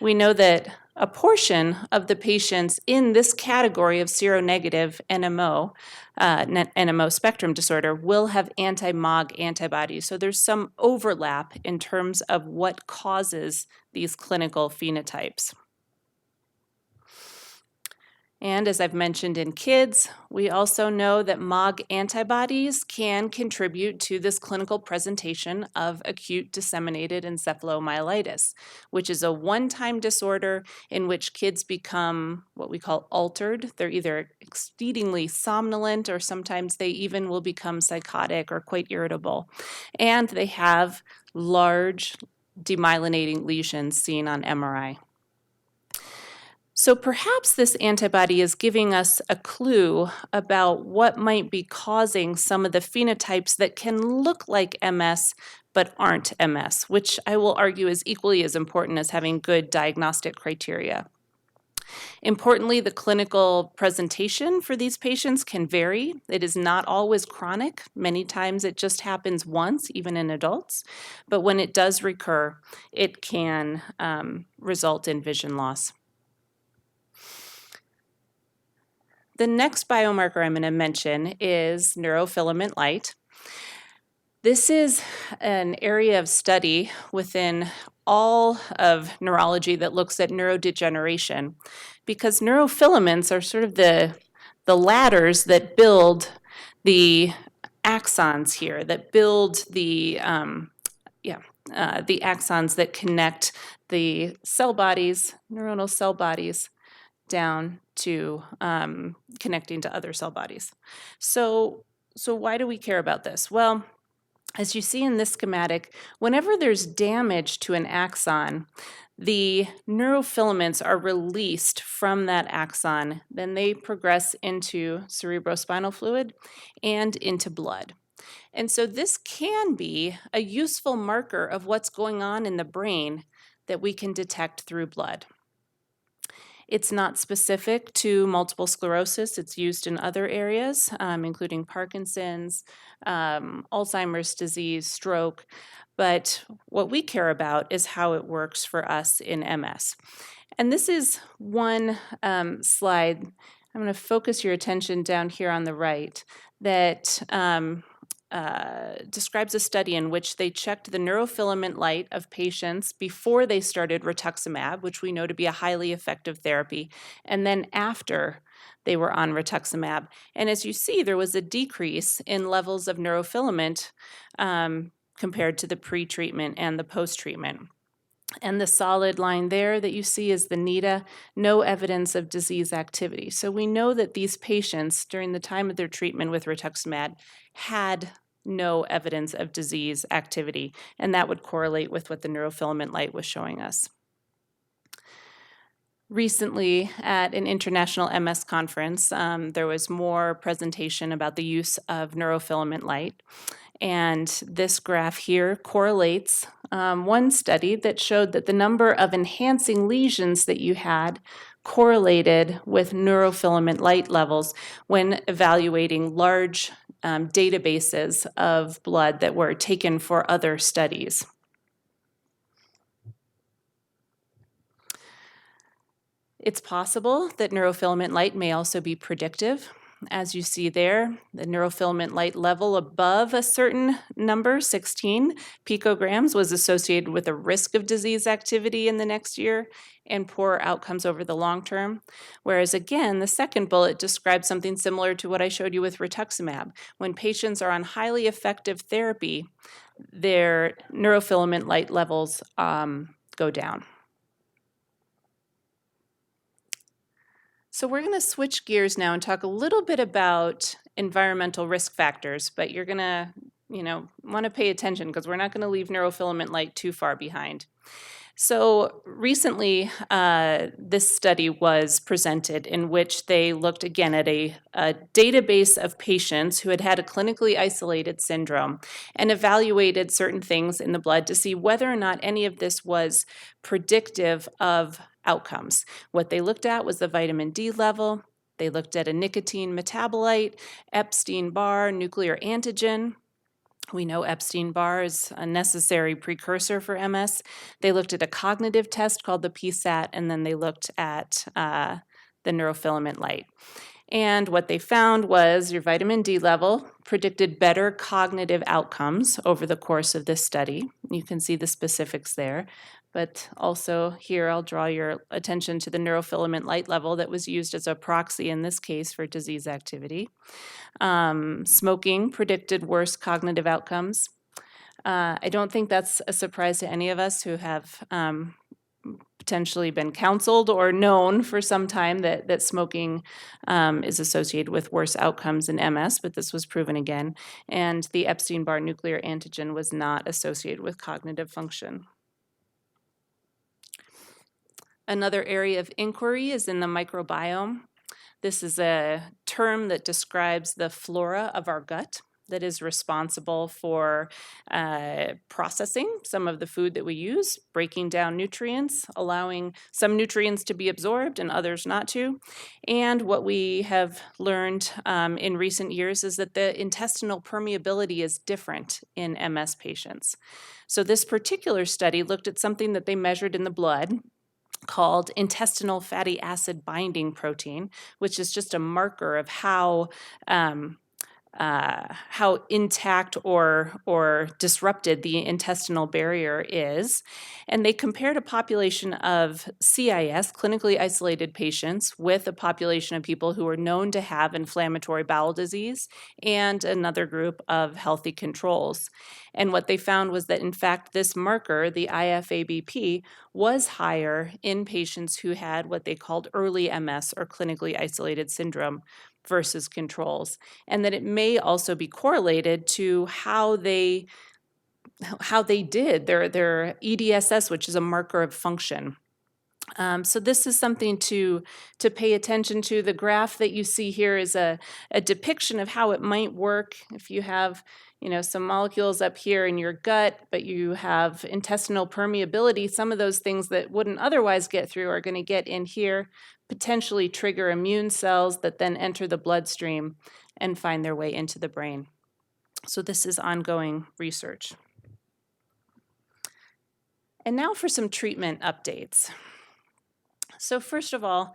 we know that a portion of the patients in this category of seronegative NMO, NMO spectrum disorder, will have anti-MOG antibodies. So there's some overlap in terms of what causes these clinical phenotypes. And as I've mentioned in kids, we also know that MOG antibodies can contribute to this clinical presentation of acute disseminated encephalomyelitis, which is a one-time disorder in which kids become what we call altered. They're either exceedingly somnolent or sometimes they even will become psychotic or quite irritable. And they have large demyelinating lesions seen on MRI. So perhaps this antibody is giving us a clue about what might be causing some of the phenotypes that can look like MS but aren't MS, which I will argue is equally as important as having good diagnostic criteria. Importantly, the clinical presentation for these patients can vary. It is not always chronic. Many times it just happens once, even in adults. But when it does recur, it can result in vision loss. The next biomarker I'm going to mention is neurofilament light. This is an area of study within all of neurology that looks at neurodegeneration, because neurofilaments are sort of the ladders that build the axons here, that build the axons that connect the cell bodies, neuronal cell bodies, down to connecting to other cell bodies. So why do we care about this? Well, as you see in this schematic, whenever there's damage to an axon, the neurofilaments are released from that axon. Then they progress into cerebrospinal fluid and into blood. And so this can be a useful marker of what's going on in the brain that we can detect through blood. It's not specific to multiple sclerosis. It's used in other areas, including Parkinson's, Alzheimer's disease, stroke. But what we care about is how it works for us in MS. And this is one slide. I'm going to focus your attention down here on the right that describes a study in which they checked the neurofilament light of patients before they started rituximab, which we know to be a highly effective therapy, and then after they were on rituximab. And as you see, there was a decrease in levels of neurofilament compared to the pre-treatment and the post-treatment. And the solid line there that you see is the NEDA, no evidence of disease activity. So we know that these patients, during the time of their treatment with rituximab, had no evidence of disease activity, and that would correlate with what the neurofilament light was showing us. Recently, at an international MS conference, there was more presentation about the use of neurofilament light. And this graph here correlates one study that showed that the number of enhancing lesions that you had correlated with neurofilament light levels when evaluating large databases of blood that were taken for other studies. It's possible that neurofilament light may also be predictive. As you see there, the neurofilament light level above a certain number, 16 picograms, was associated with a risk of disease activity in the next year and poor outcomes over the long term. Whereas again, the second bullet describes something similar to what I showed you with rituximab. When patients are on highly effective therapy, their neurofilament light levels go down. So we're going to switch gears now and talk a little bit about environmental risk factors, but you're going to, want to pay attention because we're not going to leave neurofilament light too far behind. So recently, this study was presented in which they looked again at a database of patients who had had a clinically isolated syndrome and evaluated certain things in the blood to see whether or not any of this was predictive of outcomes. What they looked at was the vitamin D level. They looked at a nicotine metabolite, Epstein-Barr nuclear antigen. We know Epstein-Barr is a necessary precursor for MS. They looked at a cognitive test called the PSAT, and then they looked at the neurofilament light. And what they found was your vitamin D level predicted better cognitive outcomes over the course of this study. You can see the specifics there. But also here, I'll draw your attention to the neurofilament light level that was used as a proxy in this case for disease activity. Smoking predicted worse cognitive outcomes. I don't think that's a surprise to any of us who have potentially been counseled or known for some time that smoking is associated with worse outcomes in MS, but this was proven again. And the Epstein-Barr nuclear antigen was not associated with cognitive function. Another area of inquiry is in the microbiome. This is a term that describes the flora of our gut that is responsible for processing some of the food that we use, breaking down nutrients, allowing some nutrients to be absorbed and others not to. And what we have learned in recent years is that the intestinal permeability is different in MS patients. So this particular study looked at something that they measured in the blood called intestinal fatty acid binding protein, which is just a marker of how intact or disrupted the intestinal barrier is. And they compared a population of CIS, clinically isolated patients, with a population of people who were known to have inflammatory bowel disease and another group of healthy controls. And what they found was that, in fact, this marker, the IFABP, was higher in patients who had what they called early MS or clinically isolated syndrome versus controls, and that it may also be correlated to how they did their EDSS, which is a marker of function. So this is something to pay attention to. The graph that you see here is a depiction of how it might work if you have some molecules up here in your gut, but you have intestinal permeability. Some of those things that wouldn't otherwise get through are going to get in here, potentially trigger immune cells that then enter the bloodstream and find their way into the brain. So this is ongoing research. And now for some treatment updates. So first of all,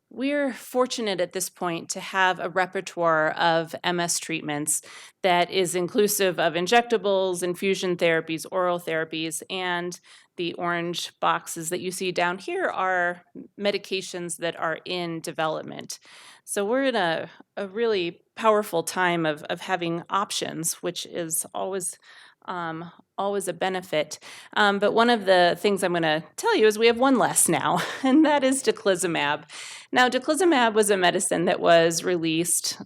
we're fortunate at this point to have a repertoire of MS treatments that is inclusive of injectables, infusion therapies, oral therapies, and the orange boxes that you see down here are medications that are in development. So we're in a really powerful time of having options, which is always a benefit. But one of the things I'm going to tell you is we have one less now, and that is daclizumab. Now, daclizumab was a medicine that was approved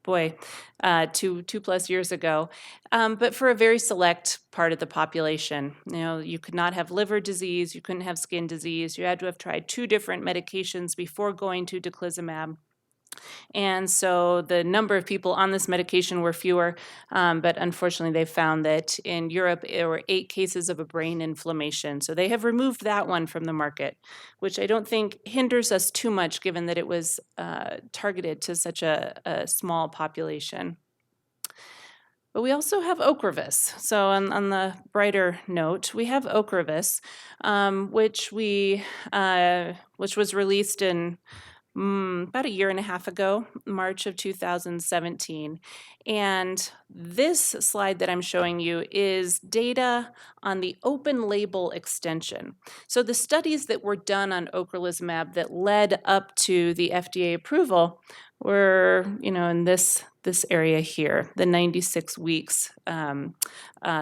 boy, 2+ years ago, but for a very select part of the population. You know, you could not have liver disease, you couldn't have skin disease, you had to have tried 2 different medications before going to daclizumab. And so the number of people on this medication were fewer, but unfortunately they found that in Europe there were 8 cases of a brain inflammation. So they have removed that one from the market, which I don't think hinders us too much given that it was targeted to such a small population. But we also have Ocrevus. So on the brighter note, we have Ocrevus, which was released in about a year and a half ago, March of 2017. And this slide that I'm showing you is data on the open label extension. So the studies that were done on ocrelizumab that led up to the FDA approval were, in this area here, the 96 weeks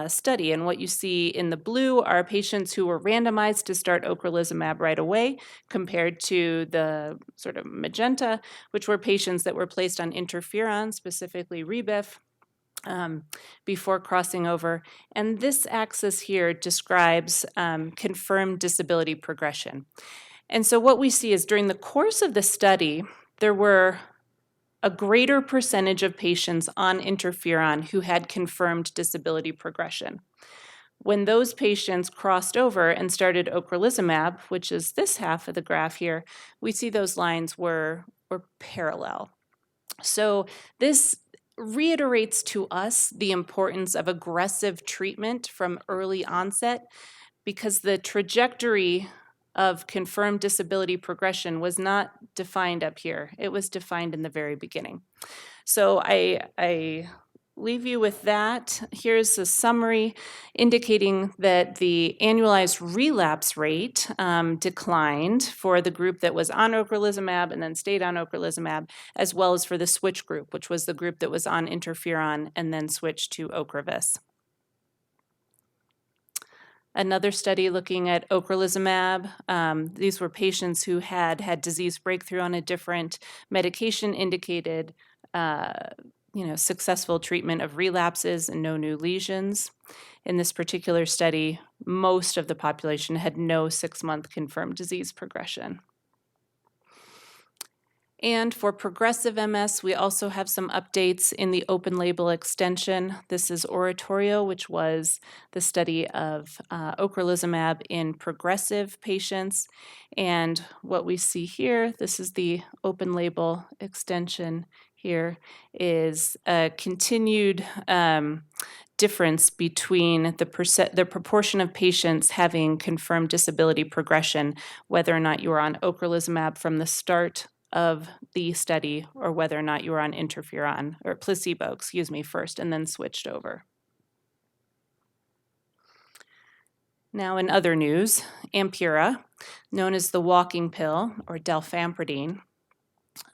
study. And what you see in the blue are patients who were randomized to start ocrelizumab right away, compared to the sort of magenta, which were patients that were placed on interferon, specifically Rebif, before crossing over. And this axis here describes confirmed disability progression. And so what we see is during the course of the study, there were a greater percentage of patients on interferon who had confirmed disability progression. When those patients crossed over and started ocrelizumab, which is this half of the graph here, we see those lines were parallel. So this reiterates to us the importance of aggressive treatment from early onset, because the trajectory of confirmed disability progression was not defined up here. It was defined in the very beginning. So I leave you with that. Here's a summary indicating that the annualized relapse rate declined for the group that was on ocrelizumab and then stayed on ocrelizumab, as well as for the switch group, which was the group that was on interferon and then switched to Ocrevus. Another study looking at ocrelizumab, these were patients who had disease breakthrough on a different medication, indicated successful treatment of relapses and no new lesions. In this particular study, most of the population had no 6-month confirmed disease progression. And for progressive MS, we also have some updates in the open label extension. This is Oratorio, which was the study of ocrelizumab in progressive patients. And what we see here, this is the open label extension here, is a continued difference between the proportion of patients having confirmed disability progression, whether or not you were on ocrelizumab from the start of the study or whether or not you were on interferon or placebo, first, and then switched over. Now in other news, Ampura, known as the walking pill or dalfampridine,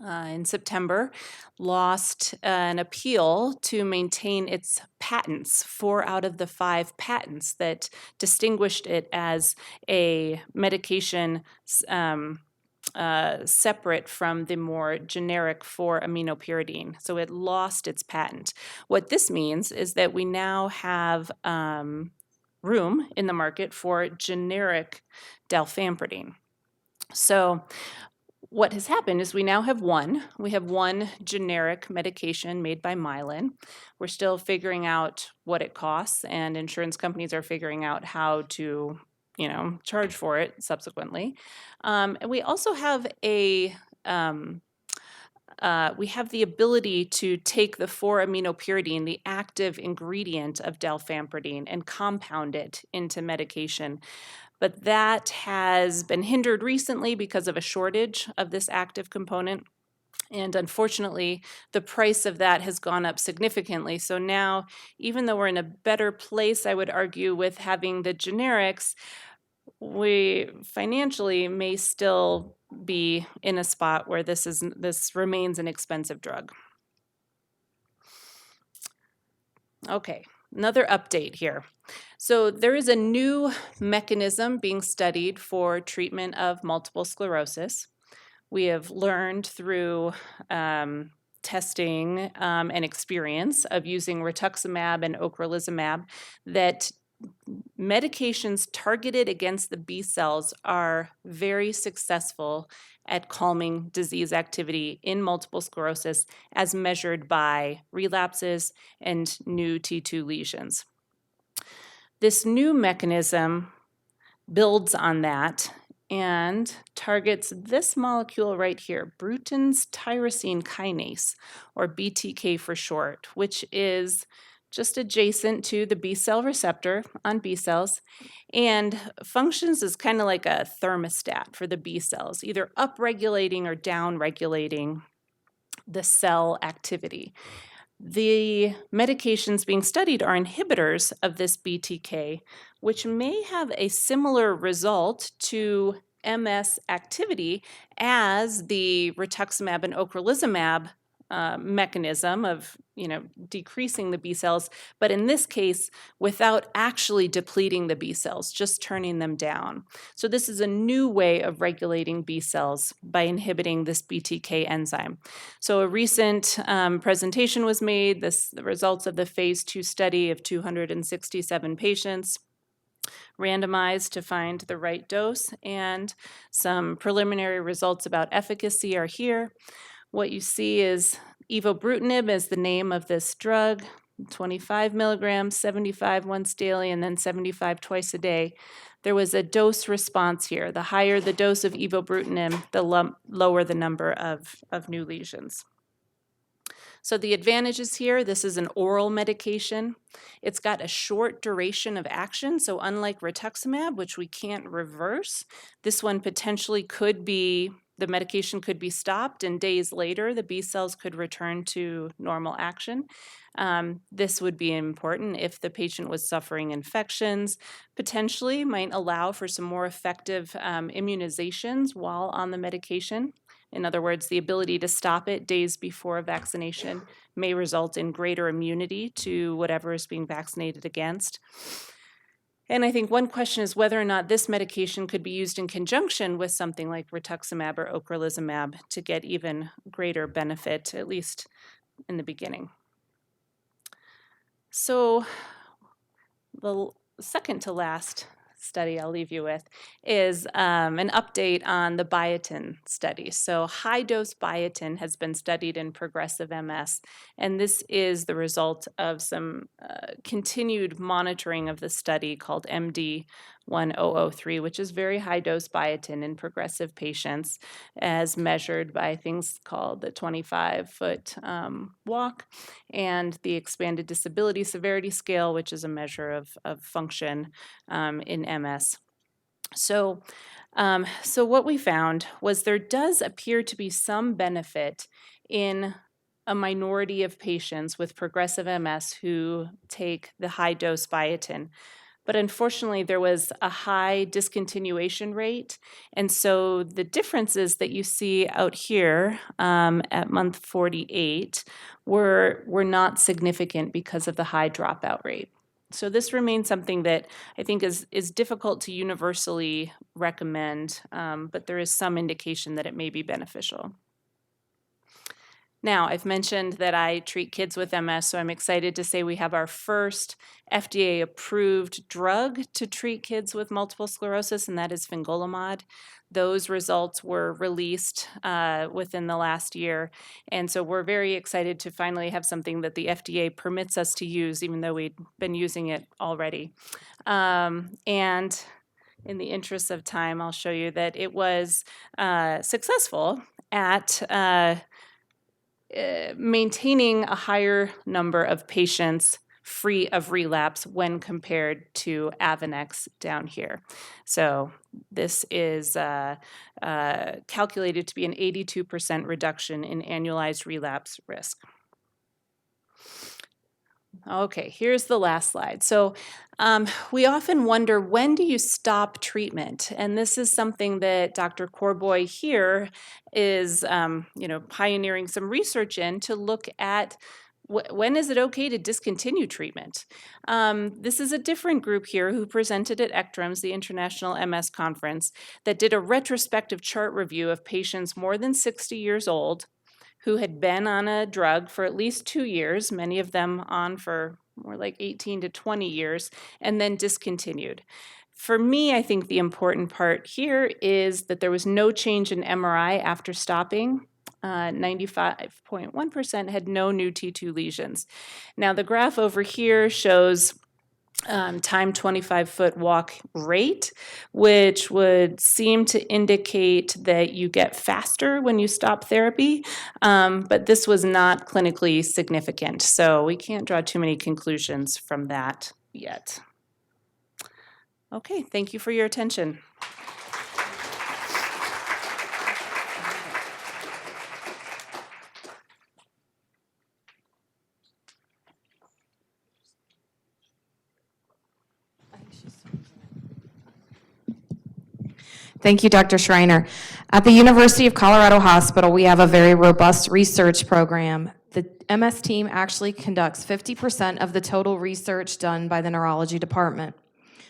in September, lost an appeal to maintain its patents, 4 out of the 5 patents that distinguished it as a medication separate from the more generic 4-aminopyridine. So it lost its patent. What this means is that we now have room in the market for generic dalfampridine. So what has happened is we now have one. We have one generic medication made by Mylan. We're still figuring out what it costs, and insurance companies are figuring out how to charge for it subsequently. And we also have we have the ability to take the 4-aminopyridine, the active ingredient of dalfampridine, and compound it into medication. But that has been hindered recently because of a shortage of this active component. And unfortunately, the price of that has gone up significantly. So now, even though we're in a better place, I would argue, with having the generics, we financially may still be in a spot where this remains an expensive drug. Okay, another update here. So there is a new mechanism being studied for treatment of multiple sclerosis. We have learned through testing and experience of using rituximab and ocrelizumab that medications targeted against the B cells are very successful at calming disease activity in multiple sclerosis as measured by relapses and new T2 lesions. This new mechanism builds on that and targets this molecule right here, Bruton's tyrosine kinase, or BTK for short, which is just adjacent to the B cell receptor on B cells and functions as kind of like a thermostat for the B cells, either upregulating or downregulating the cell activity. The medications being studied are inhibitors of this BTK, which may have a similar result to MS activity as the rituximab and ocrelizumab mechanism of, decreasing the B cells, but in this case, without actually depleting the B cells, just turning them down. So this is a new way of regulating B cells by inhibiting this BTK enzyme. So a recent presentation was made, the results of the phase 2 study of 267 patients randomized to find the right dose, and some preliminary results about efficacy are here. What you see is evobrutinib is the name of this drug, 25 milligrams, 75 once daily, and then 75 twice a day. There was a dose response here. The higher the dose of evobrutinib, the lower the number of new lesions. So the advantages here, this is an oral medication. It's got a short duration of action, so unlike rituximab, which we can't reverse, this one potentially could be, the medication could be stopped, and days later, the B cells could return to normal action. This would be important if the patient was suffering infections, potentially might allow for some more effective immunizations while on the medication. In other words, the ability to stop it days before vaccination may result in greater immunity to whatever is being vaccinated against. And I think one question is whether or not this medication could be used in conjunction with something like rituximab or ocrelizumab to get even greater benefit, at least in the beginning. So the second to last study I'll leave you with is an update on the biotin study. So high-dose biotin has been studied in progressive MS, and this is the result of some continued monitoring of the study called MD1003, which is very high-dose biotin in progressive patients as measured by things called the 25-foot walk and the expanded disability severity scale, which is a measure of function in MS. So what we found was there does appear to be some benefit in a minority of patients with progressive MS who take the high-dose biotin. But unfortunately, there was a high discontinuation rate. And so the differences that you see out here at month 48 were not significant because of the high dropout rate. So this remains something that I think is difficult to universally recommend, but there is some indication that it may be beneficial. Now, I've mentioned that I treat kids with MS, so I'm excited to say we have our first FDA-approved drug to treat kids with multiple sclerosis, and that is fingolimod. Those results were released within the last year, and so we're very excited to finally have something that the FDA permits us to use, even though we'd been using it already. And in the interest of time, I'll show you that it was successful at maintaining a higher number of patients free of relapse when compared to Avonex down here. So this is calculated to be an 82% reduction in annualized relapse risk. Okay, here's the last slide. So we often wonder, when do you stop treatment? And this is something that Dr. Corboy here is pioneering some research in to look at when is it okay to discontinue treatment? This is a different group here who presented at ECTRIMS, the International MS Conference, that did a retrospective chart review of patients more than 60 years old who had been on a drug for at least 2 years, many of them on for more like 18 to 20 years, and then discontinued. For me, I think the important part here is that there was no change in MRI after stopping. 95.1% had no new T2 lesions. Now, the graph over here shows time 25-foot walk rate, which would seem to indicate that you get faster when you stop therapy, but this was not clinically significant, so we can't draw too many conclusions from that yet. Okay, thank you for your attention. Thank you, Dr. Schreiner. At the University of Colorado Hospital, we have a very robust research program. The MS team actually conducts 50% of the total research done by the neurology department.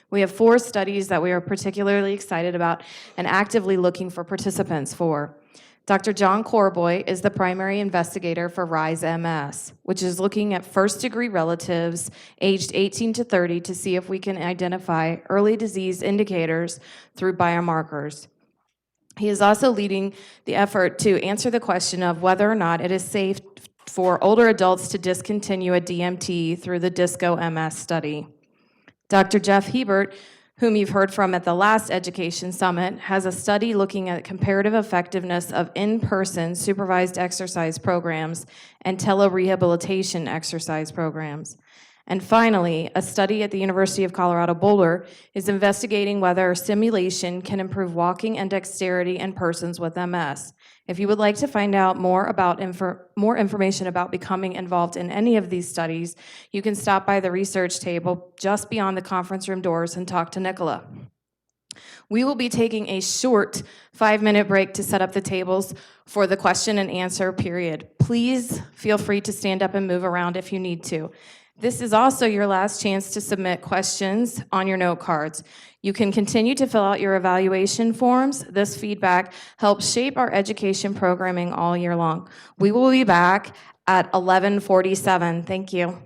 We have 4 studies that we are particularly excited about and actively looking for participants for. Dr. John Corboy is the primary investigator for RISE MS, which is looking at first-degree relatives aged 18 to 30 to see if we can identify early disease indicators through biomarkers. He is also leading the effort to answer the question of whether or not it is safe for older adults to discontinue a DMT through the DISCO MS study. Dr. Jeff Hebert, whom you've heard from at the last Education Summit, has a study looking at comparative effectiveness of in-person supervised exercise programs and telerehabilitation exercise programs. And finally, a study at the University of Colorado Boulder is investigating whether simulation can improve walking and dexterity in persons with MS. If you would like to find out more information about becoming involved in any of these studies, you can stop by the research table just beyond the conference room doors and talk to Nicola. We will be taking a short 5-minute break to set up the tables for the question and answer period. Please feel free to stand up and move around if you need to. This is also your last chance to submit questions on your note cards. You can continue to fill out your evaluation forms. This feedback helps shape our education programming all year long. We will be back at 11:47. Thank you.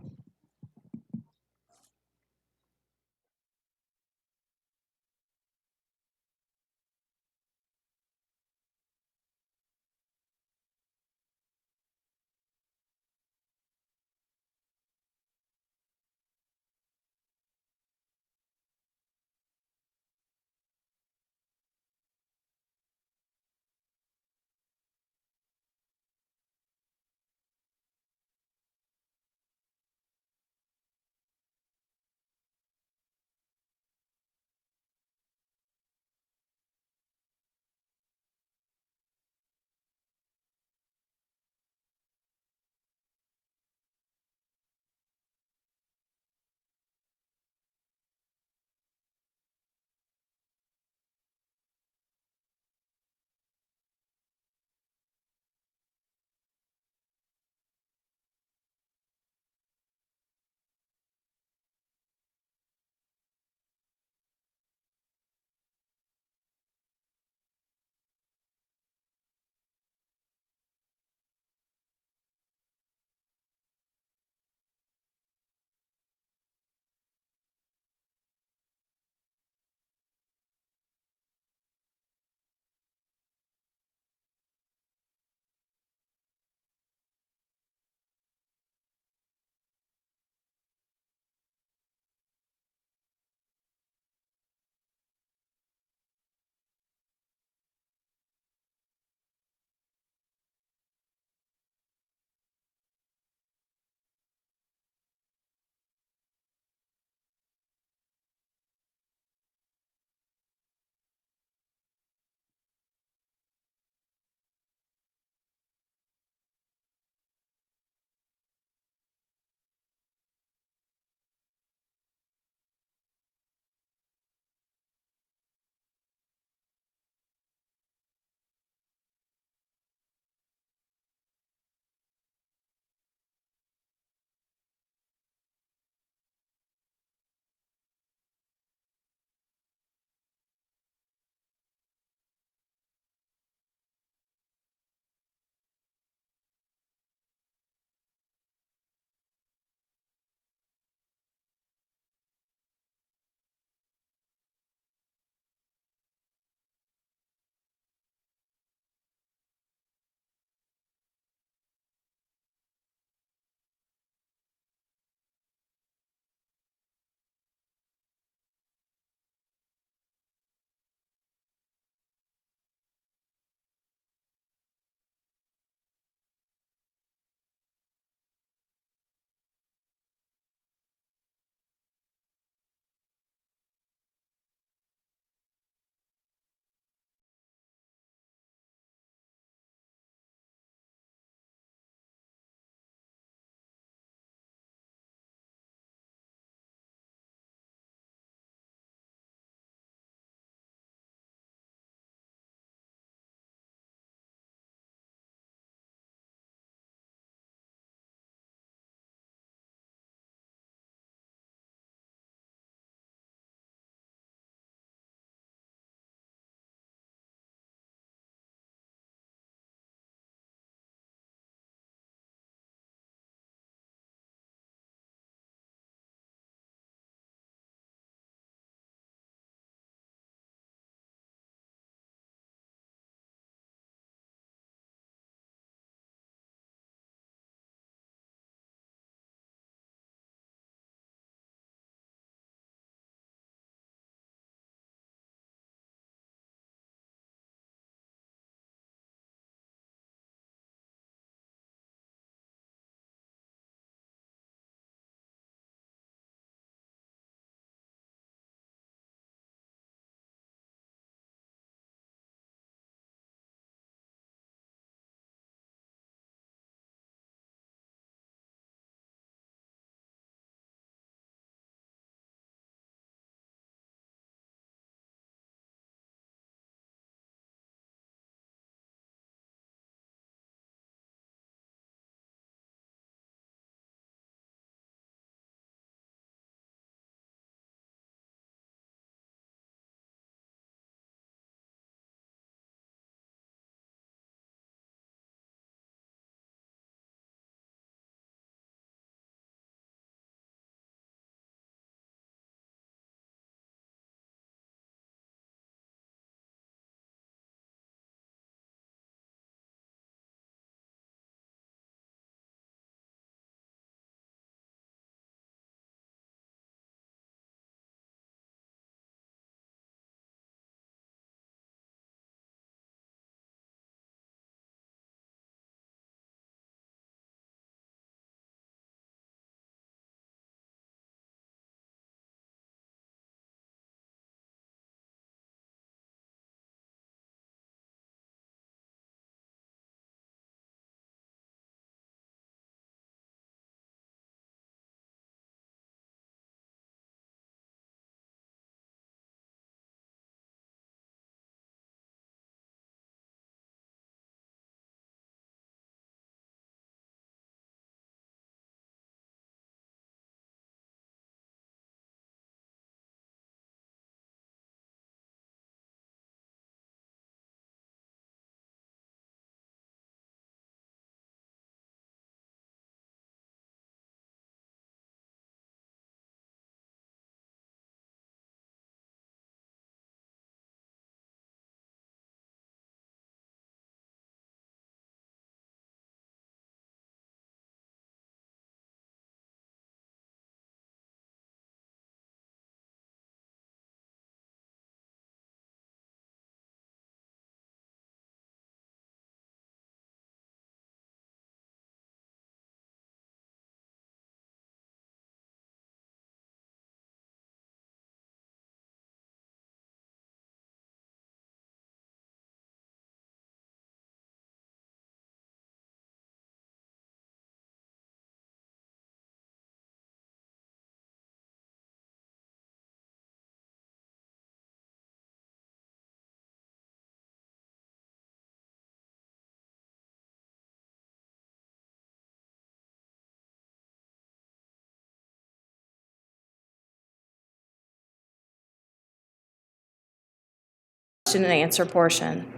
question and answer portion.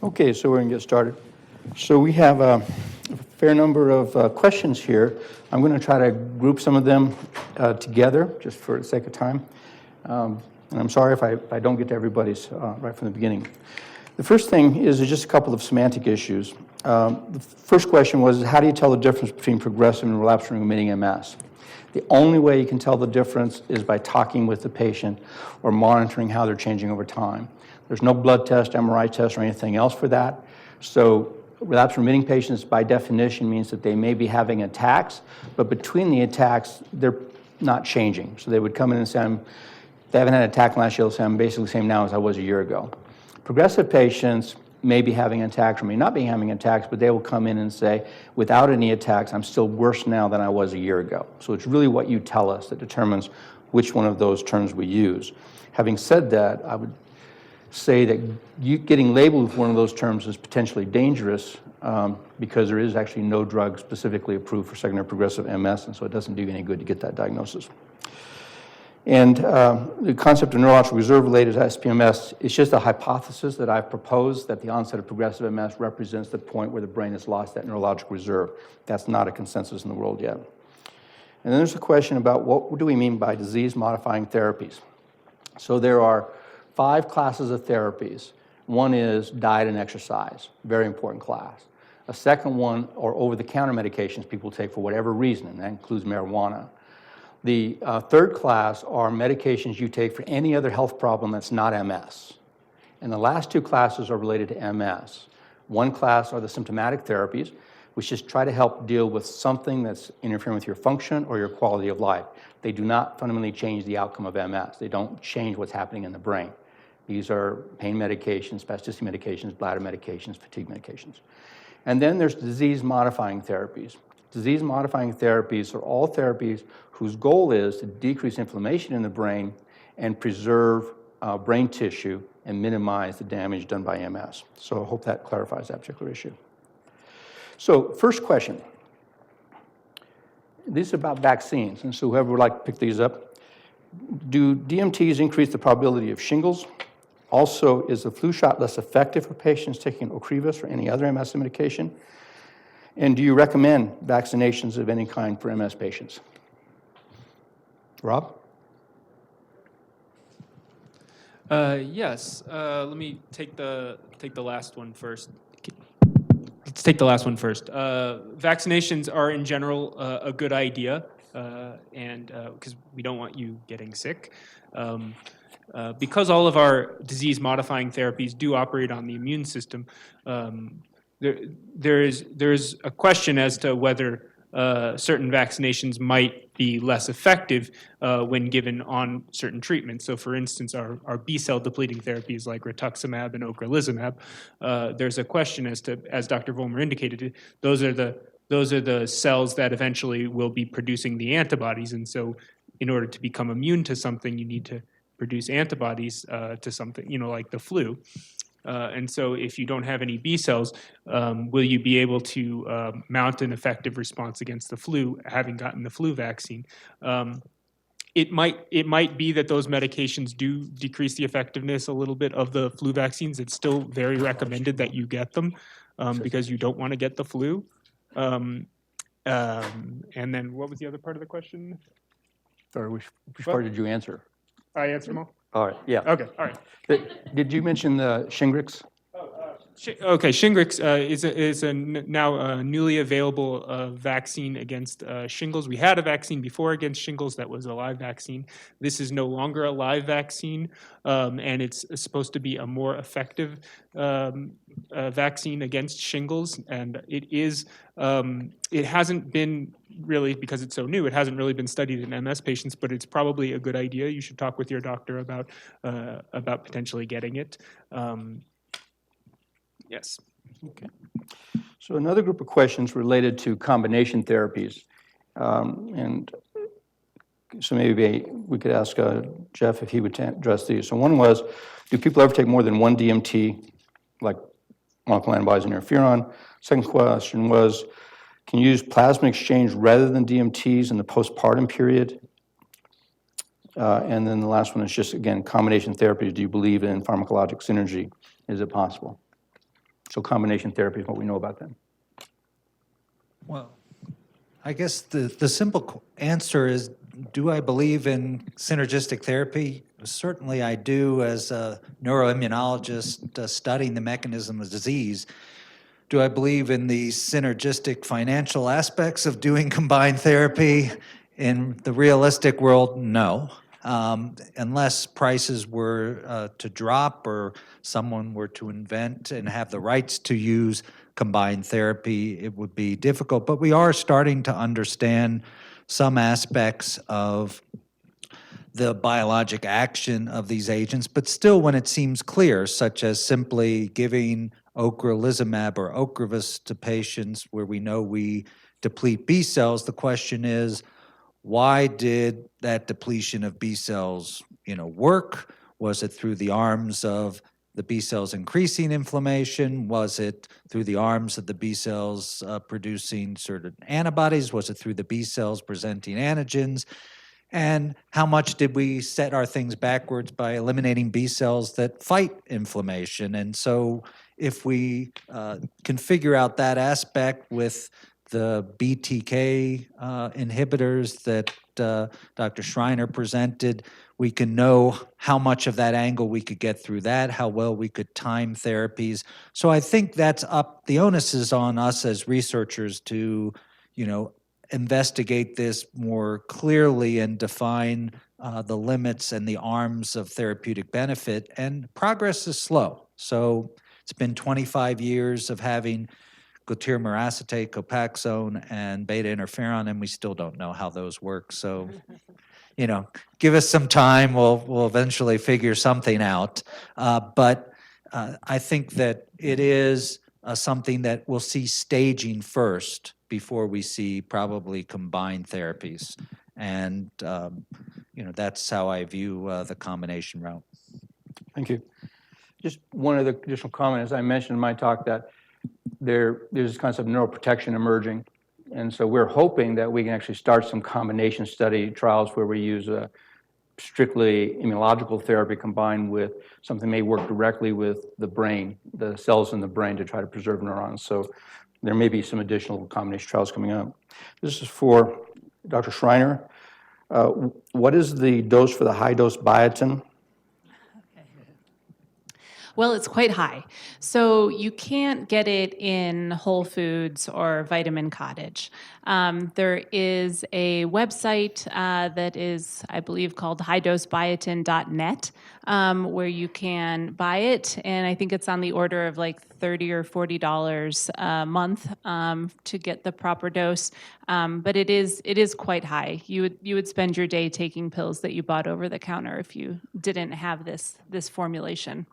Okay, so we're going to get started. So we have a fair number of questions here. I'm going to try to group some of them together, just for the sake of time. And I'm sorry if I don't get to everybody's right from the beginning. The first thing is just a couple of semantic issues. The first question was, how do you tell the difference between progressive and relapsing remitting MS? The only way you can tell the difference is by talking with the patient or monitoring how they're changing over time. There's no blood test, MRI test, or anything else for that. So relapse remitting patients, by definition, means that they may be having attacks, but between the attacks, they're not changing. So they would come in and say, they haven't had an attack last year, they'll say, I'm basically the same now as I was a year ago. Progressive patients may be having attacks or may not be having attacks, but they will come in and say, without any attacks, I'm still worse now than I was a year ago. So it's really what you tell us that determines which one of those terms we use. Having said that, I would say that you getting labeled with one of those terms is potentially dangerous because there is actually no drug specifically approved for secondary progressive MS, and so it doesn't do you any good to get that diagnosis. And the concept of neurological reserve related to SPMS is just a hypothesis that I've proposed that the onset of progressive MS represents the point where the brain has lost that neurological reserve. That's not a consensus in the world yet. And then there's a question about what do we mean by disease-modifying therapies? So there are 5 classes of therapies. One is diet and exercise, very important class. A second one are over-the-counter medications people take for whatever reason, and that includes marijuana. The third class are medications you take for any other health problem that's not MS. And the last 2 classes are related to MS. One class are the symptomatic therapies, which just try to help deal with something that's interfering with your function or your quality of life. They do not fundamentally change the outcome of MS. They don't change what's happening in the brain. These are pain medications, spasticity medications, bladder medications, fatigue medications. And then there's disease-modifying therapies. Disease-modifying therapies are all therapies whose goal is to decrease inflammation in the brain and preserve brain tissue and minimize the damage done by MS. So I hope that clarifies that particular issue. So first question. This is about vaccines, and so whoever would like to pick these up. Do DMTs increase the probability of shingles? Also, is the flu shot less effective for patients taking Ocrevus or any other MS medication? And do you recommend vaccinations of any kind for MS patients? Rob? Yes. Let me take the last one first. Let's take the last one first. Vaccinations are in general a good idea, and because we don't want you getting sick. Because all of our disease-modifying therapies do operate on the immune system, there's a question as to whether certain vaccinations might be less effective when given on certain treatments. So for instance, our B-cell depleting therapies like rituximab and ocrelizumab, there's a question as to, as Dr. Vollmer indicated, those are the cells that eventually will be producing the antibodies. And so in order to become immune to something, you need to produce antibodies to something, like the flu. And so if you don't have any B cells, will you be able to mount an effective response against the flu, having gotten the flu vaccine? It might be that those medications do decrease the effectiveness a little bit of the flu vaccines. It's still very recommended that you get them because you don't want to get the flu. And then what was the other part of the question? Sorry, which part did you answer? I answered them all? All right, yeah. Okay, all right. Did you mention the Shingrix? Okay, Shingrix is now a newly available vaccine against shingles. We had a vaccine before against shingles that was a live vaccine. This is no longer a live vaccine, and it's supposed to be a more effective vaccine against shingles. And it hasn't been really, because it's so new, it hasn't really been studied in MS patients, but it's probably a good idea. You should talk with your doctor about potentially getting it. Yes. Okay. So another group of questions related to combination therapies. And so maybe we could ask Jeff if he would address these. So one was, do people ever take more than one DMT, like monoclonal antibodies and interferon. Second question was, can you use plasma exchange rather than DMTs in the postpartum period? And then the last one is just, again, combination therapies. Do you believe in pharmacologic synergy? Is it possible? So combination therapy is what we know about them. Well, I guess the simple answer is, do I believe in synergistic therapy? Certainly I do, as a neuroimmunologist studying the mechanism of disease. Do I believe in the synergistic financial aspects of doing combined therapy? In the realistic world, no. Unless prices were to drop or someone were to invent and have the rights to use combined therapy, it would be difficult. But we are starting to understand some aspects of the biologic action of these agents, but still when it seems clear, such as simply giving ocrelizumab or Ocrevus to patients where we know we deplete B cells, the question is, why did that depletion of B cells, work? Was it through the arms of the B cells increasing inflammation? Was it through the arms of the B cells producing certain antibodies? Was it through the B cells presenting antigens? And how much did we set our things backwards by eliminating B cells that fight inflammation? And so if we can figure out that aspect with the BTK inhibitors that Dr. Schreiner presented, we can know how much of that angle we could get through that, how well we could time therapies. So I think that's up, the onus is on us as researchers to, investigate this more clearly and define the limits and the arms of therapeutic benefit. And progress is slow. So it's been 25 years of having glutaramine acetate, Copaxone, and beta interferon, and we still don't know how those work. So, give us some time. We'll eventually figure something out. But I think that it is something that we'll see staging first before we see probably combined therapies. And, that's how I view the combination route. Thank you. Just one other additional comment, as I mentioned in my talk, that there's this concept of neuroprotection emerging. And so we're hoping that we can actually start some combination study trials where we use a strictly immunological therapy combined with something that may work directly with the brain, the cells in the brain, to try to preserve neurons. So there may be some additional combination trials coming up. This is for Dr. Schreiner. What is the dose for the high-dose biotin? Well, it's quite high. So you can't get it in Whole Foods or Vitamin Cottage. There is a website that is, I believe, called highdosebiotin.net, where you can buy it. And I think it's on the order of like $30 or $40 a month to get the proper dose. But it is quite high. You would spend your day taking pills that you bought over the counter if you didn't have this formulation.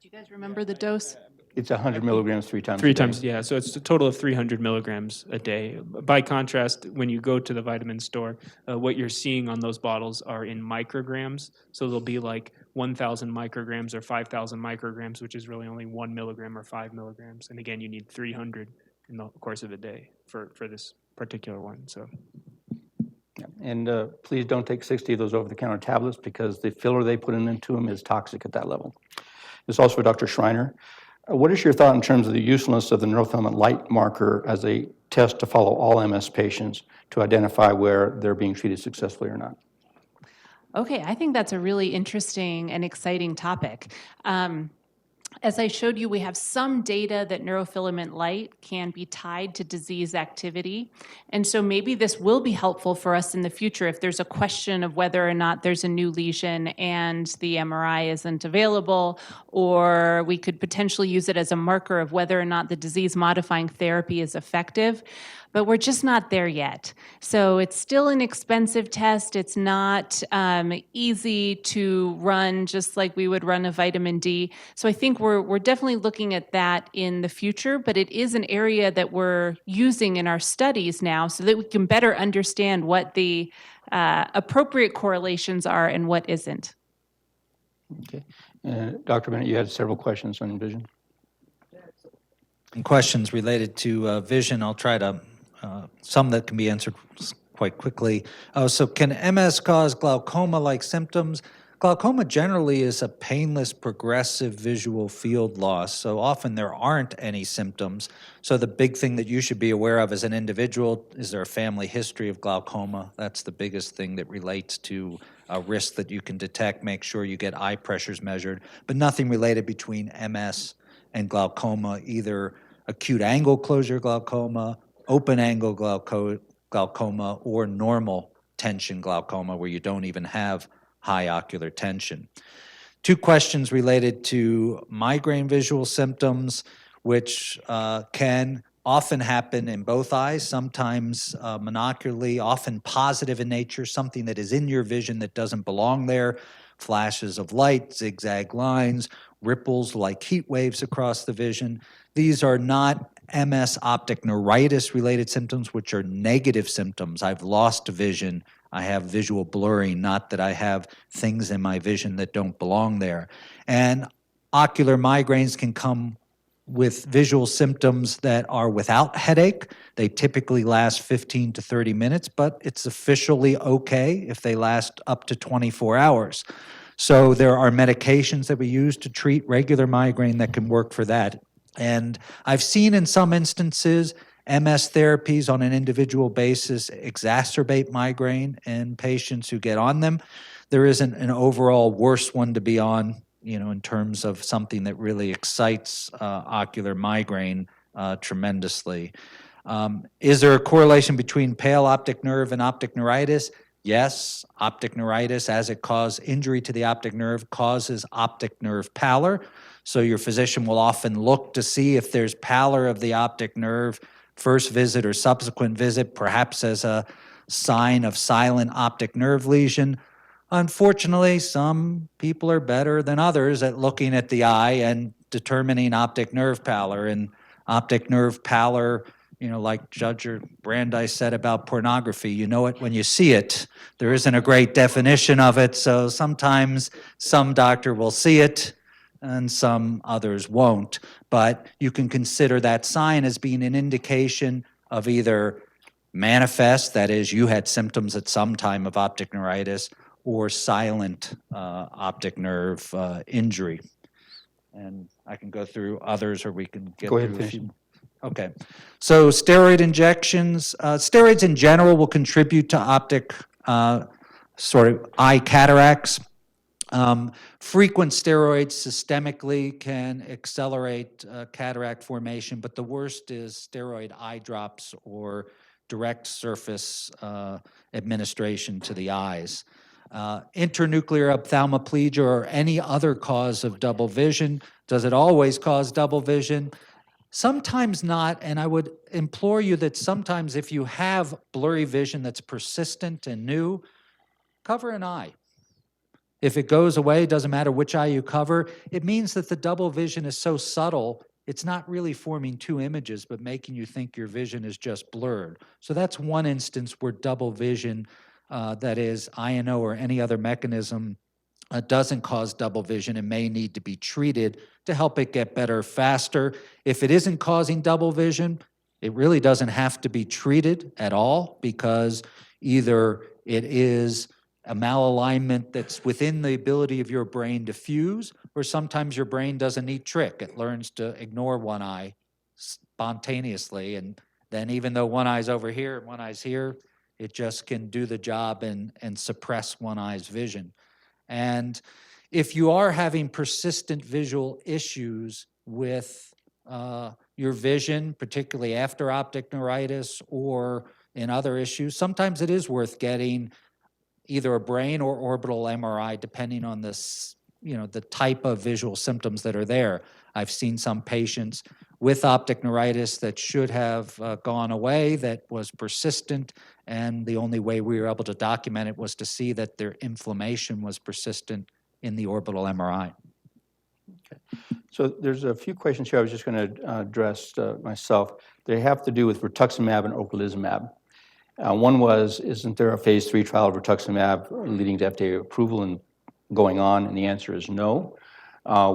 Do you guys remember the dose? It's 100 milligrams 3 times a day. 3 times, yeah. So it's a total of 300 milligrams a day. By contrast, when you go to the vitamin store, what you're seeing on those bottles are in micrograms. So they'll be like 1,000 micrograms or 5,000 micrograms, which is really only 1 milligram or 5 milligrams. And again, you need 300 in the course of a day for this particular one. So. Yeah. And please don't take 60 of those over-the-counter tablets because the filler they put into them is toxic at that level. This is also for Dr. Schreiner. What is your thought in terms of the usefulness of the neurofilament light marker as a test to follow all MS patients to identify where they're being treated successfully or not? Okay, I think that's a really interesting and exciting topic. As I showed you, we have some data that neurofilament light can be tied to disease activity. And so maybe this will be helpful for us in the future if there's a question of whether or not there's a new lesion and the MRI isn't available, or we could potentially use it as a marker of whether or not the disease-modifying therapy is effective. But we're just not there yet. So it's still an expensive test. It's not easy to run just like we would run a vitamin D. So I think we're definitely looking at that in the future, but it is an area that we're using in our studies now so that we can better understand what the appropriate correlations are and what isn't. Okay. Dr. Bennett, you had several questions on vision. And questions related to vision, I'll try to, some that can be answered quite quickly. So can MS cause glaucoma-like symptoms? Glaucoma generally is a painless progressive visual field loss, so often there aren't any symptoms. So the big thing that you should be aware of as an individual, is there a family history of glaucoma? That's the biggest thing that relates to a risk that you can detect. Make sure you get eye pressures measured, but nothing related between MS and glaucoma, either acute angle closure glaucoma, open angle glaucoma, or normal tension glaucoma where you don't even have high ocular tension. 2 questions related to migraine visual symptoms, which can often happen in both eyes, sometimes monocularly, often positive in nature, something that is in your vision that doesn't belong there, flashes of light, zigzag lines, ripples like heat waves across the vision. These are not MS optic neuritis related symptoms, which are negative symptoms. I've lost vision. I have visual blurring, not that I have things in my vision that don't belong there. And ocular migraines can come with visual symptoms that are without headache. They typically last 15 to 30 minutes, but it's officially okay if they last up to 24 hours. So there are medications that we use to treat regular migraine that can work for that. And I've seen in some instances MS therapies on an individual basis exacerbate migraine in patients who get on them. There isn't an overall worse one to be on, in terms of something that really excites ocular migraine tremendously. Is there a correlation between pale optic nerve and optic neuritis? Yes, optic neuritis, as it causes injury to the optic nerve, causes optic nerve pallor. So your physician will often look to see if there's pallor of the optic nerve, first visit or subsequent visit, perhaps as a sign of silent optic nerve lesion. Unfortunately, some people are better than others at looking at the eye and determining optic nerve pallor. And optic nerve pallor, like Judge Brandeis said about pornography, you know it when you see it. There isn't a great definition of it, so sometimes some doctor will see it and some others won't. But you can consider that sign as being an indication of either manifest, that is, you had symptoms at some time of optic neuritis, or silent optic nerve injury. And I can go through others, or we can get Go ahead through and a finish. few. Okay. So steroid injections. Steroids in general will contribute to optic sort of eye cataracts. Frequent steroids systemically can accelerate cataract formation, but the worst is steroid eye drops or direct surface administration to the eyes. Internuclear ophthalmoplegia or any other cause of double vision. Does it always cause double vision? Sometimes not, and I would implore you that sometimes if you have blurry vision that's persistent and new, cover an eye. If it goes away, doesn't matter which eye you cover, it means that the double vision is so subtle, it's not really forming 2 images, but making you think your vision is just blurred. So that's one instance where double vision, that is INO or any other mechanism, doesn't cause double vision and may need to be treated to help it get better faster. If it isn't causing double vision, it really doesn't have to be treated at all, because either it is a malalignment that's within the ability of your brain to fuse, or sometimes your brain does a neat trick. It learns to ignore one eye spontaneously, and then even though one eye's over here and one eye's here, it just can do the job and suppress one eye's vision. And if you are having persistent visual issues with your vision, particularly after optic neuritis or in other issues, sometimes it is worth getting either a brain or orbital MRI, depending on this, the type of visual symptoms that are there. I've seen some patients with optic neuritis that should have gone away, that was persistent, and the only way we were able to document it was to see that their inflammation was persistent in the orbital MRI. Okay. So there's a few questions here I was just going to address myself. They have to do with rituximab and ocrelizumab. One was, isn't there a phase 3 trial of rituximab leading to FDA approval and going on? And the answer is no.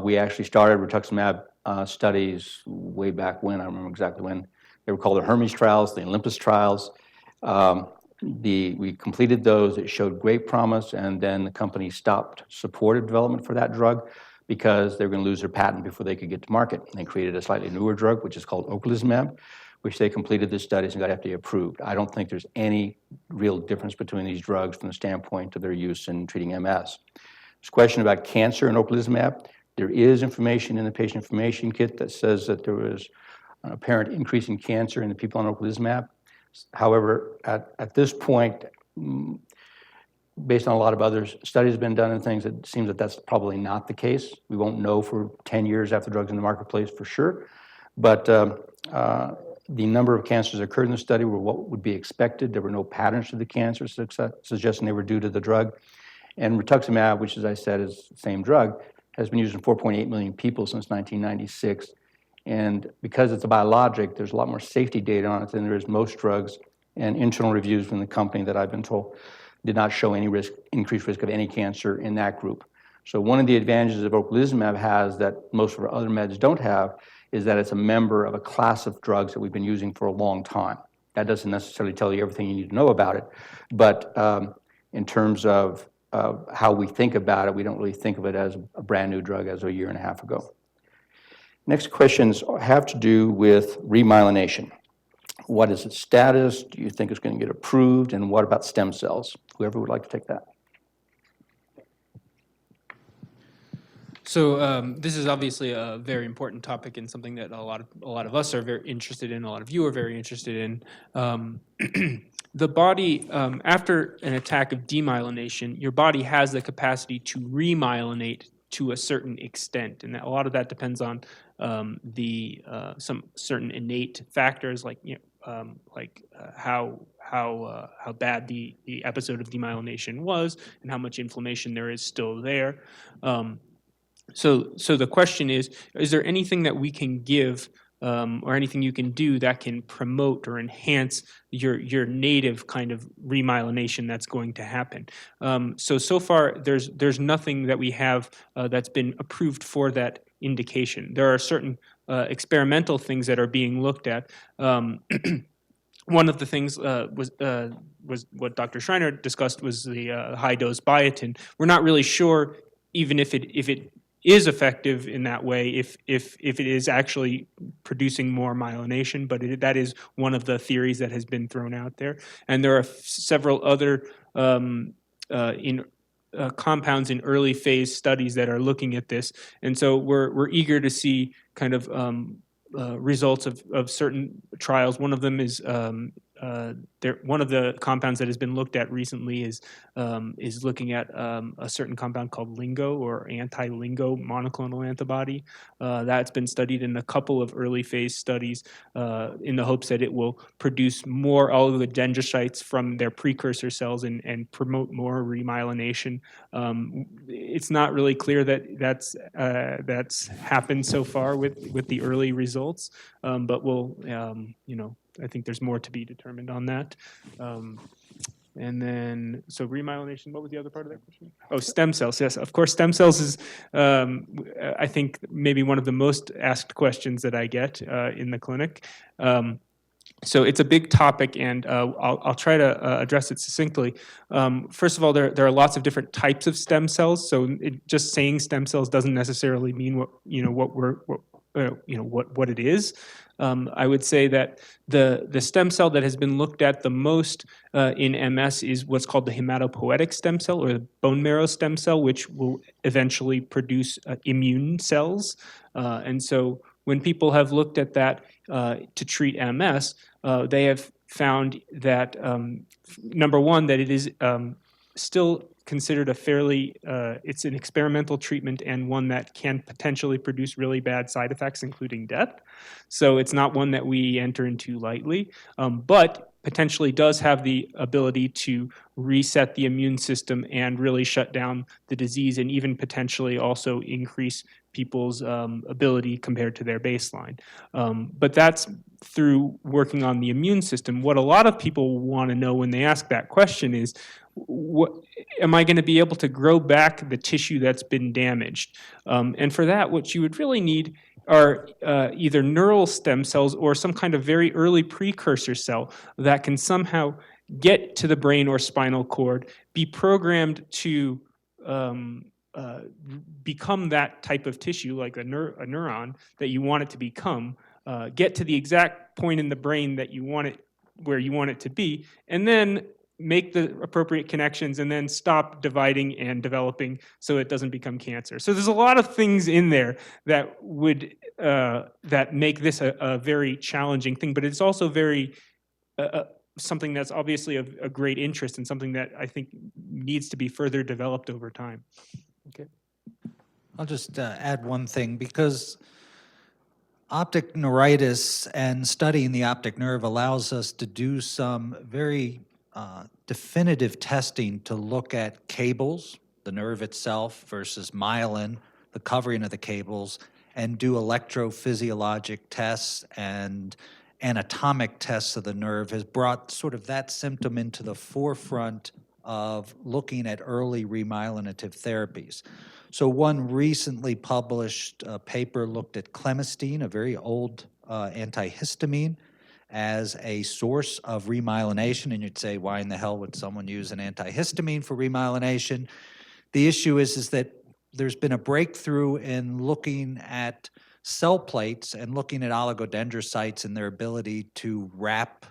We actually started rituximab studies way back when, I don't remember exactly when. They were called the Hermes trials, the Olympus trials. We completed those, it showed great promise, and then the company stopped supported development for that drug because they were going to lose their patent before they could get to market. And they created a slightly newer drug, which is called ocrelizumab, which they completed the studies and got FDA approved. I don't think there's any real difference between these drugs from the standpoint of their use in treating MS. There's a question about cancer and ocrelizumab. There is information in the patient information kit that says that there was an apparent increase in cancer in the people on ocrelizumab. However, at this point, based on a lot of other studies have been done and things, it seems that that's probably not the case. We won't know for 10 years after the drug's in the marketplace for sure. But the number of cancers that occurred in the study were what would be expected. There were no patterns to the cancer suggesting they were due to the drug. And rituximab, which as I said is the same drug, has been used in 4.8 million people since 1996. And because it's a biologic, there's a lot more safety data on it than there is most drugs. And internal reviews from the company that I've been told did not show any increased risk of any cancer in that group. So one of the advantages of ocrelizumab has that most of our other meds don't have is that it's a member of a class of drugs that we've been using for a long time. That doesn't necessarily tell you everything you need to know about it, but in terms of how we think about it, we don't really think of it as a brand new drug as a year and a half ago. Next questions have to do with remyelination. What is its status? Do you think it's going to get approved? And what about stem cells? Whoever would like to take that. So this is obviously a very important topic and something that a lot of us are very interested in. A lot of you are very interested in. The body, after an attack of demyelination, your body has the capacity to remyelinate to a certain extent, and a lot of that depends on some certain innate factors, like how bad the episode of demyelination was, and how much inflammation there is still there. So the question is there anything that we can give or anything you can do that can promote or enhance your native kind of remyelination that's going to happen? So far, there's nothing that we have that's been approved for that indication. There are certain experimental things that are being looked at. One of the things was what Dr. Schreiner discussed was the high-dose biotin. We're not really sure even if it is effective in that way, if it is actually producing more myelination, but that is one of the theories that has been thrown out there. And there are several other compounds in early phase studies that are looking at this. And so we're eager to see kind of results of certain trials. One of them is one of the compounds that has been looked at recently is looking at a certain compound called LINGO, or anti-LINGO monoclonal antibody. That's been studied in a couple of early phase studies in the hopes that it will produce more oligodendrocytes from their precursor cells and promote more remyelination. It's not really clear that that's happened so far with the early results, but we'll I think there's more to be determined on that. And then, so remyelination, what was the other part of that question? Oh, stem cells, yes. Of course, stem cells is, I think, maybe one of the most asked questions that I get in the clinic. So it's a big topic, and I'll try to address it succinctly. First of all, there are lots of different types of stem cells. So just saying stem cells doesn't necessarily mean what it is. I would say that the stem cell that has been looked at the most in MS is what's called the hematopoietic stem cell, or the bone marrow stem cell, which will eventually produce immune cells. And so when people have looked at that to treat MS, they have found that, number one, that it is still considered a fairly, it's an experimental treatment and one that can potentially produce really bad side effects, including death. So it's not one that we enter into lightly, but potentially does have the ability to reset the immune system and really shut down the disease, and even potentially also increase people's ability compared to their baseline. But that's through working on the immune system. What a lot of people want to know when they ask that question is, am I going to be able to grow back the tissue that's been damaged? And for that, what you would really need are either neural stem cells or some kind of very early precursor cell that can somehow get to the brain or spinal cord, be programmed to become that type of tissue, like a neuron that you want it to become, get to the exact point in the brain that you want it, where you want it to be, and then make the appropriate connections and then stop dividing and developing so it doesn't become cancer. So there's a lot of things in there that would that make this a very challenging thing, but it's also very something that's obviously of a great interest and something that I think needs to be further developed over time. Okay. I'll just add one thing, because optic neuritis and studying the optic nerve allows us to do some very definitive testing to look at cables, the nerve itself versus myelin, the covering of the cables, and do electrophysiologic tests and anatomic tests of the nerve, has brought sort of that symptom into the forefront of looking at early remyelinative therapies. So one recently published paper looked at clemastine, a very old antihistamine, as a source of remyelination. And you'd say, why in the hell would someone use an antihistamine for remyelination? The issue is that there's been a breakthrough in looking at cell plates and looking at oligodendrocytes and their ability to wrap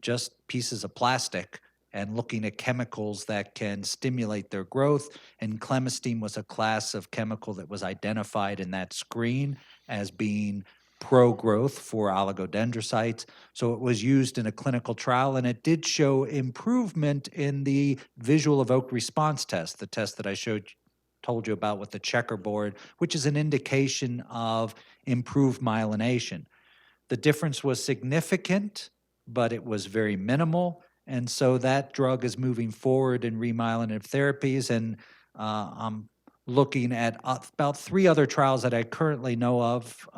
just pieces of plastic, and looking at chemicals that can stimulate their growth. And clemastine was a class of chemical that was identified in that screen as being pro-growth for oligodendrocytes. So it was used in a clinical trial, and it did show improvement in the visual evoked response test, the test that I told you about with the checkerboard, which is an indication of improved myelination. The difference was significant, but it was very minimal. And so that drug is moving forward in remyelinative therapies, and I'm looking at about 3 other trials that I currently know of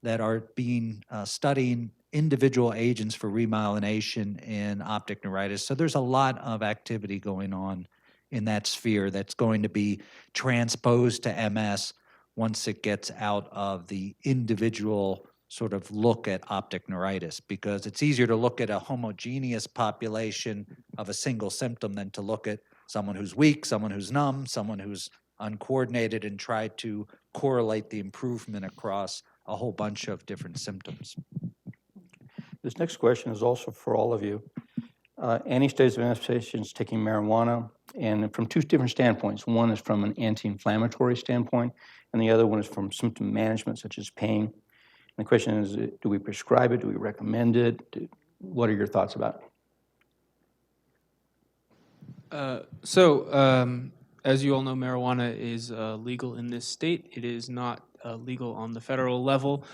that are being studying individual agents for remyelination in optic neuritis. So there's a lot of activity going on in that sphere that's going to be transposed to MS once it gets out of the individual sort of look at optic neuritis, because it's easier to look at a homogeneous population of a single symptom than to look at someone who's weak, someone who's numb, someone who's uncoordinated, and try to correlate the improvement across a whole bunch of different symptoms. This next question is also for all of you. Any studies of MS patients taking marijuana, and from 2 different standpoints. One is from an anti-inflammatory standpoint, and the other one is from symptom management, such as pain. And the question is, do we prescribe it? Do we recommend it? What are your thoughts about it? As you all know, marijuana is legal in this state. It is not legal on the federal level,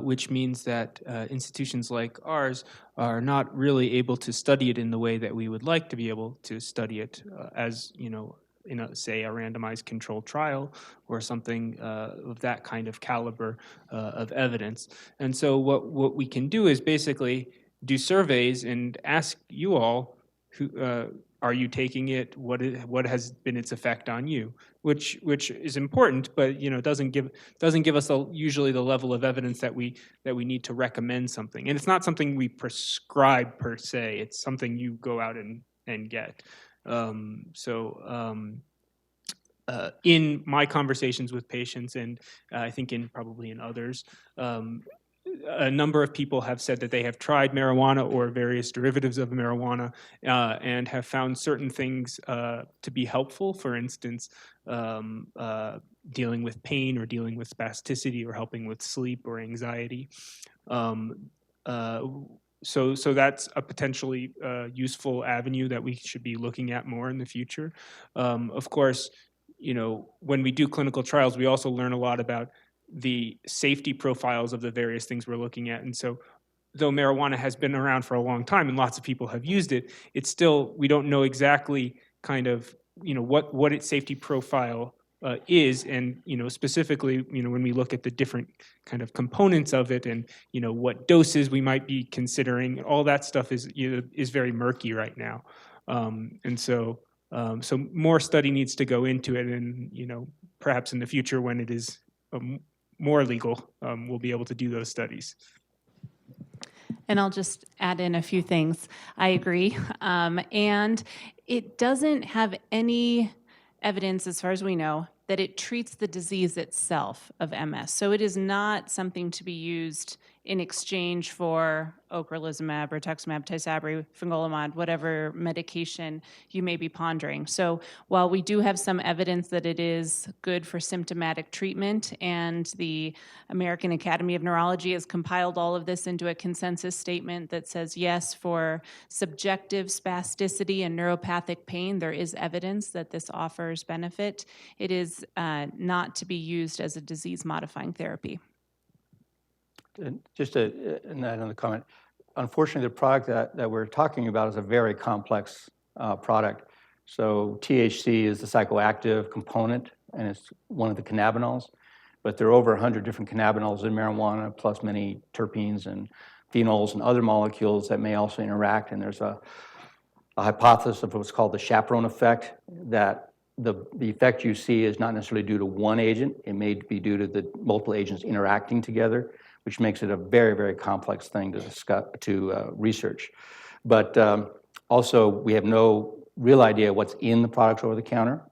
which means that institutions like ours are not really able to study it in the way that we would like to be able to study it, as you know, in say a randomized controlled trial or something of that kind of caliber of evidence. And so what we can do is basically do surveys and ask you all, who are you taking it? What has been its effect on you? Which is important, but you know doesn't give us usually the level of evidence that we need to recommend something. And it's not something we prescribe per se. It's something you go out and get. In my conversations with patients, and I think probably in others, a number of people have said that they have tried marijuana or various derivatives of marijuana and have found certain things to be helpful. For instance, dealing with pain or dealing with spasticity or helping with sleep or anxiety. So that's a potentially useful avenue that we should be looking at more in the future. Of course, you know, when we do clinical trials, we also learn a lot about the safety profiles of the various things we're looking at. And so though marijuana has been around for a long time and lots of people have used it, it's still, we don't know exactly kind of, you know, what its safety profile is. And, you know, specifically, you know, when we look at the different kind of components of it and, you know, what doses we might be considering, all that stuff is very murky right now. And so more study needs to go into it, and, you know, perhaps in the future when it is more legal, we'll be able to do those studies. And I'll just add in a few things. I agree. And it doesn't have any evidence, as far as we know, that it treats the disease itself of MS. So it is not something to be used in exchange for ocrelizumab, rituximab, tysabri, fingolimod, whatever medication you may be pondering. So while we do have some evidence that it is good for symptomatic treatment, and the American Academy of Neurology has compiled all of this into a consensus statement that says, yes, for subjective spasticity and neuropathic pain, there is evidence that this offers benefit. It is not to be used as a disease-modifying therapy. And just to add another comment, unfortunately, the product that we're talking about is a very complex product. So THC is the psychoactive component, and it's one of the cannabinoids. But there are over 100 different cannabinoids in marijuana, plus many terpenes and phenols and other molecules that may also interact. And there's a hypothesis of what's called the chaperone effect, that the effect you see is not necessarily due to one agent. It may be due to the multiple agents interacting together, which makes it a very, very complex thing to discuss, to research. But also, we have no real idea what's in the products over the counter,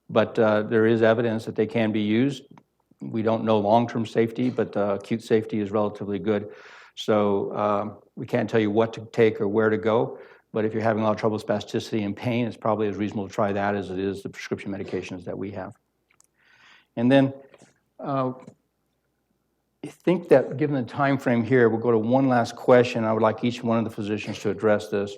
but there is evidence that they can be used. We don't know long-term safety, but acute safety is relatively good. So we can't tell you what to take or where to go, but if you're having a lot of trouble with spasticity and pain, it's probably as reasonable to try that as it is the prescription medications that we have. And then I think that given the time frame here, we'll go to one last question. I would like each one of the physicians to address this.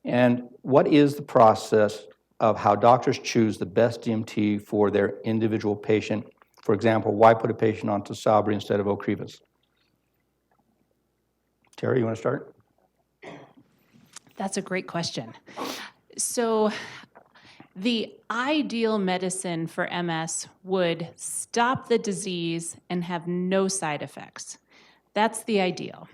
And what is the process of how doctors choose the best DMT for their individual patient? For example, why put a patient on Tysabri instead of Ocrevus? Terry, you want to start? That's a great question. So the ideal medicine for MS would stop the disease and have no side effects. That's the ideal.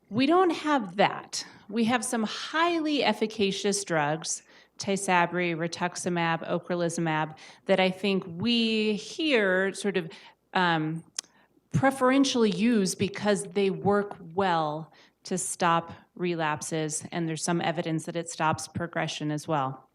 We don't have that. We have some highly efficacious drugs, Tysabri, rituximab, ocrelizumab, that I think we here sort of preferentially use because they work well to stop relapses, and there's some evidence that it stops progression as well.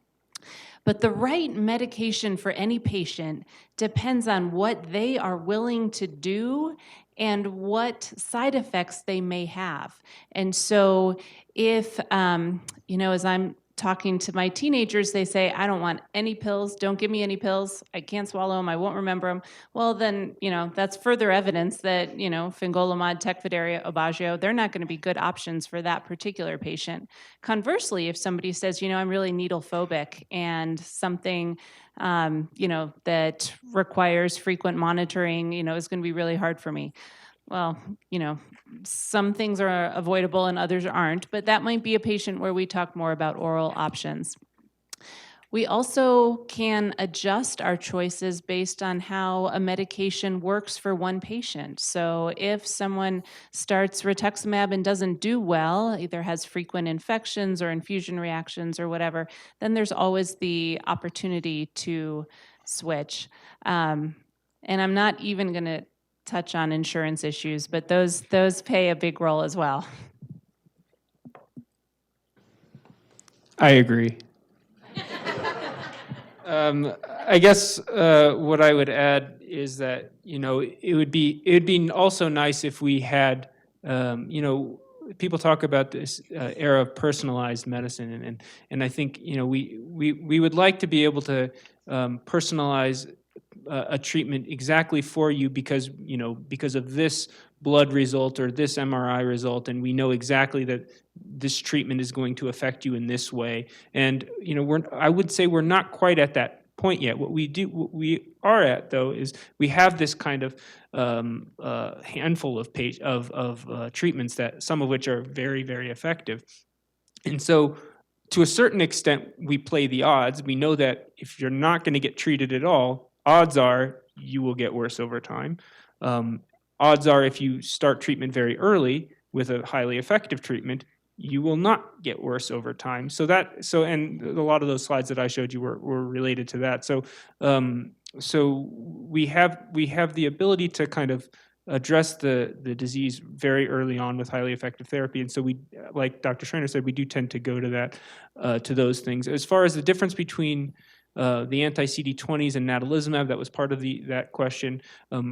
But the right medication for any patient depends on what they are willing to do and what side effects they may have. And so if, as I'm talking to my teenagers, they say, I don't want any pills, don't give me any pills, I can't swallow them, I won't remember them. Well, then, that's further evidence that, fingolimod, Tecfidera, Aubagio, they're not going to be good options for that particular patient. Conversely, if somebody says, I'm really needle phobic and something, that requires frequent monitoring, is going to be really hard for me. Well, some things are avoidable and others aren't, but that might be a patient where we talk more about oral options. We also can adjust our choices based on how a medication works for one patient. So if someone starts rituximab and doesn't do well, either has frequent infections or infusion reactions or whatever, then there's always the opportunity to switch. And I'm not even going to touch on insurance issues, but those play a big role as well. I agree. I guess what I would add is that it would be also nice if we had people talk about this era of personalized medicine, and I think we would like to be able to personalize a treatment exactly for you because of this blood result or this MRI result, and we know exactly that this treatment is going to affect you in this way. And I would say we're not quite at that point yet. What we are at though is we have this kind of handful of treatments that some of which are very, very effective, and so to a certain extent we play the odds. We know that if you're not going to get treated at all, odds are you will get worse over time. Odds are if you start treatment very early with a highly effective treatment, you will not get worse over time. And a lot of those slides that I showed you were related to that. So so we have the ability to kind of address the disease very early on with highly effective therapy, and so we, like Dr. Schreiner said, we do tend to go to that to those things. As far as the difference between the anti-CD20s and natalizumab, that was part of that question.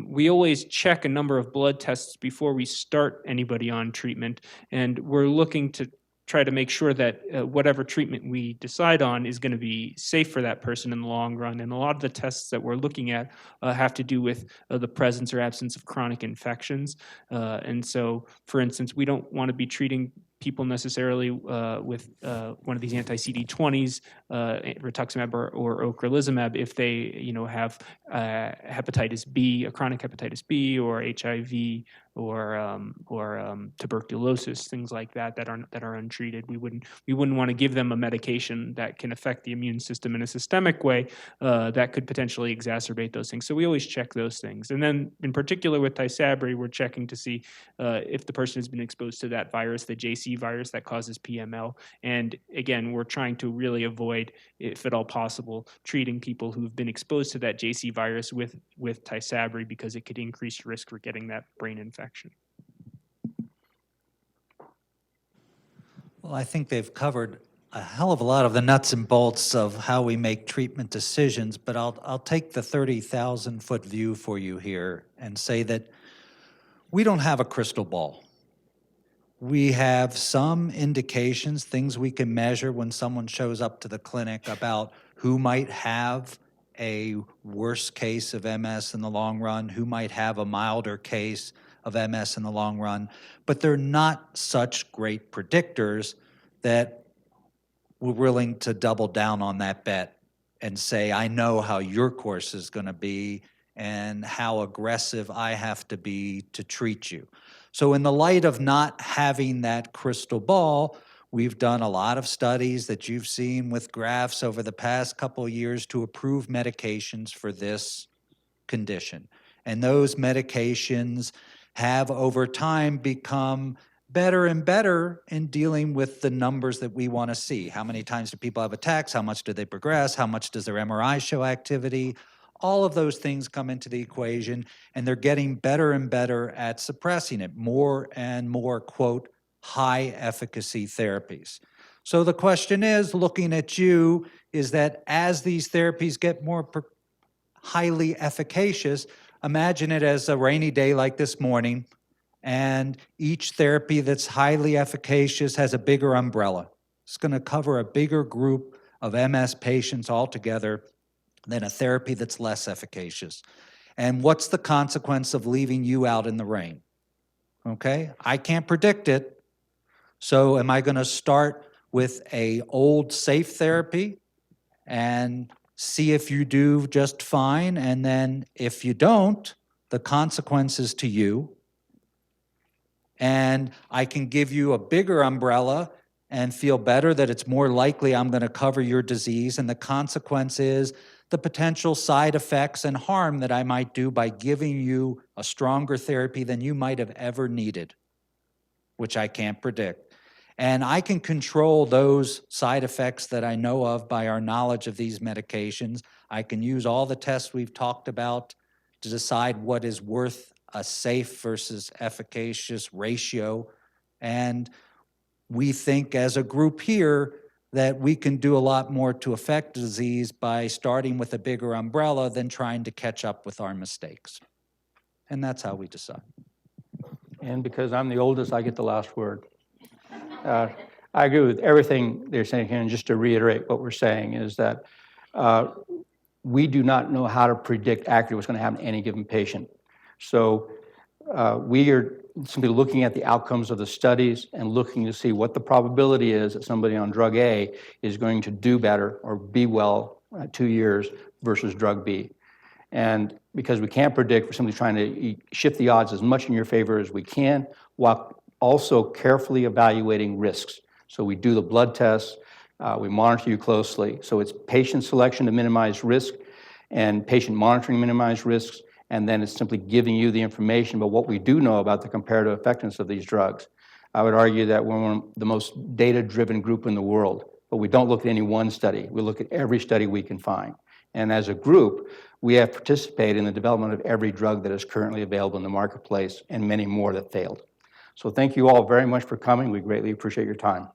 We always check a number of blood tests before we start anybody on treatment, and we're looking to try to make sure that whatever treatment we decide on is going to be safe for that person in the long run. And a lot of the tests that we're looking at have to do with the presence or absence of chronic infections. And so, for instance, we don't want to be treating people necessarily with one of these anti-CD20s, rituximab or ocrelizumab, if they, have hepatitis B, a chronic hepatitis B, or HIV, or tuberculosis, things like that are untreated. We wouldn't want to give them a medication that can affect the immune system in a systemic way that could potentially exacerbate those things. So we always check those things. And then, in particular with Tysabri, we're checking to see if the person has been exposed to that virus, the JC virus that causes PML. And again, we're trying to really avoid, if at all possible, treating people who've been exposed to that JC virus with Tysabri, because it could increase risk for getting that brain infection. Well, I think they've covered a hell of a lot of the nuts and bolts of how we make treatment decisions, but I'll take the 30,000-foot view for you here and say that we don't have a crystal ball. We have some indications, things we can measure when someone shows up to the clinic about who might have a worse case of MS in the long run, who might have a milder case of MS in the long run, but they're not such great predictors that we're willing to double down on that bet and say, I know how your course is going to be and how aggressive I have to be to treat you. So in the light of not having that crystal ball, we've done a lot of studies that you've seen with graphs over the past couple of years to approve medications for this condition. And those medications have over time become better and better in dealing with the numbers that we want to see. How many times do people have attacks? How much do they progress? How much does their MRI show activity? All of those things come into the equation, and they're getting better and better at suppressing it, more and more, quote, high efficacy therapies. So the question is, looking at you, is that as these therapies get more highly efficacious, imagine it as a rainy day like this morning, and each therapy that's highly efficacious has a bigger umbrella. It's going to cover a bigger group of MS patients altogether than a therapy that's less efficacious. And what's the consequence of leaving you out in the rain? Okay, I can't predict it. So am I going to start with an old safe therapy and see if you do just fine, and then if you don't, the consequences to you? And I can give you a bigger umbrella and feel better that it's more likely I'm going to cover your disease, and the consequence is the potential side effects and harm that I might do by giving you a stronger therapy than you might have ever needed, which I can't predict. And I can control those side effects that I know of by our knowledge of these medications. I can use all the tests we've talked about to decide what is worth a safe versus efficacious ratio. And we think as a group here that we can do a lot more to affect disease by starting with a bigger umbrella than trying to catch up with our mistakes. And that's how we decide. And because I'm the oldest, I get the last word. I agree with everything they're saying here, and just to reiterate what we're saying is that we do not know how to predict accurately what's going to happen to any given patient. So we are simply looking at the outcomes of the studies and looking to see what the probability is that somebody on drug A is going to do better or be well 2 years versus drug B. And because we can't predict, we're simply trying to shift the odds as much in your favor as we can, while also carefully evaluating risks. So we do the blood tests, we monitor you closely. So it's patient selection to minimize risk and patient monitoring to minimize risks, and then it's simply giving you the information about what we do know about the comparative effectiveness of these drugs. I would argue that we're one of the most data-driven group in the world, but we don't look at any one study. We look at every study we can find. And as a group, We have participated in the development of every drug that is currently available in the marketplace and many more that failed. So thank you all very much for coming. We greatly appreciate your time.